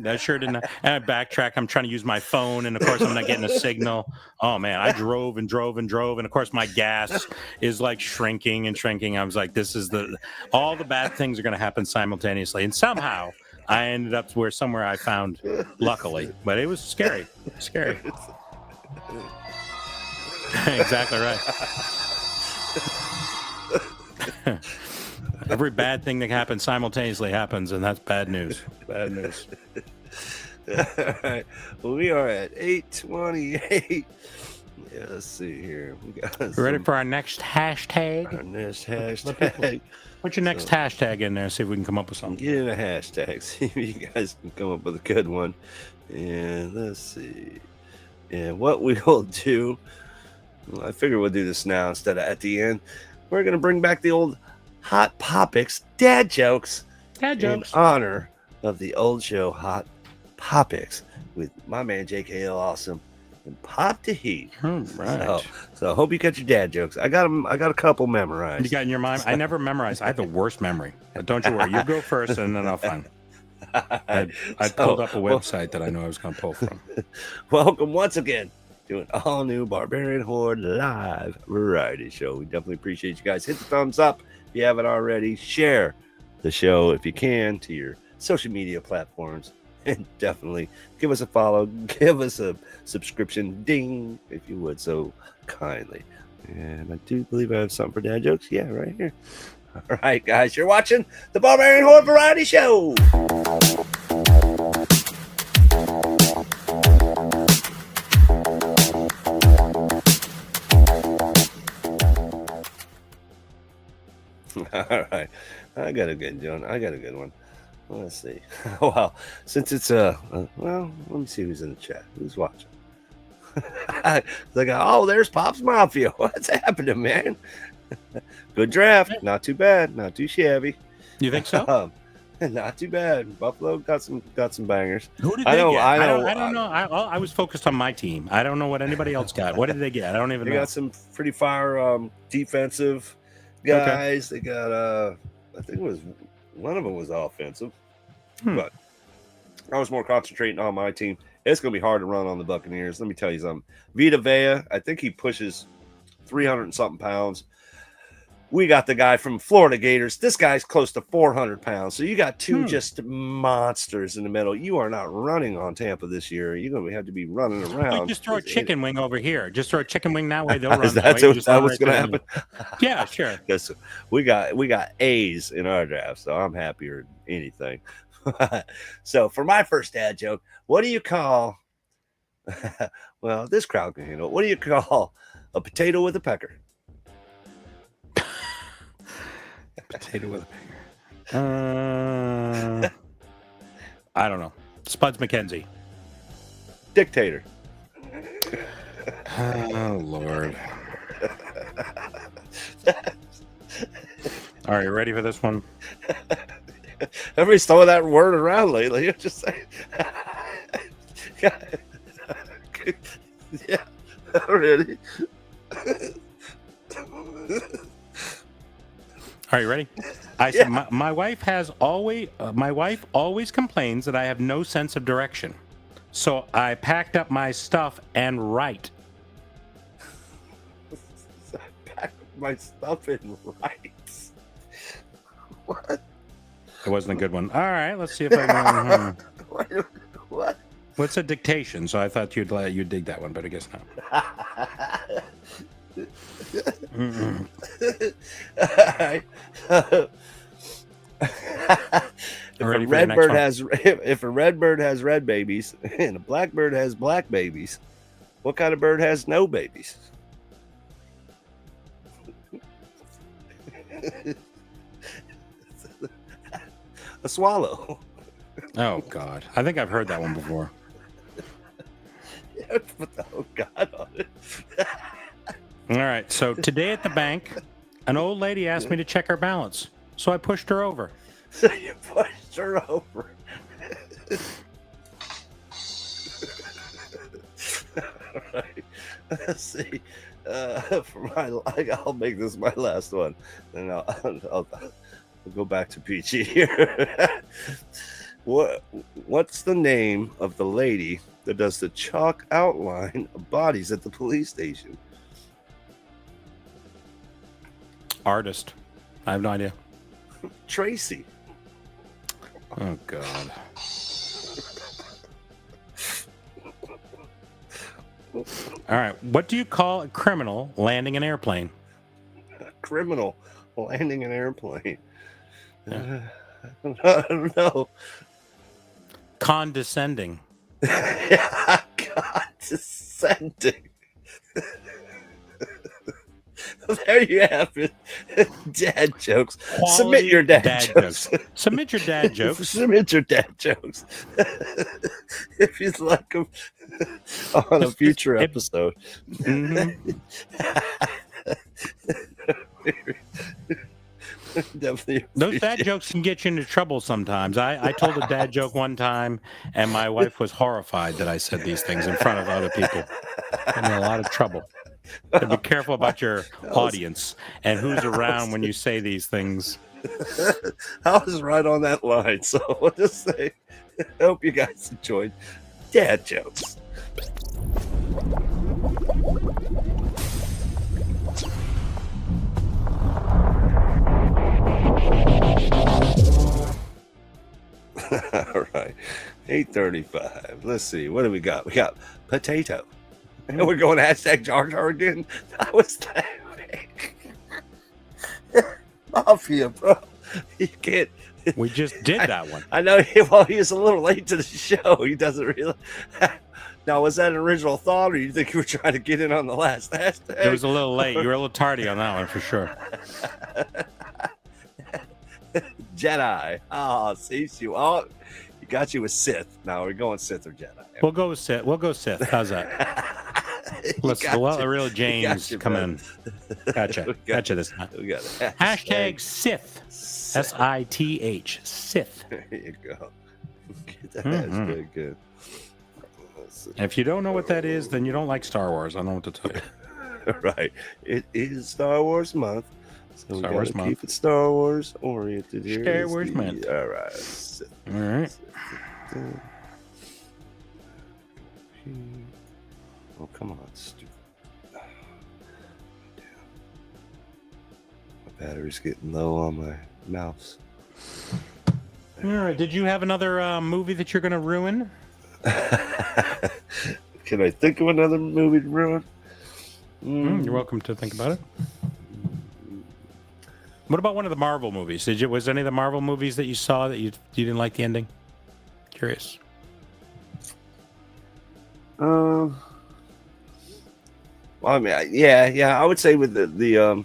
B: That sure did not. And I backtrack. I'm trying to use my phone, and of course, I'm not getting a signal. Oh man, I drove and drove and drove, and of course, my gas is like shrinking and shrinking. I was like, this is all the bad things are going to happen simultaneously, and somehow I ended up somewhere I found, luckily, but it was scary. Scary. Exactly right. Every bad thing that happens simultaneously happens, and that's bad news. Bad news.
C: All right. Well, we are at 8:28. Yeah, let's see here. We got
B: ready for our next hashtag?
C: Our next hashtag.
B: Put your next hashtag in there, see if we can come up with something.
C: Get in a hashtag. See if you guys can come up with a good one. And let's see. And what we will do, well, I figure we'll do this now instead of at the end. We're going to bring back the old Hot Topics dad jokes. In honor of the old show Hot Topics with my man JKL Awesome and Pop the Heat.
B: Right.
C: So I hope you got your dad jokes. I got them. I got a couple memorized.
B: You got in your mind? I never memorized. I have the worst memory. But don't you worry. You go first, and then I'll find. I pulled up a website that I know I was going to pull from.
C: Welcome once again to an all-new Barbarian Horde live variety show. We definitely appreciate you guys. Hit the thumbs up if you haven't already. Share the show if you can to your social media platforms. And definitely give us a follow. Give us a subscription. Ding, if you would so kindly. And I do believe I have something for dad jokes. Yeah, right here. All right, guys. You're watching the Barbarian Horde Variety Show. All right, I got a good one. Let's see. Well, since it's well, let me see who's in the chat. Who's watching? Like, oh, there's Pop's Mafia. What's happening, man? Good draft. Not too bad. Not too shabby.
B: You think so?
C: Not too bad. Buffalo got some bangers.
B: Who did they get? I don't know. I was focused on my team. I don't know what anybody else got. What did they get? I don't even know.
C: They got some pretty fire defensive guys. Okay. They got I think it was one of them was offensive, but I was more concentrating on my team. It's going to be hard to run on the Buccaneers. Let me tell you something. Vita Vea, I think he pushes 300 and something pounds. We got the guy from Florida Gators. This guy's close to 400 pounds. So you got two just monsters in the middle. You are not running on Tampa this year. You're going to have to be running around.
B: You just throw a chicken wing over here. Just throw a chicken wing that way. They'll run.
C: That's what's going to happen.
B: Yeah, sure.
C: Because we got A's in our draft, so I'm happier than anything. So for my first dad joke, what do you call? Well, this crowd can handle it. What do you call a potato with a pecker?
B: Potato with a pecker. I don't know. Spuds McKenzie.
C: Dictator.
B: Oh, Lord. All right, you ready for this one?
C: Everybody's throwing that word around lately. You're just saying. Yeah, ready.
B: All right, ready? I said my wife always complains that I have no sense of direction. So I packed up my stuff and right.
C: I packed my stuff and right. What?
B: It wasn't a good one. All right, let's see if I can.
C: What?
B: What's a dictation? So I thought you'd dig that one, but I guess not.
C: If a red bird has red babies and a black bird has black babies, what kind of bird has no babies? A swallow.
B: Oh God, I think I've heard that one before.
C: Yeah, put the oh God on it.
B: All right, so today at the bank, an old lady asked me to check her balance, so I pushed her over.
C: So you pushed her over. All right. Let's see. I'll make this my last one, and I'll go back to Peachy here. What's the name of the lady that does the chalk outline of bodies at the police station?
B: Artist. I have no idea.
C: Tracy.
B: Oh God. All right. What do you call a criminal landing an airplane?
C: A criminal landing an airplane.
B: Yeah.
C: I don't know.
B: Condescending.
C: Condescending. There you have it. Dad jokes.
B: Quality
C: Submit your dad jokes.
B: Submit your dad jokes.
C: Submit your dad jokes. If you'd like them on a future episode.
B: Mm-hmm.
C: Definitely.
B: Those dad jokes can get you into trouble sometimes. I told a dad joke one time, and my wife was horrified that I said these things in front of other people. I'm in a lot of trouble. So be careful about your audience and who's around when you say these things.
C: I was right on that line, so I'll just say, I hope you guys enjoyed dad jokes. All right, 8:35. Let's see, what do we got? We got potato. And we're going hashtag Jar Jar again. I was laughing. Mafia, bro. You can't.
B: We just did that one.
C: I know. Well, he was a little late to the show. He doesn't really. Now, was that an original thought, or you think you were trying to get in on the last hashtag?
B: It was a little late. You were a little tardy on that one for sure.
C: Jedi. Oh, see you. Oh, you got you with Sith. Now we're going Sith or Jedi.
B: We'll go with Sith. We'll go Sith. How's that? Let's well, the real James come in. Gotcha. Gotcha this time.
C: We got
B: hashtag Sith. SITH. Sith.
C: There you go. Get that hashtag good.
B: If you don't know what that is, then you don't like Star Wars. I don't know what to tell you.
C: Right. It is Star Wars month. So
B: Star Wars month.
C: Keep it Star Wars oriented here.
B: Star Wars month.
C: All right.
B: All right.
C: Oh, come on, stupid. My Battery's getting low on my mouse.
B: All right. Did you have another movie that you're going to ruin?
C: Can I think of another movie to ruin?
B: You're welcome to think about it. What about one of the Marvel movies? Was any of the Marvel movies that you saw that you didn't like the ending? Curious.
C: Well, I mean, yeah. I would say with the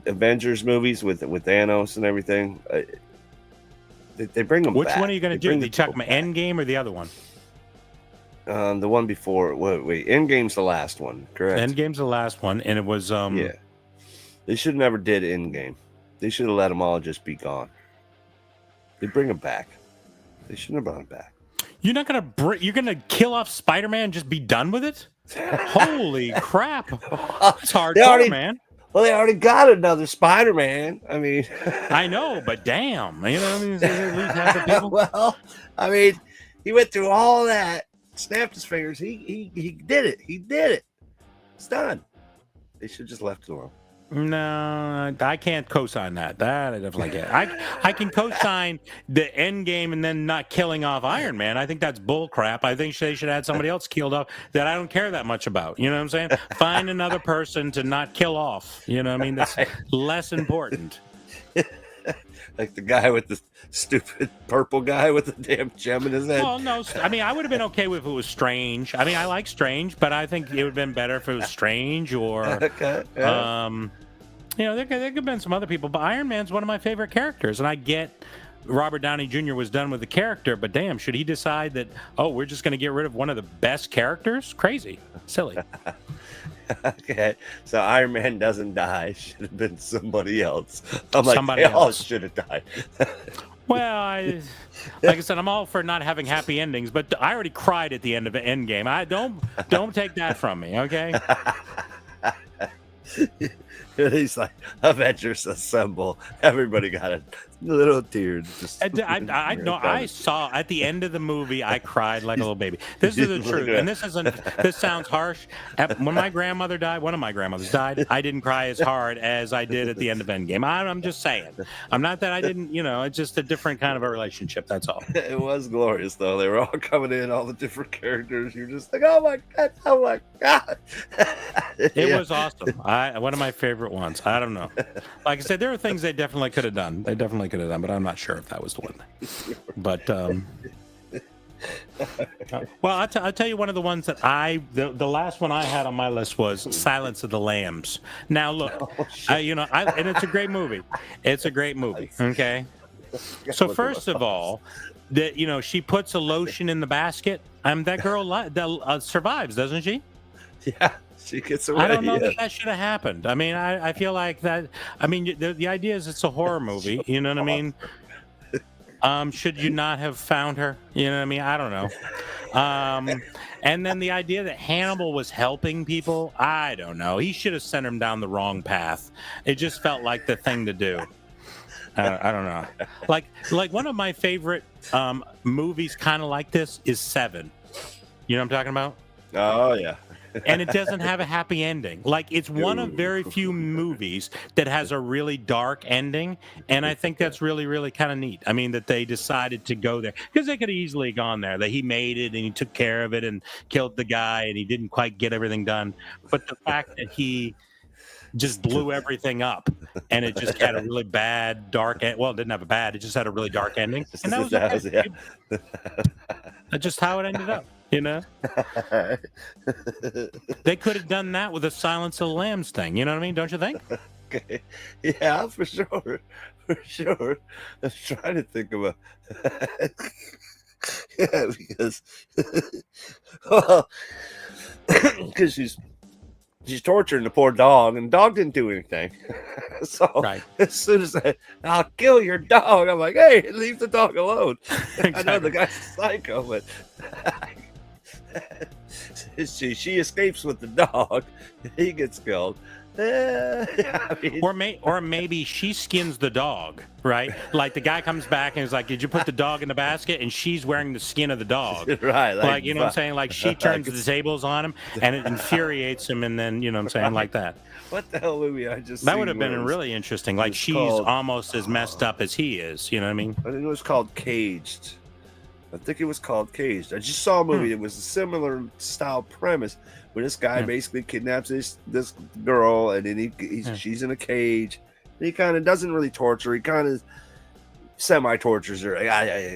C: Avengers movies with Thanos and everything, they bring them
B: Which
C: back.
B: One are you going to do? Are you talking about Endgame or the other one?
C: The one before. Wait. Endgame's the last one, correct?
B: Endgame's the last one, and it was
C: yeah. They should have never did Endgame. They should have let them all just be gone. They bring them back. They shouldn't have brought them back.
B: You're not gonna you're gonna kill off Spider-Man and just be done with it? Holy crap! That's hardcore, man.
C: Well, they already got another Spider-Man. I mean,
B: I know, but damn, you know, I mean, at least half the people.
C: Well, I mean, he went through all that, snapped his fingers. He did it. He did it. It's done. They should just left it alone.
B: No, I can't co-sign that. That I definitely can't. I can co-sign the end game and then not killing off Iron Man. I think that's bull crap. I think they should have somebody else killed off that I don't care that much about. You know what I'm saying? Find another person to not kill off. You know what I mean? That's less important.
C: Like the guy with the stupid purple guy with the damn gem in his head.
B: Well, no, I mean, I would have been okay if it was Strange. I mean, I like Strange, but I think it would have been better if it was Strange or,
C: okay, yeah.
B: You know, there could have been some other people. But Iron Man's one of my favorite characters, and I get Robert Downey Jr. was done with the character, but damn, should he decide that, oh, we're just going to get rid of one of the best characters? Crazy, silly.
C: Okay, so Iron Man doesn't die. Should have been somebody else. I'm like,
B: Somebody
C: they all
B: else.
C: should have died.
B: Well, like I said, I'm all for not having happy endings, but I already cried at the end of Endgame. I don't take that from me, okay?
C: He's like, Avengers assemble. Everybody got a little tear.
B: I saw at the end of the movie, I cried like a little baby. This is the truth, and this sounds harsh. When my grandmother died, one of my grandmothers died, I didn't cry as hard as I did at the end of Endgame. I'm just saying. I'm not that I didn't, you know, it's just a different kind of a relationship, that's all.
C: It was glorious, though. They were all coming in, all the different characters. You're just like, oh my God.
B: It was awesome. One of my favorite ones. I don't know. Like I said, there are things they definitely could have done. They definitely could have done, but I'm not sure if that was the one thing. But well, I'll tell you one of the ones that the last one I had on my list was Silence of the Lambs. Now look, and it's a great movie. It's a great movie. Okay. So first of all, she puts a lotion in the basket. That girl survives, doesn't she?
C: Yeah, she gets away.
B: I don't know that should have happened. I mean, I feel like that. I mean, the idea is it's a horror movie. You know what I mean? Should you not have found her? You know what I mean? I don't know. And then the idea that Hannibal was helping people, I don't know. He should have sent him down the wrong path. It just felt like the thing to do. I don't know. Like one of my favorite movies kind of like this is Seven. You know what I'm talking about?
C: Oh, yeah.
B: And it doesn't have a happy ending. Like, it's one of very few movies that has a really dark ending, and I think that's really, really kind of neat. I mean, that they decided to go there, because they could have easily gone there, that he made it, and he took care of it, and killed the guy, and he didn't quite get everything done. But the fact that he just blew everything up, and it just had a really bad, dark end. Well, it didn't have a bad, it just had a really dark ending. And that was okay. That's just how it ended up. You know, they could have done that with the Silence of the Lambs thing. You know what I mean? Don't you think?
C: Okay. Yeah, for sure. I'm trying to think of yeah, because because she's torturing the poor dog, and the dog didn't do anything. So
B: right.
C: As soon as I'll kill your dog, I'm like, hey, leave the dog alone. Exactly. I know the guy's a psycho, but she escapes with the dog. He gets killed. I mean,
B: Or maybe she skins the dog, right? Like the guy comes back and is like, "Did you put the dog in the basket?" And she's wearing the skin of the dog,
C: right?
B: Like you know what I'm saying? Like she turns the tables on him, and it infuriates him, and then you know what I'm saying, like that.
C: What the hell movie I just?
B: That would have been really interesting. Like she's almost as messed up as he is. You know what I mean?
C: I think it was called Caged. I just saw a movie. It was a similar style premise where this guy basically kidnaps this girl, and then she's in a cage. And he kind of doesn't really torture. He kind of semi-tortures her.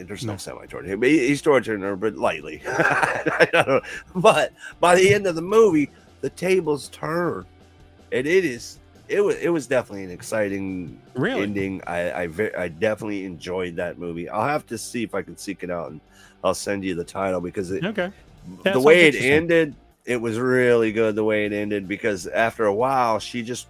C: There's no semi-torture. He's torturing her, but lightly. I don't know. But by the end of the movie, the tables turn, and it was definitely an exciting ending. I definitely enjoyed that movie. I'll have to see if I can seek it out, and I'll send you the title because the way it ended, it was really good. The way it ended, because after a while, she just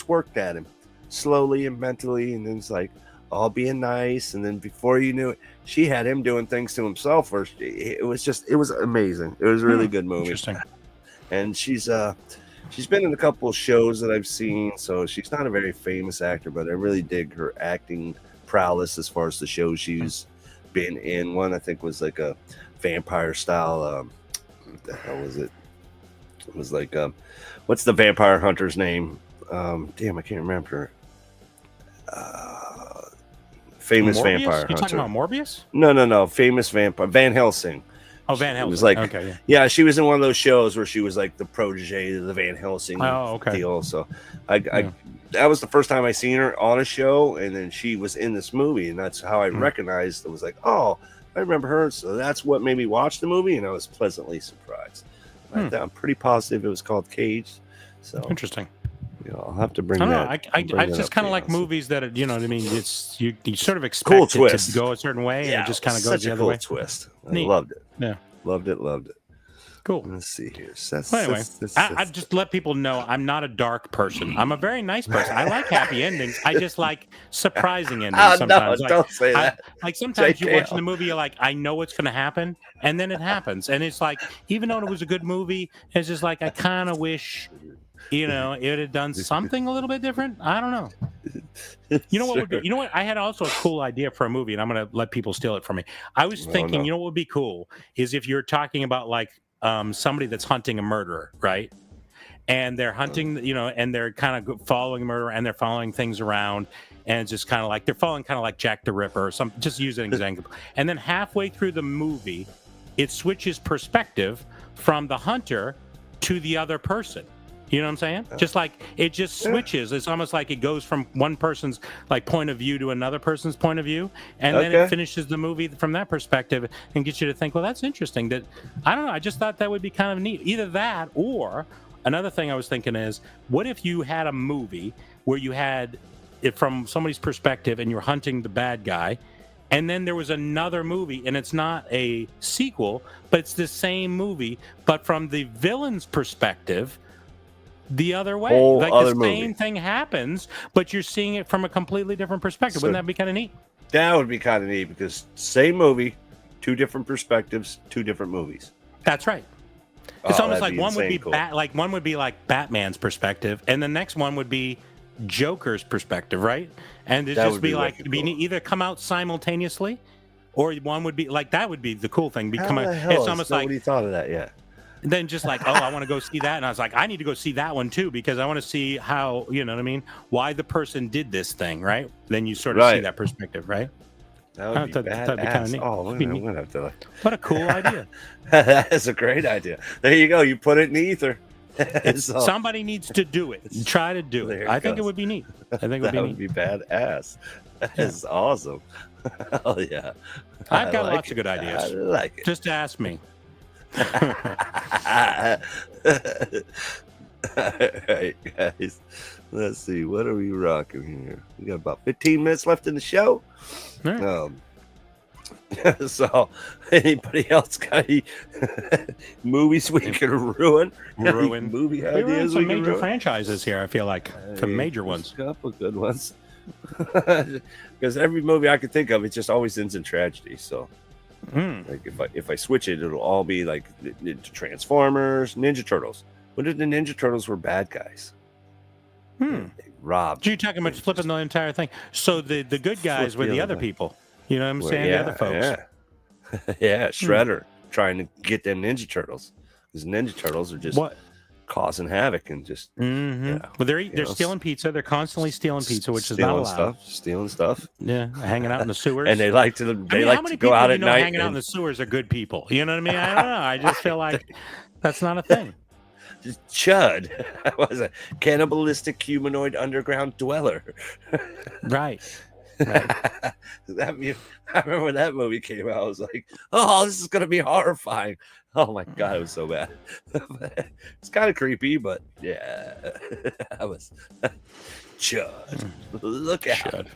C: worked at him slowly and mentally, and then it's like all being nice, and then before you knew it, she had him doing things to himself. Or it was amazing. It was a really good movie.
B: Interesting.
C: And she's been in a couple of shows that I've seen, so she's not a very famous actor, but I really dig her acting prowess as far as the shows she's been in. One I think was like a vampire style. What the hell was it? It was like what's the vampire hunter's name? Damn, I can't remember. Famous
B: Morbius?
C: vampire hunter.
B: You talking about Morbius?
C: No. Famous vampire. Van Helsing.
B: Oh, Van Helsing.
C: It was like,
B: okay,
C: yeah, she was in one of those shows where she was like the protege of the Van Helsing deal. So that was the first time I seen her on a show, and then she was in this movie, and that's how I recognized it. Was like, oh, I remember her. So that's what made me watch the movie, and I was pleasantly surprised. I'm pretty positive it was called Caged. So
B: interesting.
C: I'll have to bring
B: that. I just kind of like movies that, you know what I mean? It's you sort of expect it to go a certain way, and it just kind of goes the other way.
C: Twist. I loved it.
B: Yeah.
C: Loved it.
B: Cool.
C: Let's see here.
B: Anyway, I just let people know I'm not a dark person. I'm a very nice person. I like happy endings. I just like surprising endings sometimes.
C: No, don't say that.
B: Like sometimes you're watching the movie, you're like, I know what's going to happen, and then it happens. And it's like, even though it was a good movie, it's just like, I kind of wish, it had done something a little bit different. I don't know. You know what would be, you know what? I had also a cool idea for a movie, and I'm going to let people steal it from me. I was thinking, you know what would be cool is if you're talking about like somebody that's hunting a murderer, right? And they're hunting, and they're kind of following a murderer, and they're following things around, and it's just kind of like they're following kind of like Jack the Ripper or something. Just use an example. And then halfway through the movie, it switches perspective from the hunter to the other person. You know what I'm saying? Just like it just switches. It's almost like it goes from one person's like point of view to another person's point of view, and then it finishes the movie from that perspective and gets you to think, well, that's interesting. That I don't know. I just thought that would be kind of neat. Either that, or another thing I was thinking is, what if you had a movie where you had it from somebody's perspective and you're hunting the bad guy, and then there was another movie, and it's not a sequel, but it's the same movie, but from the villain's perspective. The other way, like the same thing happens, but you're seeing it from a completely different perspective. Wouldn't that be kind of neat?
C: That would be kind of neat because same movie, two different perspectives, two different movies.
B: That's right. It's almost like one would be one would be like Batman's perspective, and the next one would be Joker's perspective, right? And it'd just be like either come out simultaneously, or one would be like that would be the cool thing. It's almost like
C: nobody thought of that yet.
B: And then just like, I want to go see that. And I was like, I need to go see that one too, because I want to see how, you know what I mean? Why the person did this thing, right? Then you sort of see that perspective, right?
C: That would be badass. That'd be kind of neat. Oh, I'm going to have to.
B: What a cool idea.
C: That is a great idea. There you go. You put it in the ether.
B: Somebody needs to do it. Try to do it. I think it would be neat. I think it would be neat.
C: That would be badass. That is awesome. Hell yeah.
B: I've got lots of good ideas.
C: I like it.
B: Just ask me.
C: All right, guys. Let's see. What are we rocking here? We got about 15 minutes left in the show.
B: Right.
C: So, anybody else got any movies we can ruin? Movie ideas?
B: Some major franchises here. I feel like some major ones.
C: A couple good ones. Because every movie I could think of, it just always ends in tragedy. So. Like if I switch it, it'll all be like Transformers, Ninja Turtles. What if the Ninja Turtles were bad guys?
B: Hmm.
C: Rob.
B: You're talking about flipping the entire thing. So the good guys were the other people. You know what I'm saying?
C: Yeah,
B: the other folks.
C: Yeah. Yeah, Shredder trying to get them Ninja Turtles. Because Ninja Turtles are just causing havoc and just
B: Well, they're stealing pizza. They're constantly stealing pizza, which is not allowed.
C: Stealing stuff.
B: Yeah, hanging out in the sewers.
C: And they like to go out at night.
B: Hanging out in the sewers are good people. You know what I mean? I don't know. I just feel like that's not a thing.
C: Chud was a cannibalistic humanoid underground dweller.
B: Right.
C: I remember when that movie came out. I was like, "Oh, this is gonna be horrifying." Oh my god, it was so bad. It's kind of creepy, but yeah, I was Chud. Look out!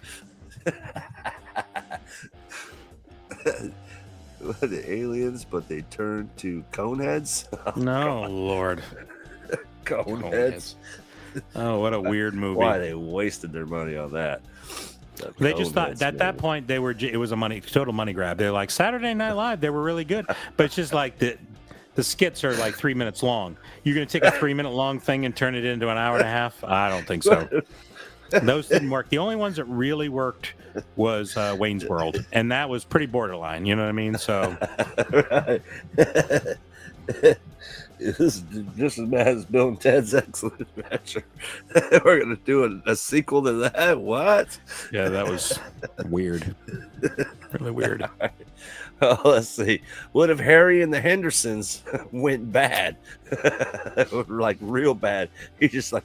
C: The aliens, but they turned to coneheads. Oh,
B: no, God. Lord,
C: coneheads.
B: Oh, what a weird movie!
C: Why they wasted their money on that?
B: They just thought at that point it was a total money grab. They're like Saturday Night Live. They were really good, but it's just like the skits are like 3 minutes long. You're going to take a 3-minute long thing and turn it into an hour and a half? I don't think so. Those didn't work. The only ones that really worked was Wayne's World, and that was pretty borderline. You know what I mean? So.
C: This is just as bad as Bill and Ted's Excellent Adventure. We're going to do a sequel to that? What?
B: Yeah, that was weird. Really weird.
C: Right. Oh, let's see. What if Harry and the Hendersons went bad? Like real bad. He just like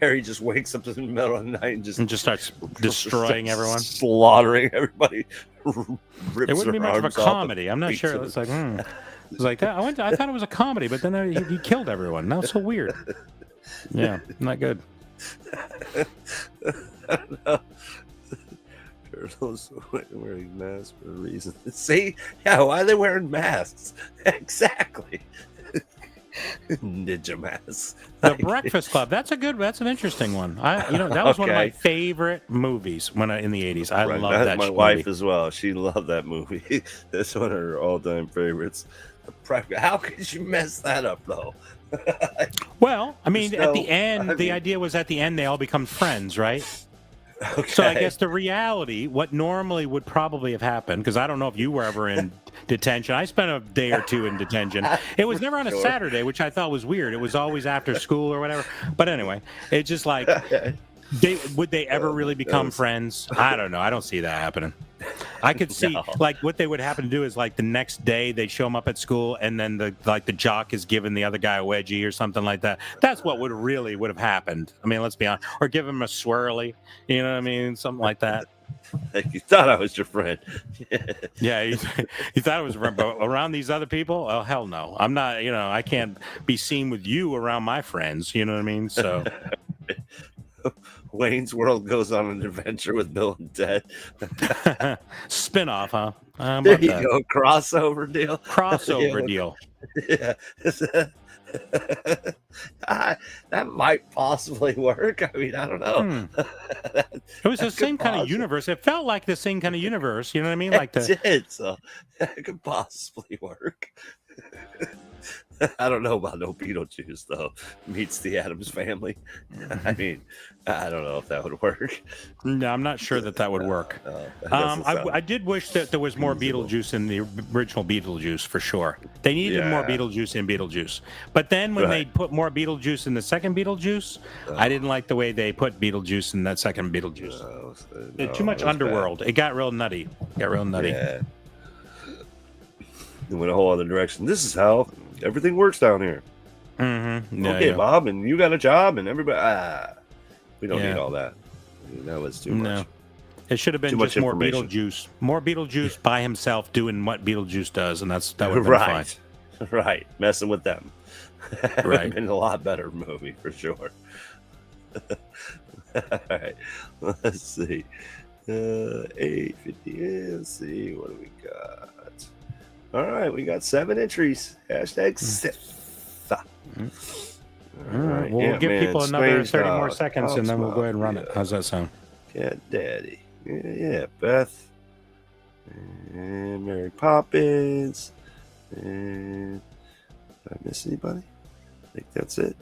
C: Harry just wakes up in the middle of the night and just
B: starts destroying everyone,
C: slaughtering everybody.
B: It wouldn't be much of a comedy. I'm not sure. It's like, It was like that. I thought it was a comedy, but then he killed everyone. That was so weird. Yeah, not good.
C: I don't know. Turtles wearing masks for a reason. See? Yeah, why are they wearing masks? Exactly. Ninja masks.
B: The Breakfast Club. That's an interesting one. That was one of my favorite movies in the 80s. I love that.
C: My wife as well. She loved that movie. That's one of her all-time favorites. How could you mess that up though?
B: Well, I mean, at the end, the idea was at the end they all become friends, right?
C: Okay.
B: So I guess the reality, what normally would probably have happened, because I don't know if you were ever in detention. I spent a day or two in detention. It was never on a Saturday, which I thought was weird. It was always after school or whatever. But anyway, it's just like, would they ever really become friends? I don't know. I don't see that happening. I could see like what they would happen to do is like the next day they'd show them up at school and then the jock is giving the other guy a wedgie or something like that. That's what would have happened. I mean, let's be honest. Or give him a swirly, you know what I mean? Something like that.
C: You thought I was your friend.
B: Yeah, you thought it was around these other people? Oh, hell no. I'm not, I can't be seen with you around my friends, you know what I mean? So
C: Wayne's World goes on an adventure with Bill and Ted.
B: Spin-off, huh?
C: There you go. Crossover deal.
B: Crossover deal.
C: Yeah. That might possibly work. I mean, I don't know.
B: It was the same kind of universe. It felt like the same kind of universe. You know what I mean? Like
C: it did, so that could possibly work. I don't know about no Beetlejuice though. Meets the Addams Family. I mean, I don't know if that would work.
B: No, I'm not sure that would work. I did wish that there was more Beetlejuice in the original Beetlejuice for sure. They needed more Beetlejuice in Beetlejuice. But then when they put more Beetlejuice in the second Beetlejuice, I didn't like the way they put Beetlejuice in that second Beetlejuice. Too much underworld. Bad. It got real nutty.
C: Yeah. It went a whole other direction. This is how everything works down here.
B: Mm-hmm.
C: Okay, Bob, and you got a job, and everybody. We don't need all that. That was too much.
B: No. It should have been just more Beetlejuice. More Beetlejuice by himself doing what Beetlejuice does, and that would have been fine.
C: Right, messing with them.
B: Right,
C: been a lot better movie for sure. All right, let's see. 850. Let's see what do we got. All right, we got 7 entries. Hashtag Sith.
B: All right, we'll give people another 30 more seconds, and then we'll go ahead and run it. How's that sound?
C: Cat Daddy. Yeah, Beth. And Mary Poppins. And did I miss anybody? I think that's it.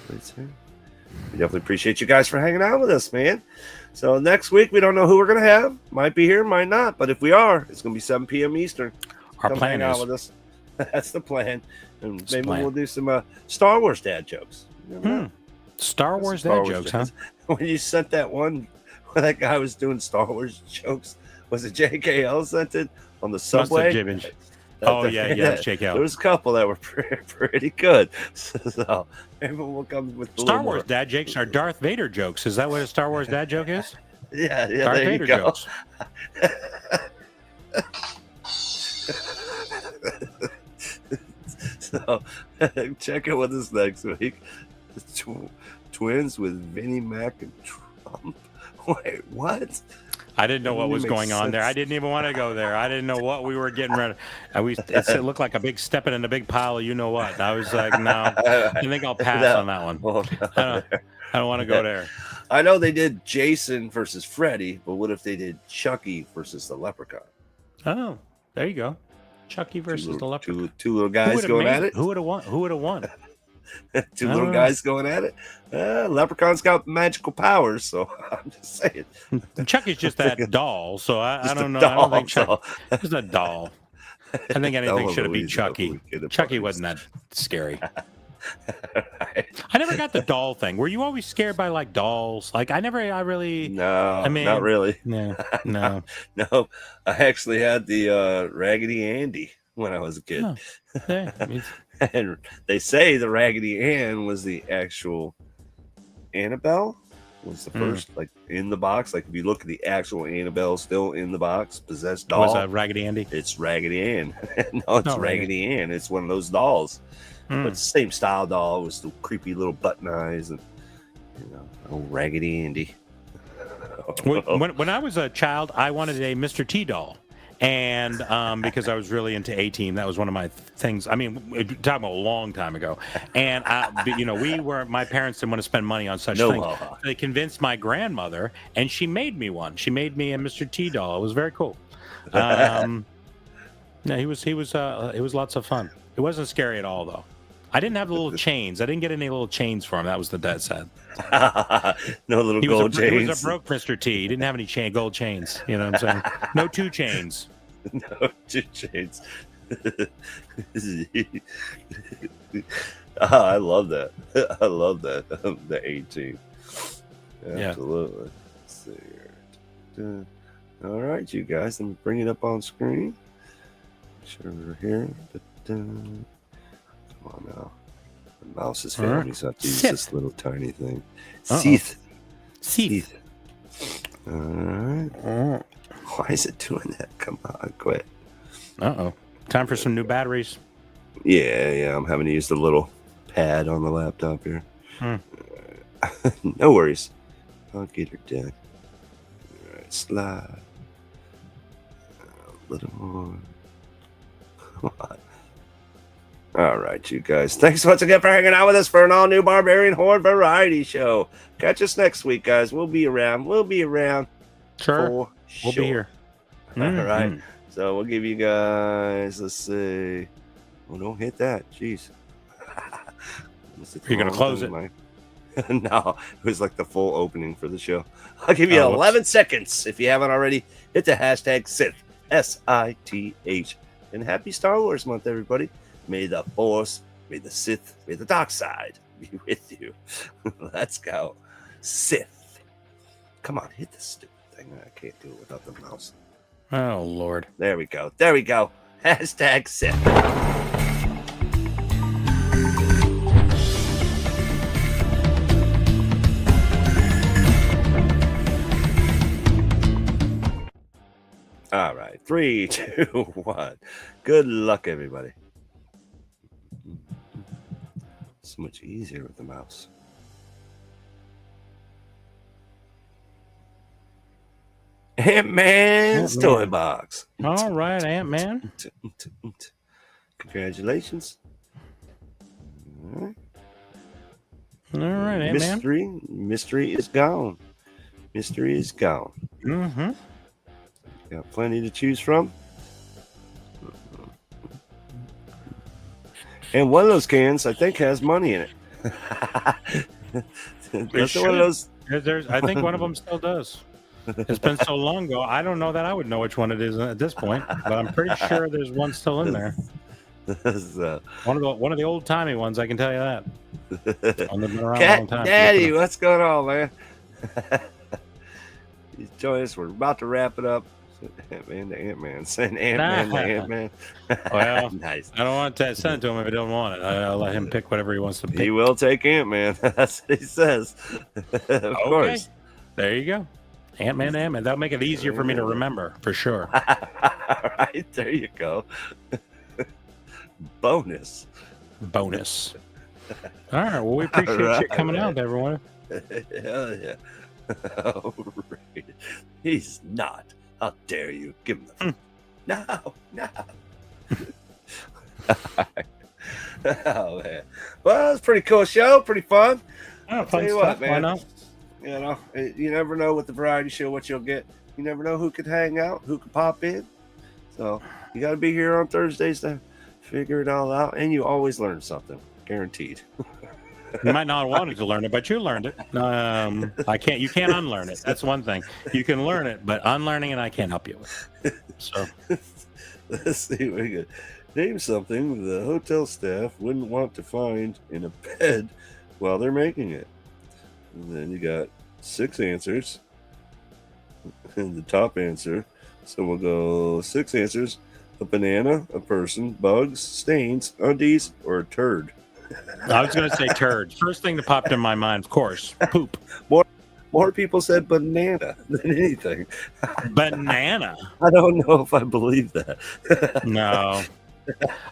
C: Right there. We definitely appreciate you guys for hanging out with us, man. So next week, we don't know who we're going to have. Might be here, might not. But if we are, it's going to be 7 p.m. Eastern.
B: Our
C: Come
B: plan
C: hang out
B: is.
C: with us. That's the plan. And
B: That's the
C: maybe
B: plan.
C: we'll do some Star Wars dad jokes. You never know.
B: Star Wars dad jokes, huh?
C: When you sent that one, when that guy was doing Star Wars jokes, was it JKL sent it on the subway?
B: Oh, yeah, JKL.
C: There was a couple that were pretty good. So maybe we'll come with
B: Star Wars dad jokes are Darth Vader jokes. Is that what a Star Wars dad joke is?
C: Yeah,
B: Darth
C: there
B: Vader
C: you go.
B: jokes.
C: So check it with us next week. Twins with Vinnie Mac and Trump. Wait, what?
B: I didn't know what was going on there. I didn't even want to go there. I didn't know what we were getting ready. It looked like a big stepping in a big pile of you know what. I was like, no, I think I'll pass on that one.
C: Well,
B: I don't want to go there.
C: I know they did Jason versus Freddy, but what if they did Chucky versus the Leprechaun?
B: Oh, there you go. Chucky versus the Leprechaun.
C: Two little guys going at it.
B: Who would have won? Who would have won?
C: Two little guys going at it. Leprechaun's got magical powers, so I'm just saying.
B: Chucky's just that doll, so I don't know.
C: Doll,
B: I don't think Chucky's a doll. I think anything should have been Chucky. Chucky wasn't that scary. I never got the doll thing. Were you always scared by like dolls? Like I really.
C: No,
B: I mean,
C: not really.
B: No.
C: No. I actually had the Raggedy Andy when I was a kid.
B: Oh, yeah,
C: and they say the Raggedy Ann was the actual Annabelle. Was the first like in the box. Like if you look at the actual Annabelle still in the box, possessed doll.
B: Was that Raggedy Andy?
C: It's Raggedy Ann. No, it's Raggedy Ann. It's one of those dolls. But it's the same style doll with the creepy little button eyes and old Raggedy Andy.
B: When I was a child, I wanted a Mr. T doll. And because I was really into A-Team, that was one of my things. I mean, we're talking about a long time ago. And, my parents didn't want to spend money on such things. They convinced my grandmother, and she made me one. She made me a Mr. T doll. It was very cool. It was lots of fun. It wasn't scary at all, though. I didn't have the little chains. I didn't get any little chains for him. That was the dad said.
C: No little gold chains.
B: He was a broke Mr. T. He didn't have any gold chains. You know what I'm saying? No 2 chains.
C: No 2 chains. I love that. I love that. The A-Team. Absolutely. Let's see here. All right, you guys. Let me bring it up on screen. Make sure we're here. Come on now. The mouse is failing me, so I have to use this little tiny thing. Seath. All right. Why is it doing that? Come on, quit.
B: Time for some new batteries.
C: Yeah. I'm having to use the little pad on the laptop here. No worries. I'll get her done. All right, slide. A little more. Come on. All right, you guys. Thanks once again for hanging out with us for an all-new Barbarian Horde Variety Show. Catch us next week, guys. We'll be around.
B: Sure.
C: We'll
B: be here.
C: All right. So we'll give you guys, let's see. Well, don't hit that. Jeez.
B: You're going to close it?
C: No, it was like the full opening for the show. I'll give you 11 seconds. If you haven't already, hit the hashtag Sith, SITH. And happy Star Wars month, everybody. May the Force, may the Sith, may the dark side be with you. Let's go. Sith. Come on, hit this stupid thing. I can't do it without the mouse.
B: Oh, Lord.
C: There we go. Hashtag Sith. All right. 3, 2, 1. Good luck, everybody. So much easier with the mouse. Ant-Man's Toy Box.
B: All right, Ant-Man.
C: Congratulations.
B: All right, Ant-Man.
C: Mystery is gone. Mystery is gone.
B: Mm-hmm.
C: Got plenty to choose from. And one of those cans, I think, has money in it. That's one of those.
B: I think one of them still does. It's been so long ago. I don't know that I would know which one it is at this point, but I'm pretty sure there's one still in there. One of the old timey ones. I can tell you that. One that's been around a long time.
C: Daddy, what's going on, man? You join us. We're about to wrap it up. Ant-Man to Ant-Man. Send Ant-Man to Ant-Man.
B: Well,
C: nice.
B: I don't want to send it to him if he don't want it. I'll let him pick whatever he wants to pick.
C: He will take Ant-Man. That's what he says. Of course.
B: There you go. Ant-Man to Ant-Man. That'll make it easier for me to remember, for sure.
C: All right, there you go. Bonus.
B: All right. Well, we appreciate you coming out, everyone.
C: Hell yeah. All right. He's not. How dare you? Give him the No. Oh, man. Well, it's a pretty cool show. Pretty fun.
B: Oh, fun stuff.
C: Man.
B: Why not?
C: You know, you never know with the variety show what you'll get. You never know who could hang out, who could pop in. So you got to be here on Thursdays to figure it all out. And you always learn something. Guaranteed.
B: You might not have wanted to learn it, but you learned it. You can't unlearn it. That's one thing. You can learn it, but unlearning it, I can't help you with. So
C: let's see. We could name something the hotel staff wouldn't want to find in a bed while they're making it. And then you got 6 answers. And the top answer. So we'll go 6 answers: a banana, a person, bugs, stains, undies, or a turd.
B: I was going to say turd. First thing that popped in my mind, of course, poop.
C: More people said banana than anything.
B: Banana?
C: I don't know if I believe that.
B: No.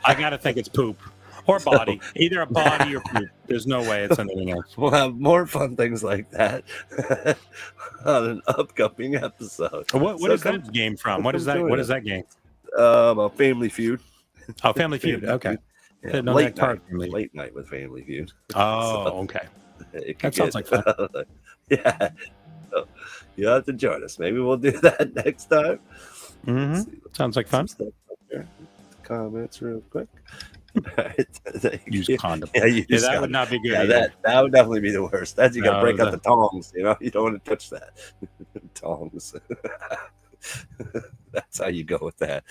B: I got to think it's poop. Or body. Either a body or poop. There's no way it's anything else.
C: We'll have more fun things like that on an upcoming episode.
B: What is that game from? What is that game?
C: A Family Feud.
B: Oh, Family Feud. Okay.
C: Yeah, late night with Family Feud.
B: Oh,
C: so,
B: okay. That sounds like fun.
C: Yeah. So you have to join us. Maybe we'll do that next time.
B: Mm-hmm. Sounds like fun.
C: Comments real quick.
B: Use condom.
C: Yeah,
B: that would not be good.
C: Yeah, that would definitely be the worst. That's you got to break out the tongs. You know, you don't want to touch that. Tongs. That's how you go with that.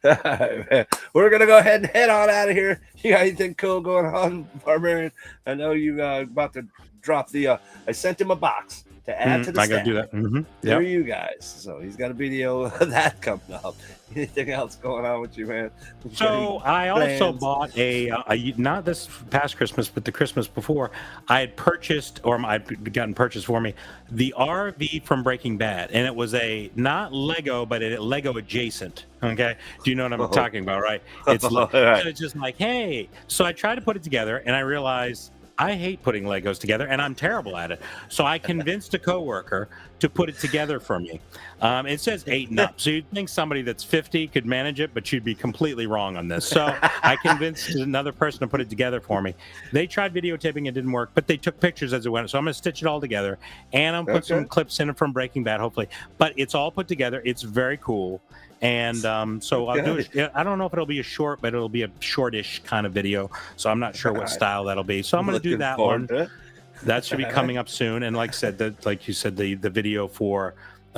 C: All right, man. We're gonna go ahead and head on out of here. You got anything cool going on, Barbarian? I know you about to drop the. I sent him a box to add to the
B: I
C: staff.
B: gotta do that. Mm-hmm.
C: For you guys, so he's got a video of that coming up. Anything else going on with you, man?
B: So I also bought a not this past Christmas, but the Christmas before, I had purchased, or I'd gotten purchased for me, the RV from Breaking Bad, and it was a not Lego, but a Lego adjacent. Okay, do you know what I'm talking about? Right? It's it's just like, hey. So I tried to put it together, and I realized I hate putting Legos together, and I'm terrible at it. So I convinced a coworker to put it together for me. It says 8 and up, so you'd think somebody that's 50 could manage it, but you'd be completely wrong on this. So I convinced another person to put it together for me. They tried videotaping, it didn't work, but they took pictures as it went. So I'm going to stitch it all together, and I'm put some clips in it from Breaking Bad, hopefully. But it's all put together. It's very cool. And so I'll do it. I don't know if it'll be a short, but it'll be a shortish kind of video. So I'm not sure what style that'll be. So I'm going to do that one. That should be coming up soon. And like you said, the video for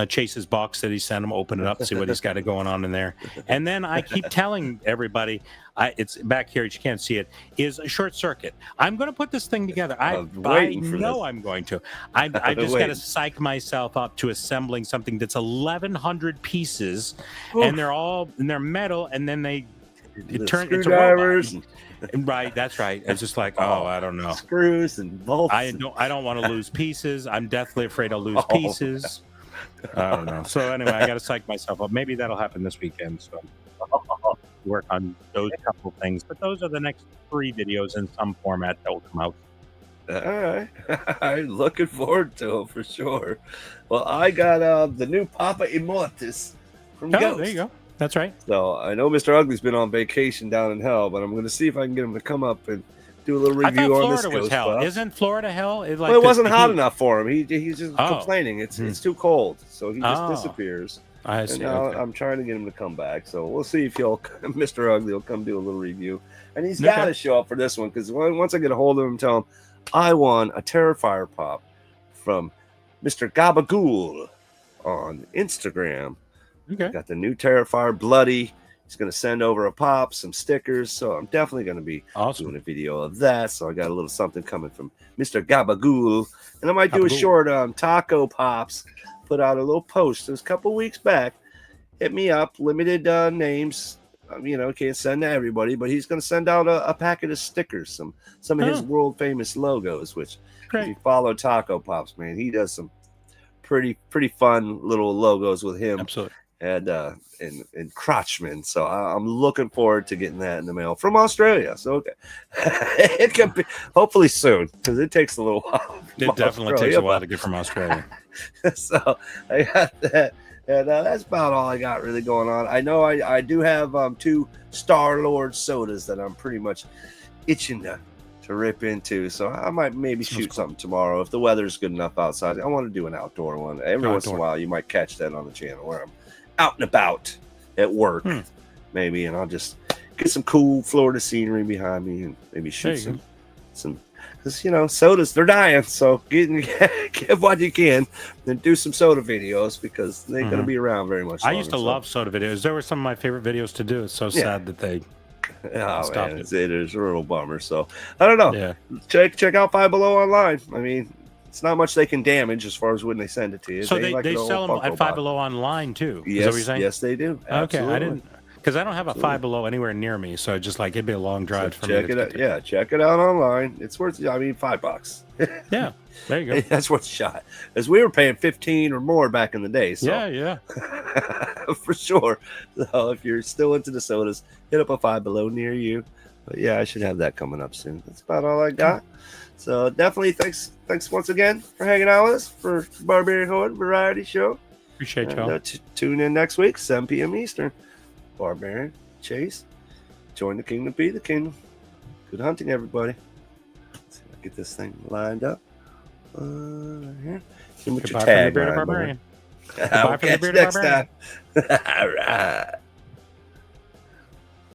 B: Chase's box that he sent him, open it up, see what he's got going on in there. And then I keep telling everybody, it's back here, you can't see it, is a short circuit. I'm going to put this thing together. I know I'm going to. I just got to psych myself up to assembling something that's 1,100 pieces, and they're metal, and then it's a robot. Right, that's right. It's just like, I don't know.
C: Screws and bolts.
B: I don't want to lose pieces. I'm deathly afraid I'll lose pieces. I don't know. So anyway, I got to psych myself up. Maybe that'll happen this weekend. So work on those couple things. But those are the next 3 videos in some format that will come out.
C: All right. I'm looking forward to them for sure. Well, I got the new Papa Immortus from Ghost.
B: There you go. That's right.
C: So I know Mr. Ugly's been on vacation down in hell, but I'm going to see if I can get him to come up and do a little review on this.
B: Florida was hell.
C: Stuff.
B: Isn't Florida hell?
C: It wasn't hot enough for him. He's just complaining. It's too cold, so he just disappears.
B: I see.
C: And now I'm trying to get him to come back. So we'll see if Mr. Ugly will come do a little review. And he's got to show up for this one, because once I get a hold of him, tell him I won a Terrifier pop from Mr. Gabagool on Instagram.
B: Okay.
C: Got the new Terrifier Bloody. He's going to send over a pop, some stickers. So I'm definitely going to be doing a video of that. So I got a little something coming from Mr. Gabagool. And I might do a short taco pops. Put out a little post. It was a couple weeks back. Hit me up. Limited names. Can't send to everybody, but he's going to send out a packet of stickers, some of his world famous logos. Which, if you follow Taco Pops, man, he does some pretty fun little logos with him.
B: Absolutely.
C: And Crotchman. So I'm looking forward to getting that in the mail from Australia. So okay, it could be hopefully soon because it takes a little while.
B: It definitely takes a while to get from Australia.
C: So I got that. And that's about all I got really going on. I know I do have 2 Star-Lord sodas that I'm pretty much itching to rip into. So I might maybe shoot something tomorrow if the weather's good enough outside. I want to do an outdoor one. Every once in a while, you might catch that on the channel where I'm out and about at work, maybe, and I'll just get some cool Florida scenery behind me and maybe shoot some. Because sodas, they're dying, so get what you can and do some soda videos because they ain't gonna be around very much longer.
B: I used to love soda videos. They were some of my favorite videos to do. It's so sad that they stopped
C: it is a real bummer. So I don't know.
B: Yeah.
C: Check out Five Below online. I mean, it's not much they can damage as far as when they send it to you.
B: So they sell them at Five Below online too.
C: Yes,
B: is that what you're saying?
C: Yes, they do. Absolutely.
B: Okay, I didn't. Because I don't have a Five Below anywhere near me, so just it'd be a long drive for me.
C: Check it out. Yeah, check it out online. It's worth. $5.
B: Yeah, there you go.
C: That's worth a shot. As we were paying 15 or more back in the day. So.
B: Yeah.
C: For sure. So if you're still into the sodas, hit up a Five Below near you. But yeah, I should have that coming up soon. That's about all I got. So definitely thanks once again for hanging out with us for Barbarian Horde Variety Show.
B: Appreciate y'all.
C: Tune in next week, 7 p.m. Eastern. Barbarian, Chase, join the kingdom, be the kingdom. Good hunting, everybody. Let's see if I get this thing lined up. Right here. Give me your tag,
B: Barbarian.
C: I'll catch you next time. All right.